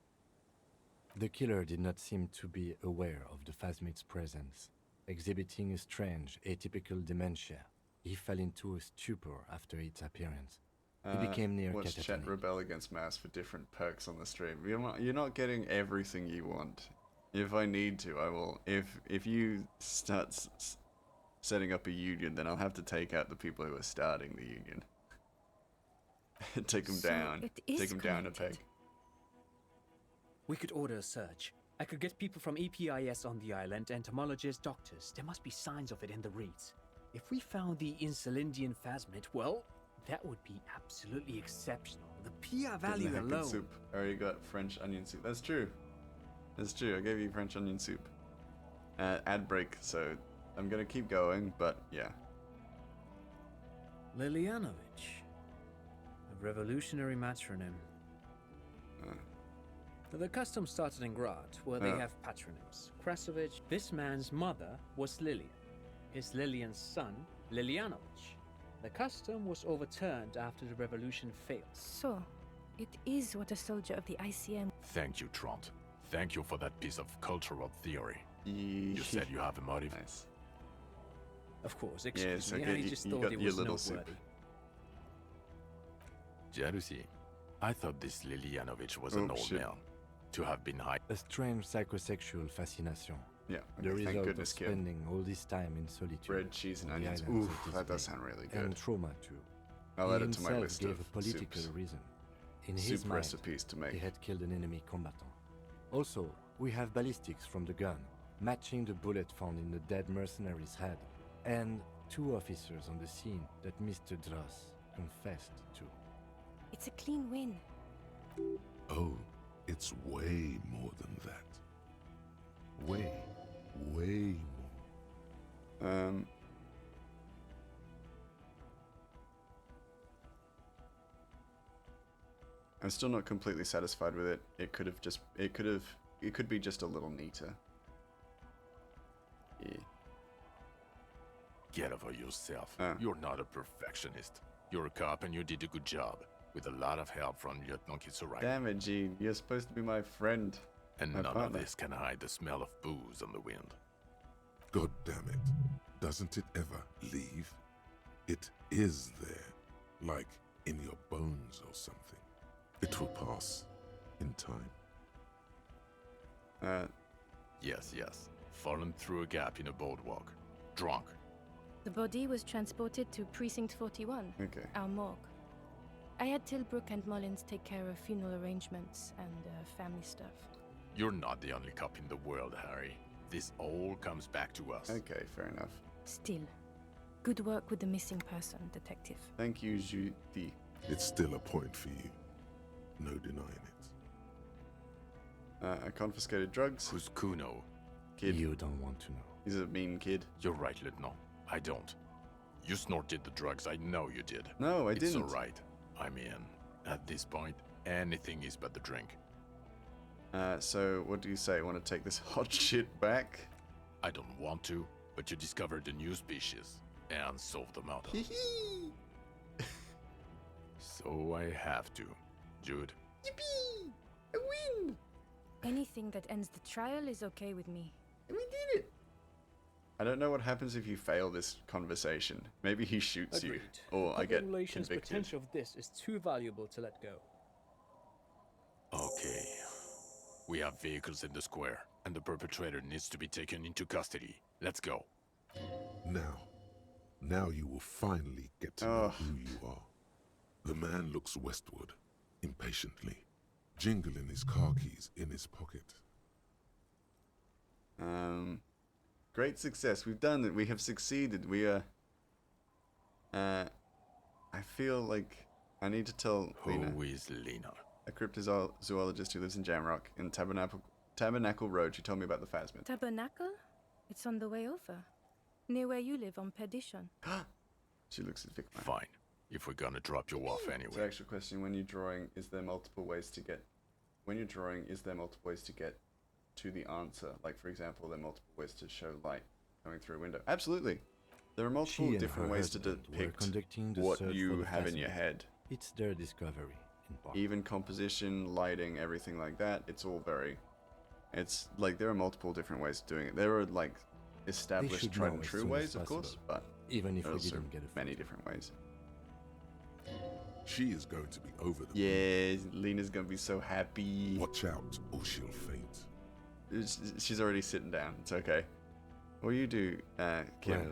The killer did not seem to be aware of the Phasmid's presence. Exhibiting a strange, atypical dementia, he fell into a stupor after its appearance. He became near Watch chat catatonic. rebel against Mouse for different perks on the stream. You're not getting everything you want. If I need to, I will. If you start setting up a union, then I'll have to take out the people who are starting the union. Take them So down. it is Take them down a peg. We could order a search. I could get people from EPIS on the island, entomologists, doctors. There must be signs of it in the reeds. If we found the Insulindian Phasmid, well, that would be absolutely exceptional. The PR value Didn't have good alone. soup. I already got French onion soup. That's true. That's true. I gave you French onion soup. Ad break, so I'm gonna keep going, but yeah. Lilianovich. A revolutionary matronym. The custom started in Grad, where they have patronyms. Krasovich. This man's mother was Lilian. His Lilian's son, Lilianovich. The custom was overturned after the revolution failed. So, it is what a soldier of the ICM. Thank you, Trant. Thank you for that piece of cultural theory. You said you have a motive. Nice. Of course, Yes, excuse me, okay, I just you thought got it your was little noteworthy. soup. Jealousy. I thought this Lilianovich was Oh, an old shit. man. To have been high. A strange psychosexual fascination. Yeah, The okay, thank result of goodness, kid. spending all this time in solitude. Bread, cheese, and on the onions. islands Oof, of that does Disney. sound really And good. trauma too. I'll He add it to my himself list gave of a political soups. reason. In Soup his mind, recipes to make. he had killed an enemy combatant. Also, we have ballistics from the gun, matching the bullet found in the dead mercenary's head, and 2 officers on the scene that Mr. Dross confessed to. It's a clean win. Oh, it's way more than that. Way, way more. I'm still not completely satisfied with it. It could be just a little neater. Yeah. Get over yourself. You're not a perfectionist. You're a cop and you did a good job. With a lot of help from Lieutenant Kitsuragi. Damn it, Gene. You're supposed to be my friend. And my none partner. of this can hide the smell of booze on the wind. God damn it. Doesn't it ever leave? It is there, like in your bones or something. It will pass in time. Yes. Fallen through a gap in a boardwalk. Drunk. The body was transported to Precinct 41, Okay. our morgue. I had Tilbrook and Mullins take care of funeral arrangements and family stuff. You're not the only cop in the world, Harry. This all comes back to us. Okay, fair enough. Still, good work with the missing person, Detective. Thank you, Judy. It's still a point for you. No denying it. I confiscated drugs. Who's Kuno? Kid. You don't want to know. He's a mean kid. You're right, Lieutenant. I don't. You snorted the drugs, I know you did. No, I it's didn't. It's alright. I mean, at this point, anything is but the drink. So what do you say? Want to take this hot shit back? I don't want to, but you discovered a new species and solved the matter. So I have to. Jude. Yippee! I win! Anything that ends the trial is okay with me. We did it! I don't know what happens if you fail this conversation. Maybe he shoots Agreed. you, or I The get public relations convicted. potential of this is too valuable to let go. Okay. We have vehicles in the square, and the perpetrator needs to be taken into custody. Let's go. Now you will finally get to know who you are. The man looks westward, impatiently, jingling his car keys in his pocket. Great success. We've done it. We have succeeded. We are... I feel like I need to tell Lena. Who is Lena? A cryptozoologist who lives in Jamrock in Tabernacle Road. She told me about the Phasmid. Tabernacle? It's on the way over. Near where you live on Perdition. She looks at Vic. Fine. If we're gonna drop you off So anyway. actual question, when you're drawing, is there multiple ways to get... When you're drawing, is there multiple ways to get to the answer? Like, for example, there are multiple ways to show light coming through a window. Absolutely. There are She multiple and different her ways to husband were depict conducting the what search for you the have in your Phasmid. head. It's their discovery, in part. Even composition, lighting, everything like that, it's all very... It's like there are multiple different ways of doing it. There are like established should tried know and as true soon as ways, of course, possible, but even if there are we also didn't get a many different ways. She is going to be over the Yeah, Lena's gonna be so happy. Watch out, or she'll faint. She's already sitting down. It's okay. What do you do, Kim? Well,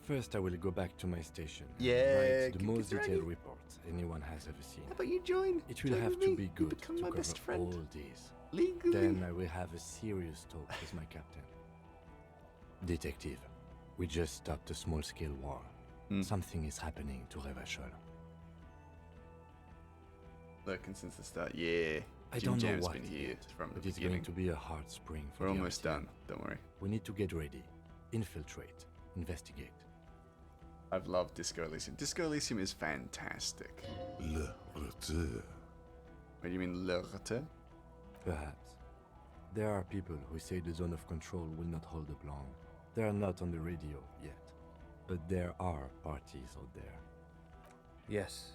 first I will go back to my station. and Yeah, write the Kim most Kitsaragi. detailed report anyone has ever seen. How about you join? It will Join have with to me. be You good become to my cover best friend. all these. Legally. Then I will have a serious talk with my captain. Detective, we just stopped a small-scale war. Something is happening to Revachol. Lurking since the start. Yeah. I Jim don't know Jam's what been it here is, from the but it's beginning. going to be a hard spring for We're the almost RTM. done. Don't worry. We need to get ready, infiltrate, investigate. I've loved Disco Elysium. Disco Elysium is fantastic. Le retour. What do you mean, le retour? Perhaps. There are people who say the zone of control will not hold up long. They are not on the radio yet, but there are parties out there. Yes.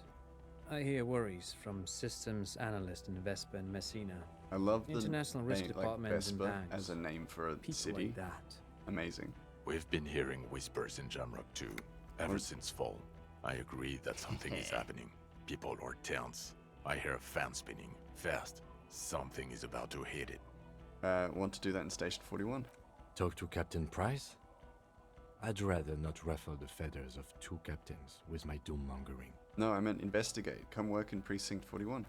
I hear worries from systems analyst in Vespa and Messina. I love the International Risk name, Department like and Vespa banks. as a name for a People city. like that. Amazing. We've been hearing whispers in Jamrock too, ever since fall. I agree that something is happening. People are tense. I hear a fan spinning. Fast. Something is about to hit it. Want to do that in Station 41? Talk to Captain Price? I'd rather not ruffle the feathers of two captains with my doom-mongering. No, I meant investigate. Come work in Precinct 41.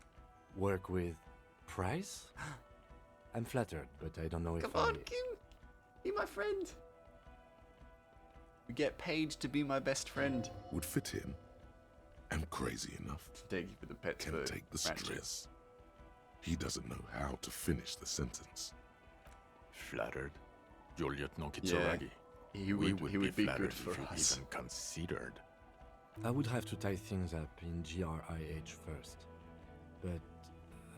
Work with Price? I'm flattered, but I don't know if Come I... on, Kim! Be my friend! You get paid to be my best friend. Would fit in. And crazy enough. Thank you for the pet. Can take the stress. He doesn't know how to finish the sentence. Flattered? Your Lieutenant Kitsuragi. He We would would be flattered good for if you us. even considered. I would have to tie things up in GRIH first. But,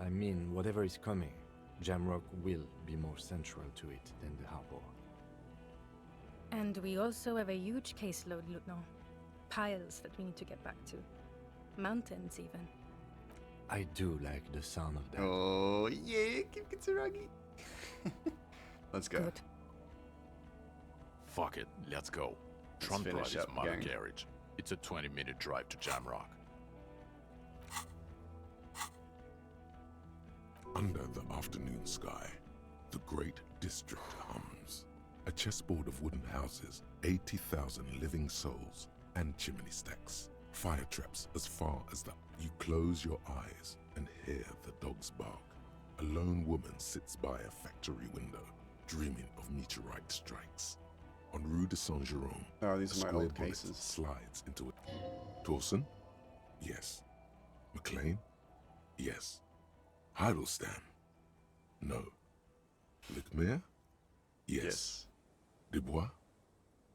I mean, whatever is coming, Jamrock will be more central to it than the harbor. And we also have a huge caseload, Lieutenant. Piles that we need to get back to. Mountains, even. I do like the sound of that. Oh, yeah, Kim Kitsuragi. Let's go. Good. Fuck it, let's go. Let's Tron finish Pride is up, Mother gang. Garage. It's a 20-minute drive to Jamrock. Under the afternoon sky, the great district hums. A chessboard of wooden houses, 80,000 living souls, and chimney stacks. Fire traps as far as that. You close your eyes and hear the dogs bark. A lone woman sits by a factory window, dreaming of meteorite strikes. On Rue de Saint-Jérôme, Oh, these a are my square old bullet cases. slides into it. Torsen? Yes. McLean? Yes. Heidelstein? No. Lecmere? Yes. Dubois?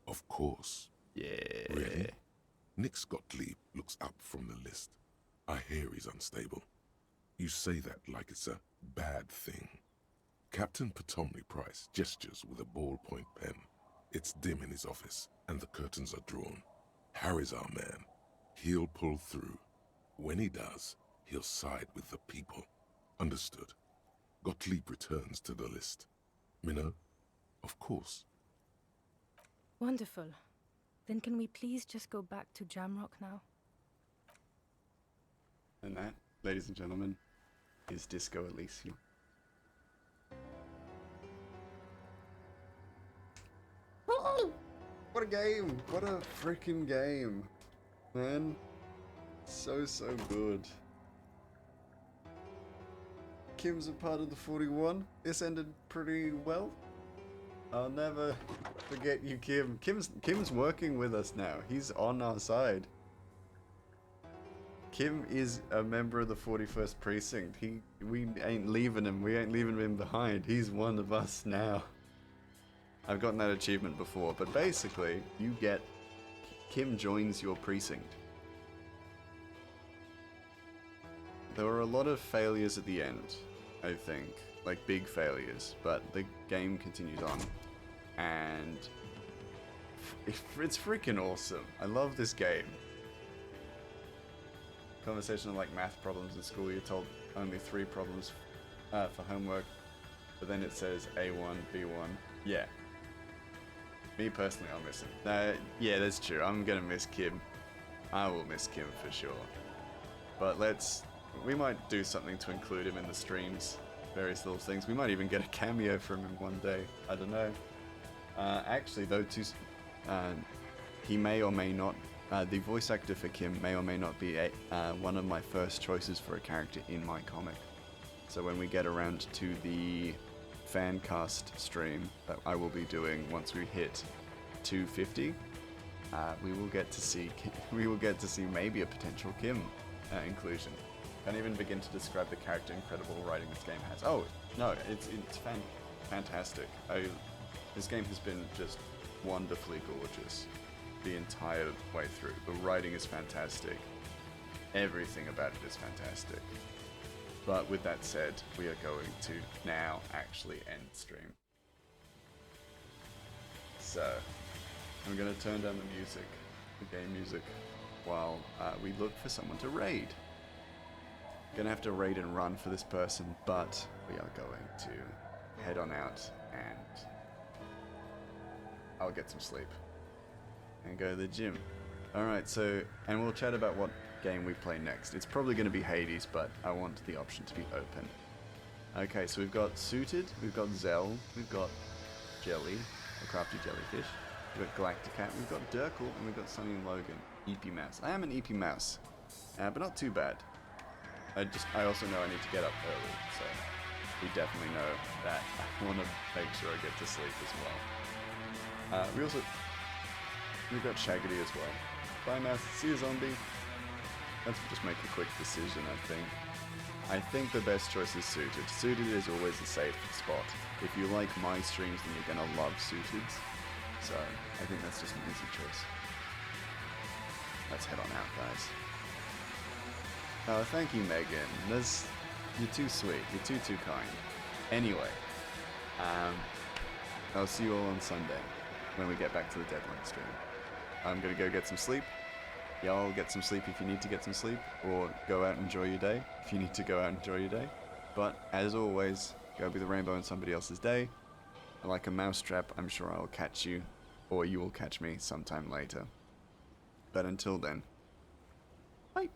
Of course. Yeah. Really? Nix Gottlieb looks up from the list. I hear he's unstable. You say that like it's a bad thing. Captain Potomny Price gestures with a ballpoint pen. It's dim in his office, and the curtains are drawn. Harry's our man. He'll pull through. When he does, he'll side with the people. Understood. Gottlieb returns to the list. Minnow? Of course. Wonderful. Then can we please just go back to Jamrock now? And that, ladies and gentlemen, is Disco Elysium. What a game! What a freaking game! Man. So good. Kim's a part of the 41. This ended pretty well. I'll never forget you, Kim. Kim's working with us now. He's on our side. Kim is a member of the 41st Precinct. We ain't leaving him. We ain't leaving him behind. He's one of us now. I've gotten that achievement before, but basically, you get Kim joins your precinct. There were a lot of failures at the end, I think, like big failures, but the game continues on. And it's freaking awesome. I love this game. Conversation like math problems in school, you're told only 3 problems for homework, but then it says A1, B1. Yeah. Me personally, I'll miss him. Yeah, that's true. I'm gonna miss Kim. I will miss Kim for sure. But we might do something to include him in the streams. Various little things. We might even get a cameo from him one day. I don't know. Actually, though, he may or may not. The voice actor for Kim may or may not be one of my first choices for a character in my comic. So when we get around to the fan cast stream that I will be doing once we hit 250, we will get to see maybe a potential Kim inclusion. Can't even begin to describe the character incredible writing this game has. Oh no, it's fantastic. This game has been just wonderfully gorgeous the entire way through. The writing is fantastic. Everything about it is fantastic. But with that said, we are going to now actually end stream. So, I'm going to turn down the music, the game music, while we look for someone to raid. Gonna have to raid and run for this person, but we are going to head on out and I'll get some sleep and go to the gym. Alright, so, and we'll chat about what game we play next. It's probably going to be Hades, but I want the option to be open. Okay, so we've got Suited, we've got Zell, we've got Jelly, a crafty jellyfish, we've got Galacticat, we've got Durkle, and we've got Sunny and Logan. EP Mouse. I am an EP Mouse, but not too bad. I also know I need to get up early, so we definitely know that I want to make sure I get to sleep as well. We've got Shaggedy as well. Bye, Mouse. See you, Zombie. Let's just make a quick decision, I think. I think the best choice is Suited. Suited is always a safe spot. If you like my streams, then you're gonna love Suited. So, I think that's just an easy choice. Let's head on out, guys. Oh, thank you, Megan. You're too sweet. You're too kind. Anyway, I'll see you all on Sunday when we get back to the Deadline stream. I'm gonna go get some sleep. Y'all get some sleep if you need to get some sleep, or go out and enjoy your day if you need to go out and enjoy your day. But as always, go be the rainbow in somebody else's day. Like a mousetrap, I'm sure I'll catch you, or you will catch me sometime later. But until then, bye.